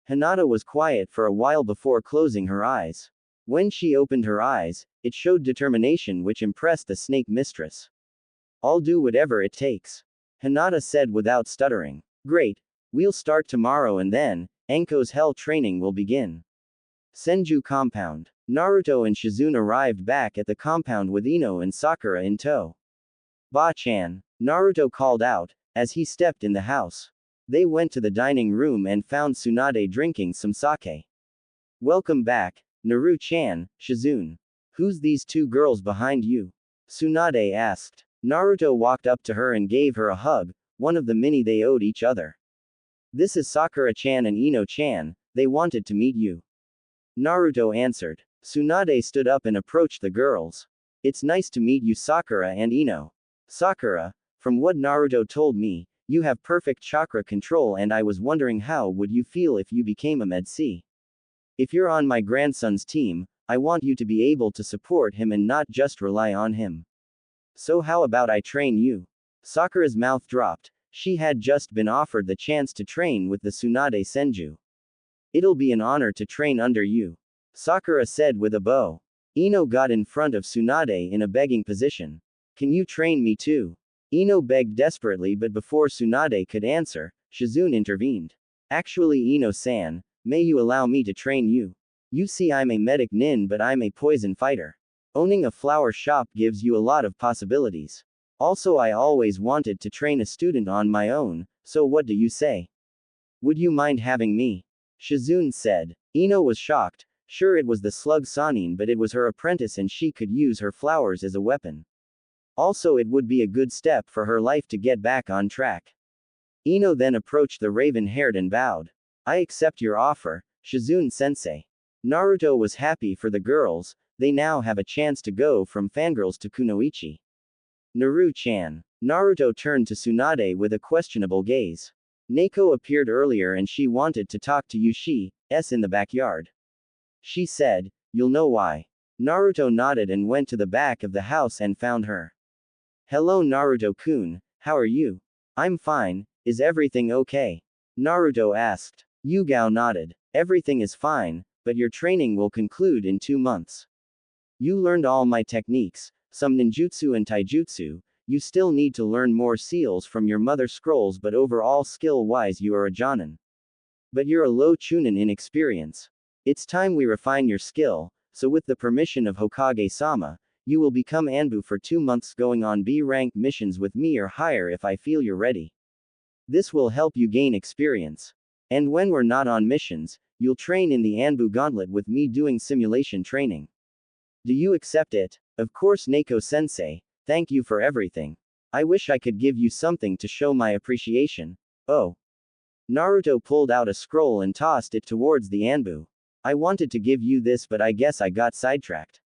Hinata was quiet for a while before closing her eyes. When she opened her eyes, it showed determination which impressed the snake mistress. I'll do whatever it takes. Hinata said without stuttering. Great. We'll start tomorrow and then, Anko's hell training will begin. Senju compound. Naruto and Shizune arrived back at the compound with Ino and Sakura in tow. Ba-chan, Naruto called out, as he stepped in the house. They went to the dining room and found Tsunade drinking some sake. Welcome back, Naru-chan, Shizune. Who's these two girls behind you? Tsunade asked. Naruto walked up to her and gave her a hug, one of the many they owed each other. This is Sakura-chan and Ino-chan, they wanted to meet you. Naruto answered. Tsunade stood up and approached the girls. It's nice to meet you Sakura and Ino. Sakura, from what Naruto told me, you have perfect chakra control and I was wondering how would you feel if you became a Med-C. If you're on my grandson's team, I want you to be able to support him and not just rely on him. So how about I train you? Sakura's mouth dropped. She had just been offered the chance to train with the Tsunade Senju. It'll be an honor to train under you. Sakura said with a bow. Ino got in front of Tsunade in a begging position. Can you train me too? Ino begged desperately, but before Tsunade could answer, Shizune intervened. Actually Ino-san, may you allow me to train you? You see I'm a medic nin but I'm a poison fighter. Owning a flower shop gives you a lot of possibilities. Also I always wanted to train a student on my own, so what do you say? Would you mind having me? Shizune said. Ino was shocked. Sure it was the slug Sanin but it was her apprentice and she could use her flowers as a weapon. Also it would be a good step for her life to get back on track. Ino then approached the raven-haired and bowed. I accept your offer, Shizune-sensei. Naruto was happy for the girls, they now have a chance to go from fangirls to Kunoichi. Naru-chan. Naruto turned to Tsunade with a questionable gaze. Neko appeared earlier and she wanted to talk to Yushi-s in the backyard. She said, you'll know why. Naruto nodded and went to the back of the house and found her. Hello Naruto-kun, how are you? I'm fine, is everything okay? Naruto asked. Yugao nodded. Everything is fine, but your training will conclude in 2 months. You learned all my techniques, some ninjutsu and taijutsu, you still need to learn more seals from your mother scrolls but overall skill-wise you are a jonin. But you're a low chunin in experience. It's time we refine your skill, so with the permission of Hokage-sama, you will become Anbu for 2 months going on B-rank missions with me or higher if I feel you're ready. This will help you gain experience. And when we're not on missions, you'll train in the Anbu gauntlet with me doing simulation training. Do you accept it? Of course Neko-sensei, thank you for everything. I wish I could give you something to show my appreciation. Oh. Naruto pulled out a scroll and tossed it towards the Anbu. I wanted to give you this but I guess I got sidetracked.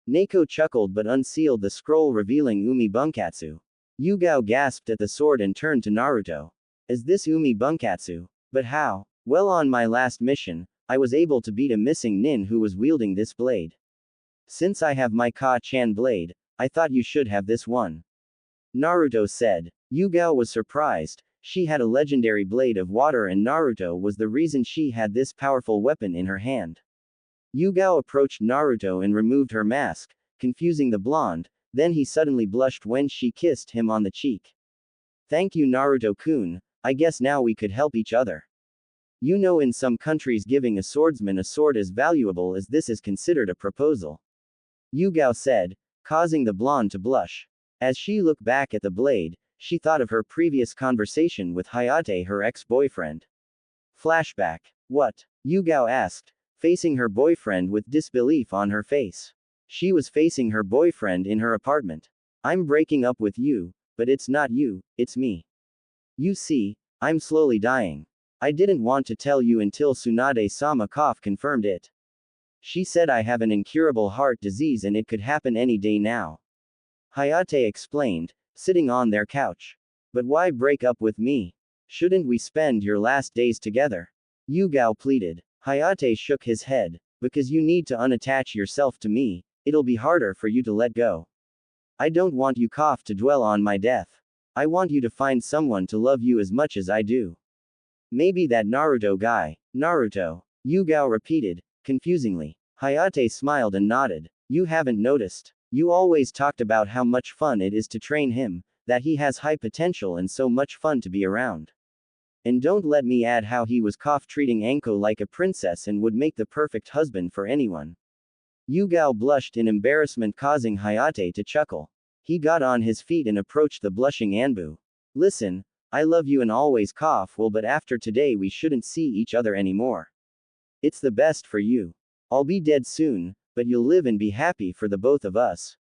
Neko chuckled but unsealed the scroll revealing Umi Bunkatsu. Yugao gasped at the sword and turned to Naruto. Is this Umi Bunkatsu? But how? Well on my last mission, I was able to beat a missing nin who was wielding this blade. Since I have my Ka-chan blade, I thought you should have this one. Naruto said. Yugao was surprised. She had a legendary blade of water and Naruto was the reason she had this powerful weapon in her hand. Yugao approached Naruto and removed her mask, confusing the blonde, then he suddenly blushed when she kissed him on the cheek. Thank you Naruto-kun, I guess now we could help each other. You know in some countries giving a swordsman a sword as valuable as this is considered a proposal. Yugao said, causing the blonde to blush. As she looked back at the blade, she thought of her previous conversation with Hayate, her ex-boyfriend. Flashback. What? Yugao asked, facing her boyfriend with disbelief on her face. She was facing her boyfriend in her apartment. I'm breaking up with you, but it's not you, it's me. You see, I'm slowly dying. I didn't want to tell you until Tsunade-sama cough confirmed it. She said I have an incurable heart disease and it could happen any day now. Hayate explained, sitting on their couch. But why break up with me? Shouldn't we spend your last days together? Yugao pleaded. Hayate shook his head. Because you need to unattach yourself to me, it'll be harder for you to let go. I don't want you cough to dwell on my death. I want you to find someone to love you as much as I do. Maybe that Naruto guy. Naruto. Yugao repeated, confusingly. Hayate smiled and nodded. You haven't noticed. You always talked about how much fun it is to train him, that he has high potential and so much fun to be around. And don't let me add how he was treating Anko like a princess and would make the perfect husband for anyone. Yugao blushed in embarrassment, causing Hayate to chuckle. He got on his feet and approached the blushing Anbu. Listen, I love you and always but after today we shouldn't see each other anymore. It's the best for you. I'll be dead soon, but you'll live and be happy for the both of us.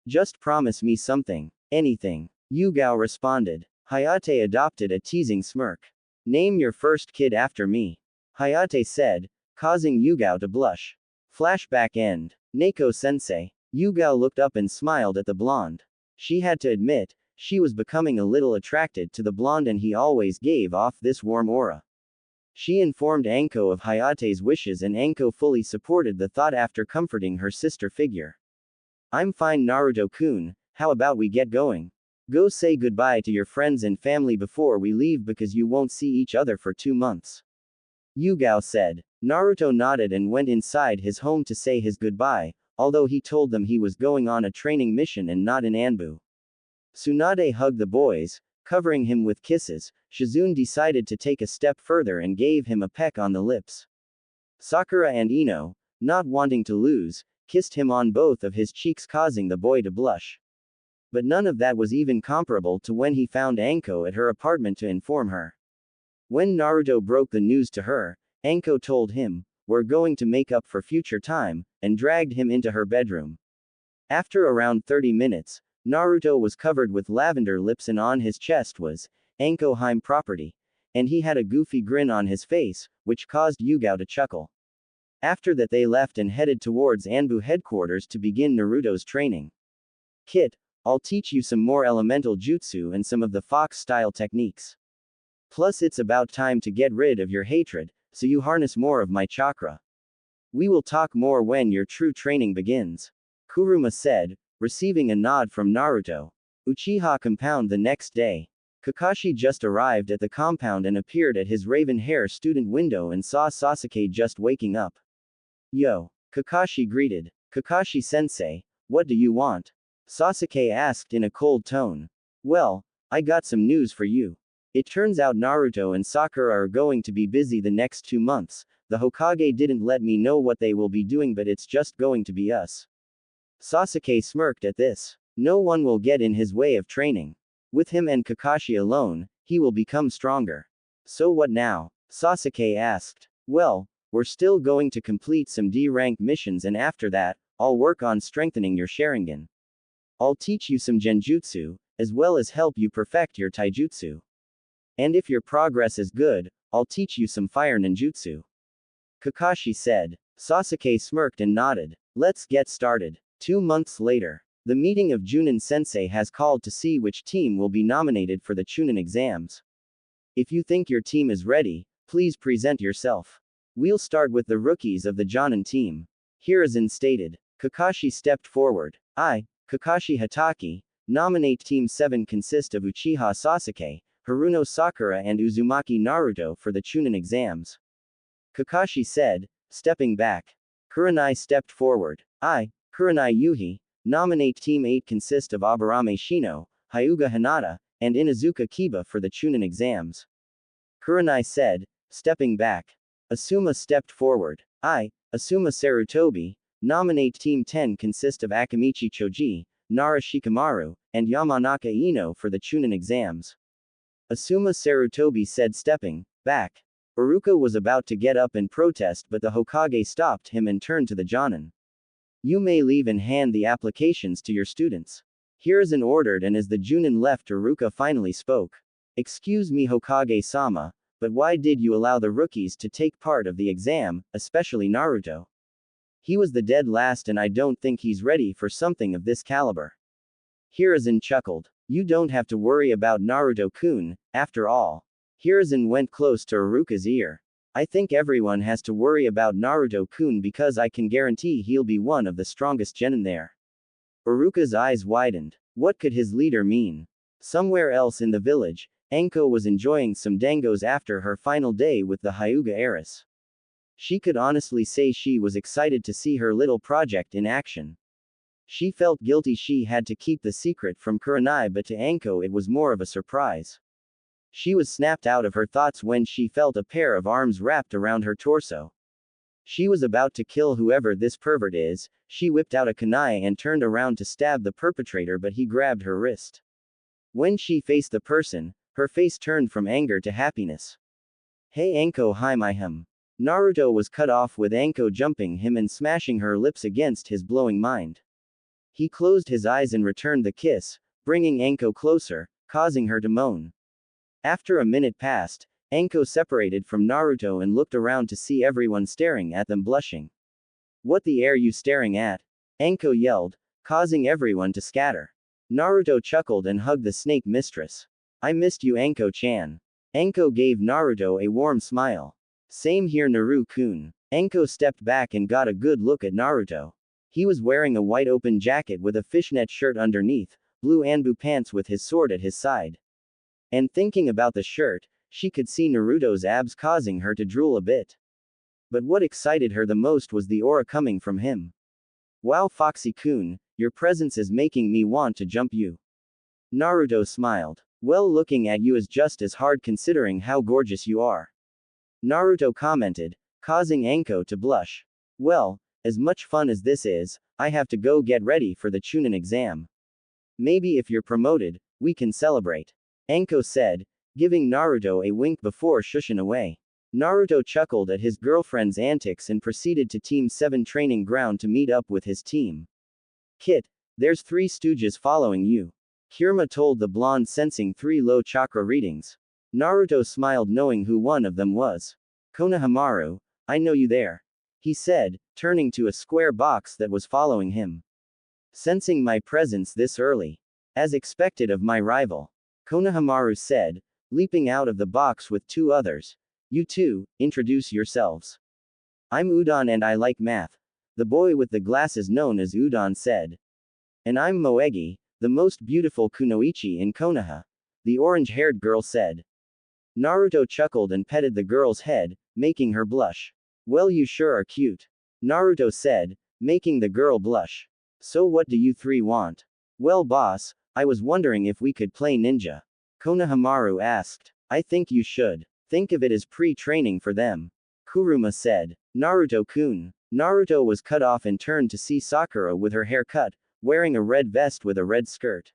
Just promise me something. Anything. Yugao responded. Hayate adopted a teasing smirk. Name your first kid after me. Hayate said, causing Yugao to blush. Flashback end. Neko-sensei. Yugao looked up and smiled at the blonde. She had to admit, she was becoming a little attracted to the blonde and he always gave off this warm aura. She informed Anko of Hayate's wishes and Anko fully supported the thought after comforting her sister figure. I'm fine Naruto-kun, how about we get going? Go say goodbye to your friends and family before we leave because you won't see each other for 2 months. Yugao said. Naruto nodded and went inside his home to say his goodbye, although he told them he was going on a training mission and not in Anbu. Tsunade hugged the boys, covering him with kisses. Shizune decided to take a step further and gave him a peck on the lips. Sakura and Ino, not wanting to lose, kissed him on both of his cheeks, causing the boy to blush. But none of that was even comparable to when he found Anko at her apartment to inform her. When Naruto broke the news to her, Anko told him, "We're going to make up for future time," and dragged him into her bedroom. After around 30 minutes, Naruto was covered with lavender lips and on his chest was Anko Heim property, and he had a goofy grin on his face, which caused Yugao to chuckle. After that they left and headed towards Anbu headquarters to begin Naruto's training. Kit, I'll teach you some more elemental jutsu and some of the fox-style techniques. Plus it's about time to get rid of your hatred, so you harness more of my chakra. We will talk more when your true training begins. Kuruma said, receiving a nod from Naruto. Uchiha compound the next day. Kakashi just arrived at the compound and appeared at his raven hair student window and saw Sasuke just waking up. Yo. Kakashi greeted. Kakashi-sensei, what do you want? Sasuke asked in a cold tone. Well, I got some news for you. It turns out Naruto and Sakura are going to be busy the next 2 months. The Hokage didn't let me know what they will be doing, but it's just going to be us. Sasuke smirked at this. No one will get in his way of training. With him and Kakashi alone, he will become stronger. So what now? Sasuke asked. Well, we're still going to complete some D-rank missions and after that, I'll work on strengthening your Sharingan. I'll teach you some Genjutsu, as well as help you perfect your Taijutsu. And if your progress is good, I'll teach you some fire ninjutsu. Kakashi said. Sasuke smirked and nodded. Let's get started. 2 months later. The meeting of Junin Sensei has called to see which team will be nominated for the Chunin exams. If you think your team is ready, please present yourself. We'll start with the rookies of the Jonin team. Hiruzen stated. Kakashi stepped forward. I, Kakashi Hatake, nominate Team 7 consist of Uchiha Sasuke, Haruno Sakura and Uzumaki Naruto for the Chunin exams. Kakashi said, stepping back. Kurenai stepped forward. I, Kurenai Yuhi, nominate Team 8 consist of Aburame Shino, Hyuga Hinata, and Inazuka Kiba for the Chunin exams. Kurenai said, stepping back. Asuma stepped forward. I, Asuma Sarutobi, nominate Team 10 consist of Akamichi Choji, Nara Shikamaru, and Yamanaka Ino for the Chunin exams. Asuma Sarutobi said, stepping back. Iruka was about to get up and protest, but the Hokage stopped him and turned to the Jonin. You may leave and hand the applications to your students. Here is an order, and as the Junin left, Iruka finally spoke. Excuse me, Hokage-sama, but why did you allow the rookies to take part of the exam, especially Naruto? He was the dead last and I don't think he's ready for something of this caliber. Hiruzen chuckled. You don't have to worry about Naruto-kun, after all. Hiruzen went close to Iruka's ear. I think everyone has to worry about Naruto-kun because I can guarantee he'll be one of the strongest genin there. Iruka's eyes widened. What could his leader mean? Somewhere else in the village, Anko was enjoying some dangos after her final day with the Hyuga heiress. She could honestly say she was excited to see her little project in action. She felt guilty she had to keep the secret from Kurenai, but to Anko it was more of a surprise. She was snapped out of her thoughts when she felt a pair of arms wrapped around her torso. She was about to kill whoever this pervert is. She whipped out a kunai and turned around to stab the perpetrator, but he grabbed her wrist. When she faced the person, her face turned from anger to happiness. Hey Anko, hi my him. Naruto was cut off with Anko jumping him and smashing her lips against his blowing mind. He closed his eyes and returned the kiss, bringing Anko closer, causing her to moan. After a minute passed, Anko separated from Naruto and looked around to see everyone staring at them, blushing. What the air you staring at? Anko yelled, causing everyone to scatter. Naruto chuckled and hugged the snake mistress. I missed you, Anko-chan. Anko gave Naruto a warm smile. Same here, Naru-kun. Anko stepped back and got a good look at Naruto. He was wearing a white open jacket with a fishnet shirt underneath, blue Anbu pants with his sword at his side. And thinking about the shirt, she could see Naruto's abs, causing her to drool a bit. But what excited her the most was the aura coming from him. Wow, Foxy-kun, your presence is making me want to jump you. Naruto smiled. Well, looking at you is just as hard considering how gorgeous you are. Naruto commented, causing Anko to blush. Well, as much fun as this is, I have to go get ready for the Chunin exam. Maybe if you're promoted, we can celebrate. Anko said, giving Naruto a wink before shushing away. Naruto chuckled at his girlfriend's antics and proceeded to Team 7 training ground to meet up with his team. Kit, there's 3 stooges following you. Kirima told the blonde, sensing 3 low chakra readings. Naruto smiled knowing who one of them was. Konohamaru, I know you there. He said, turning to a square box that was following him. Sensing my presence this early. As expected of my rival. Konohamaru said, leaping out of the box with 2 others. You two, introduce yourselves. I'm Udon and I like math. The boy with the glasses known as Udon said. And I'm Moegi, the most beautiful Kunoichi in Konoha. The orange-haired girl said. Naruto chuckled and petted the girl's head, making her blush. Well, you sure are cute. Naruto said, making the girl blush. So what do you 3 want? Well, boss, I was wondering if we could play ninja. Konohamaru asked. I think you should. Think of it as pre-training for them. Kuruma said. Naruto-kun. Naruto was cut off and turned to see Sakura with her hair cut, wearing a red vest with a red skirt.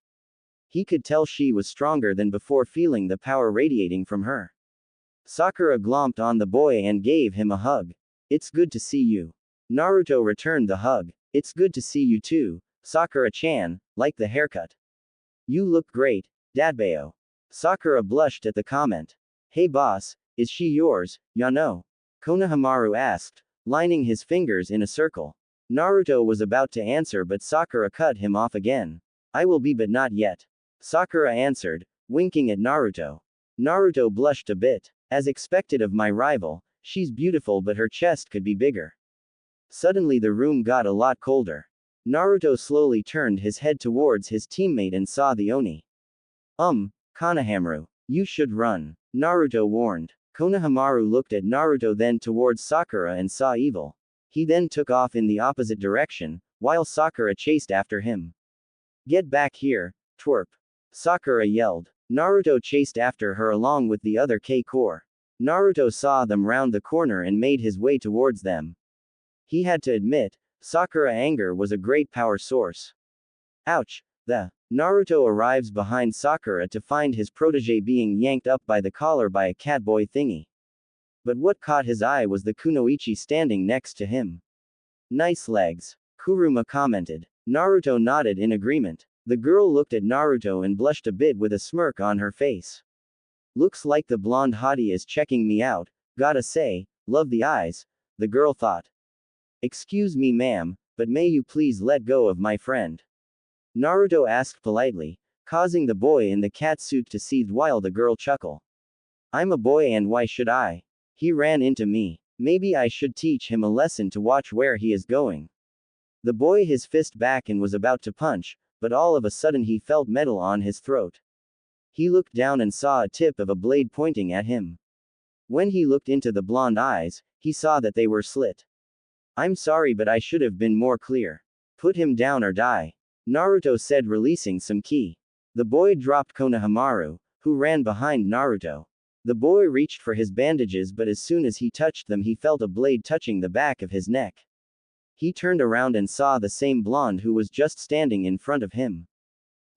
He could tell she was stronger than before, feeling the power radiating from her. Sakura glomped on the boy and gave him a hug. It's good to see you. Naruto returned the hug. It's good to see you too, Sakura-chan, like the haircut. You look great, Dadbao. Sakura blushed at the comment. Hey boss, is she yours, Yano? Konohamaru asked, lining his fingers in a circle. Naruto was about to answer, but Sakura cut him off again. I will be, but not yet. Sakura answered, winking at Naruto. Naruto blushed a bit. As expected of my rival, she's beautiful but her chest could be bigger. Suddenly the room got a lot colder. Naruto slowly turned his head towards his teammate and saw the Oni. Konohamaru. You should run. Naruto warned. Konohamaru looked at Naruto then towards Sakura and saw evil. He then took off in the opposite direction, while Sakura chased after him. Get back here, twerp. Sakura yelled. Naruto chased after her along with the other K-Core. Naruto saw them round the corner and made his way towards them. He had to admit, Sakura anger was a great power source. Ouch! Naruto arrives behind Sakura to find his protege being yanked up by the collar by a catboy thingy. But what caught his eye was the Kunoichi standing next to him. Nice legs. Kuruma commented. Naruto nodded in agreement. The girl looked at Naruto and blushed a bit with a smirk on her face. Looks like the blonde hottie is checking me out, gotta say, love the eyes, the girl thought. Excuse me ma'am, but may you please let go of my friend? Naruto asked politely, causing the boy in the cat suit to seethe while the girl chuckled. I'm a boy and why should I? He ran into me. Maybe I should teach him a lesson to watch where he is going. The boy his fist back and was about to punch, but all of a sudden he felt metal on his throat. He looked down and saw a tip of a blade pointing at him. When he looked into the blonde eyes, he saw that they were slit. I'm sorry but I should have been more clear. Put him down or die. Naruto said releasing some ki. The boy dropped Konohamaru, who ran behind Naruto. The boy reached for his bandages but as soon as he touched them he felt a blade touching the back of his neck. He turned around and saw the same blonde who was just standing in front of him.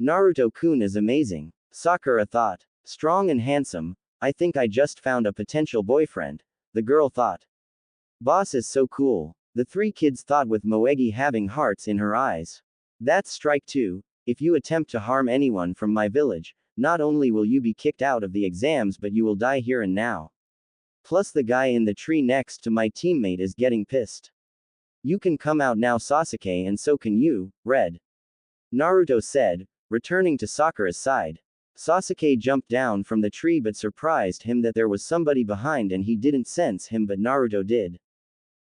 Naruto-kun is amazing, Sakura thought. Strong and handsome, I think I just found a potential boyfriend, the girl thought. Boss is so cool, the three kids thought with Moegi having hearts in her eyes. That's strike 2, if you attempt to harm anyone from my village, not only will you be kicked out of the exams but you will die here and now. Plus the guy in the tree next to my teammate is getting pissed. You can come out now Sasuke and so can you, Red. Naruto said, returning to Sakura's side. Sasuke jumped down from the tree but surprised him that there was somebody behind and he didn't sense him but Naruto did.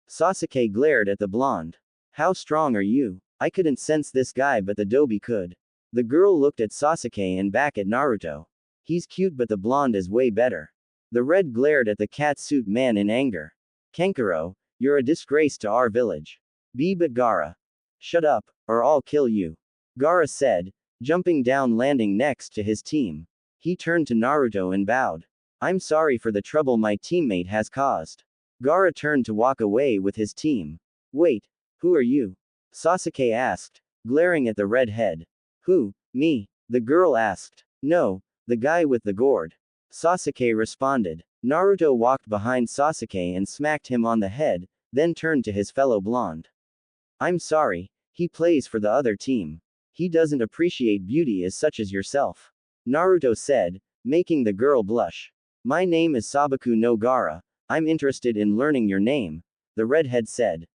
Sasuke glared at the blonde. How strong are you? I couldn't sense this guy but the Dobi could. The girl looked at Sasuke and back at Naruto. He's cute but the blonde is way better. The red glared at the cat suit man in anger. Kankuro, you're a disgrace to our village. But Gaara. Shut up, or I'll kill you. Gaara said, jumping down landing next to his team. He turned to Naruto and bowed. I'm sorry for the trouble my teammate has caused. Gaara turned to walk away with his team. Wait, who are you? Sasuke asked, glaring at the red head. Who, me? The girl asked. No, the guy with the gourd. Sasuke responded. Naruto walked behind Sasuke and smacked him on the head, then turned to his fellow blonde. I'm sorry, he plays for the other team. He doesn't appreciate beauty as such as yourself. Naruto said, making the girl blush. My name is Sabaku no Gaara, I'm interested in learning your name, the redhead said.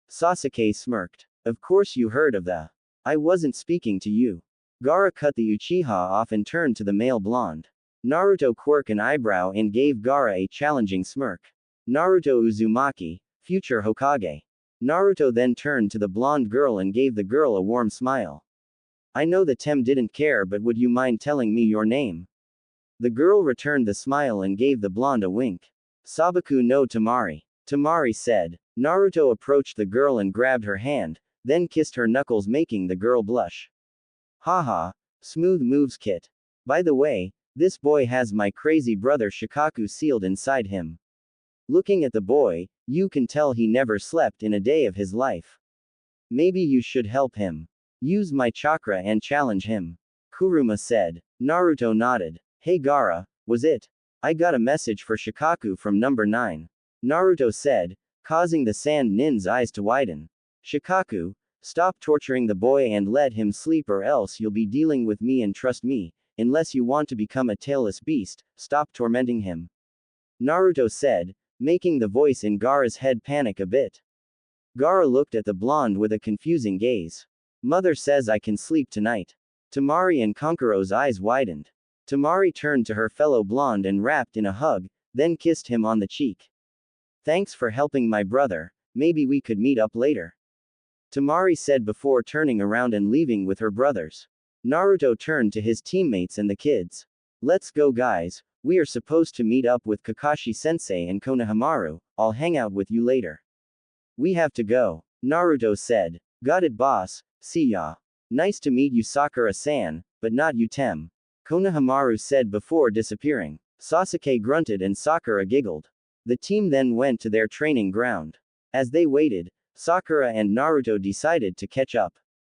Sasuke smirked. Of course you heard of the. I wasn't speaking to you. Gaara cut the Uchiha off and turned to the male blonde. Naruto quirked an eyebrow and gave Gaara a challenging smirk. Naruto Uzumaki, future Hokage. Naruto then turned to the blonde girl and gave the girl a warm smile. I know the Tem didn't care but would you mind telling me your name? The girl returned the smile and gave the blonde a wink. Sabaku no Tamari. Tamari said. Naruto approached the girl and grabbed her hand, then kissed her knuckles making the girl blush. Haha, smooth moves kid. By the way, this boy has my crazy brother Shikaku sealed inside him. Looking at the boy, you can tell he never slept in a day of his life. Maybe you should help him. Use my chakra and challenge him. Kuruma said. Naruto nodded. Hey Gaara, was it? I got a message for Shikaku from number 9. Naruto said, causing the sand nin's eyes to widen. Shikaku, stop torturing the boy and let him sleep or else you'll be dealing with me and trust me, unless you want to become a tailless beast, stop tormenting him. Naruto said, making the voice in Gaara's head panic a bit. Gaara looked at the blonde with a confusing gaze. Mother says I can sleep tonight. Tamari and Kankuro's eyes widened. Tamari turned to her fellow blonde and wrapped in a hug, then kissed him on the cheek. Thanks for helping my brother, maybe we could meet up later. Tamari said before turning around and leaving with her brothers. Naruto turned to his teammates and the kids. Let's go guys, we are supposed to meet up with Kakashi-sensei and Konohamaru, I'll hang out with you later. We have to go, Naruto said. Got it boss, see ya. Nice to meet you Sakura-san, but not you Tem. Konohamaru said before disappearing. Sasuke grunted and Sakura giggled. The team then went to their training ground. As they waited, Sakura and Naruto decided to catch up.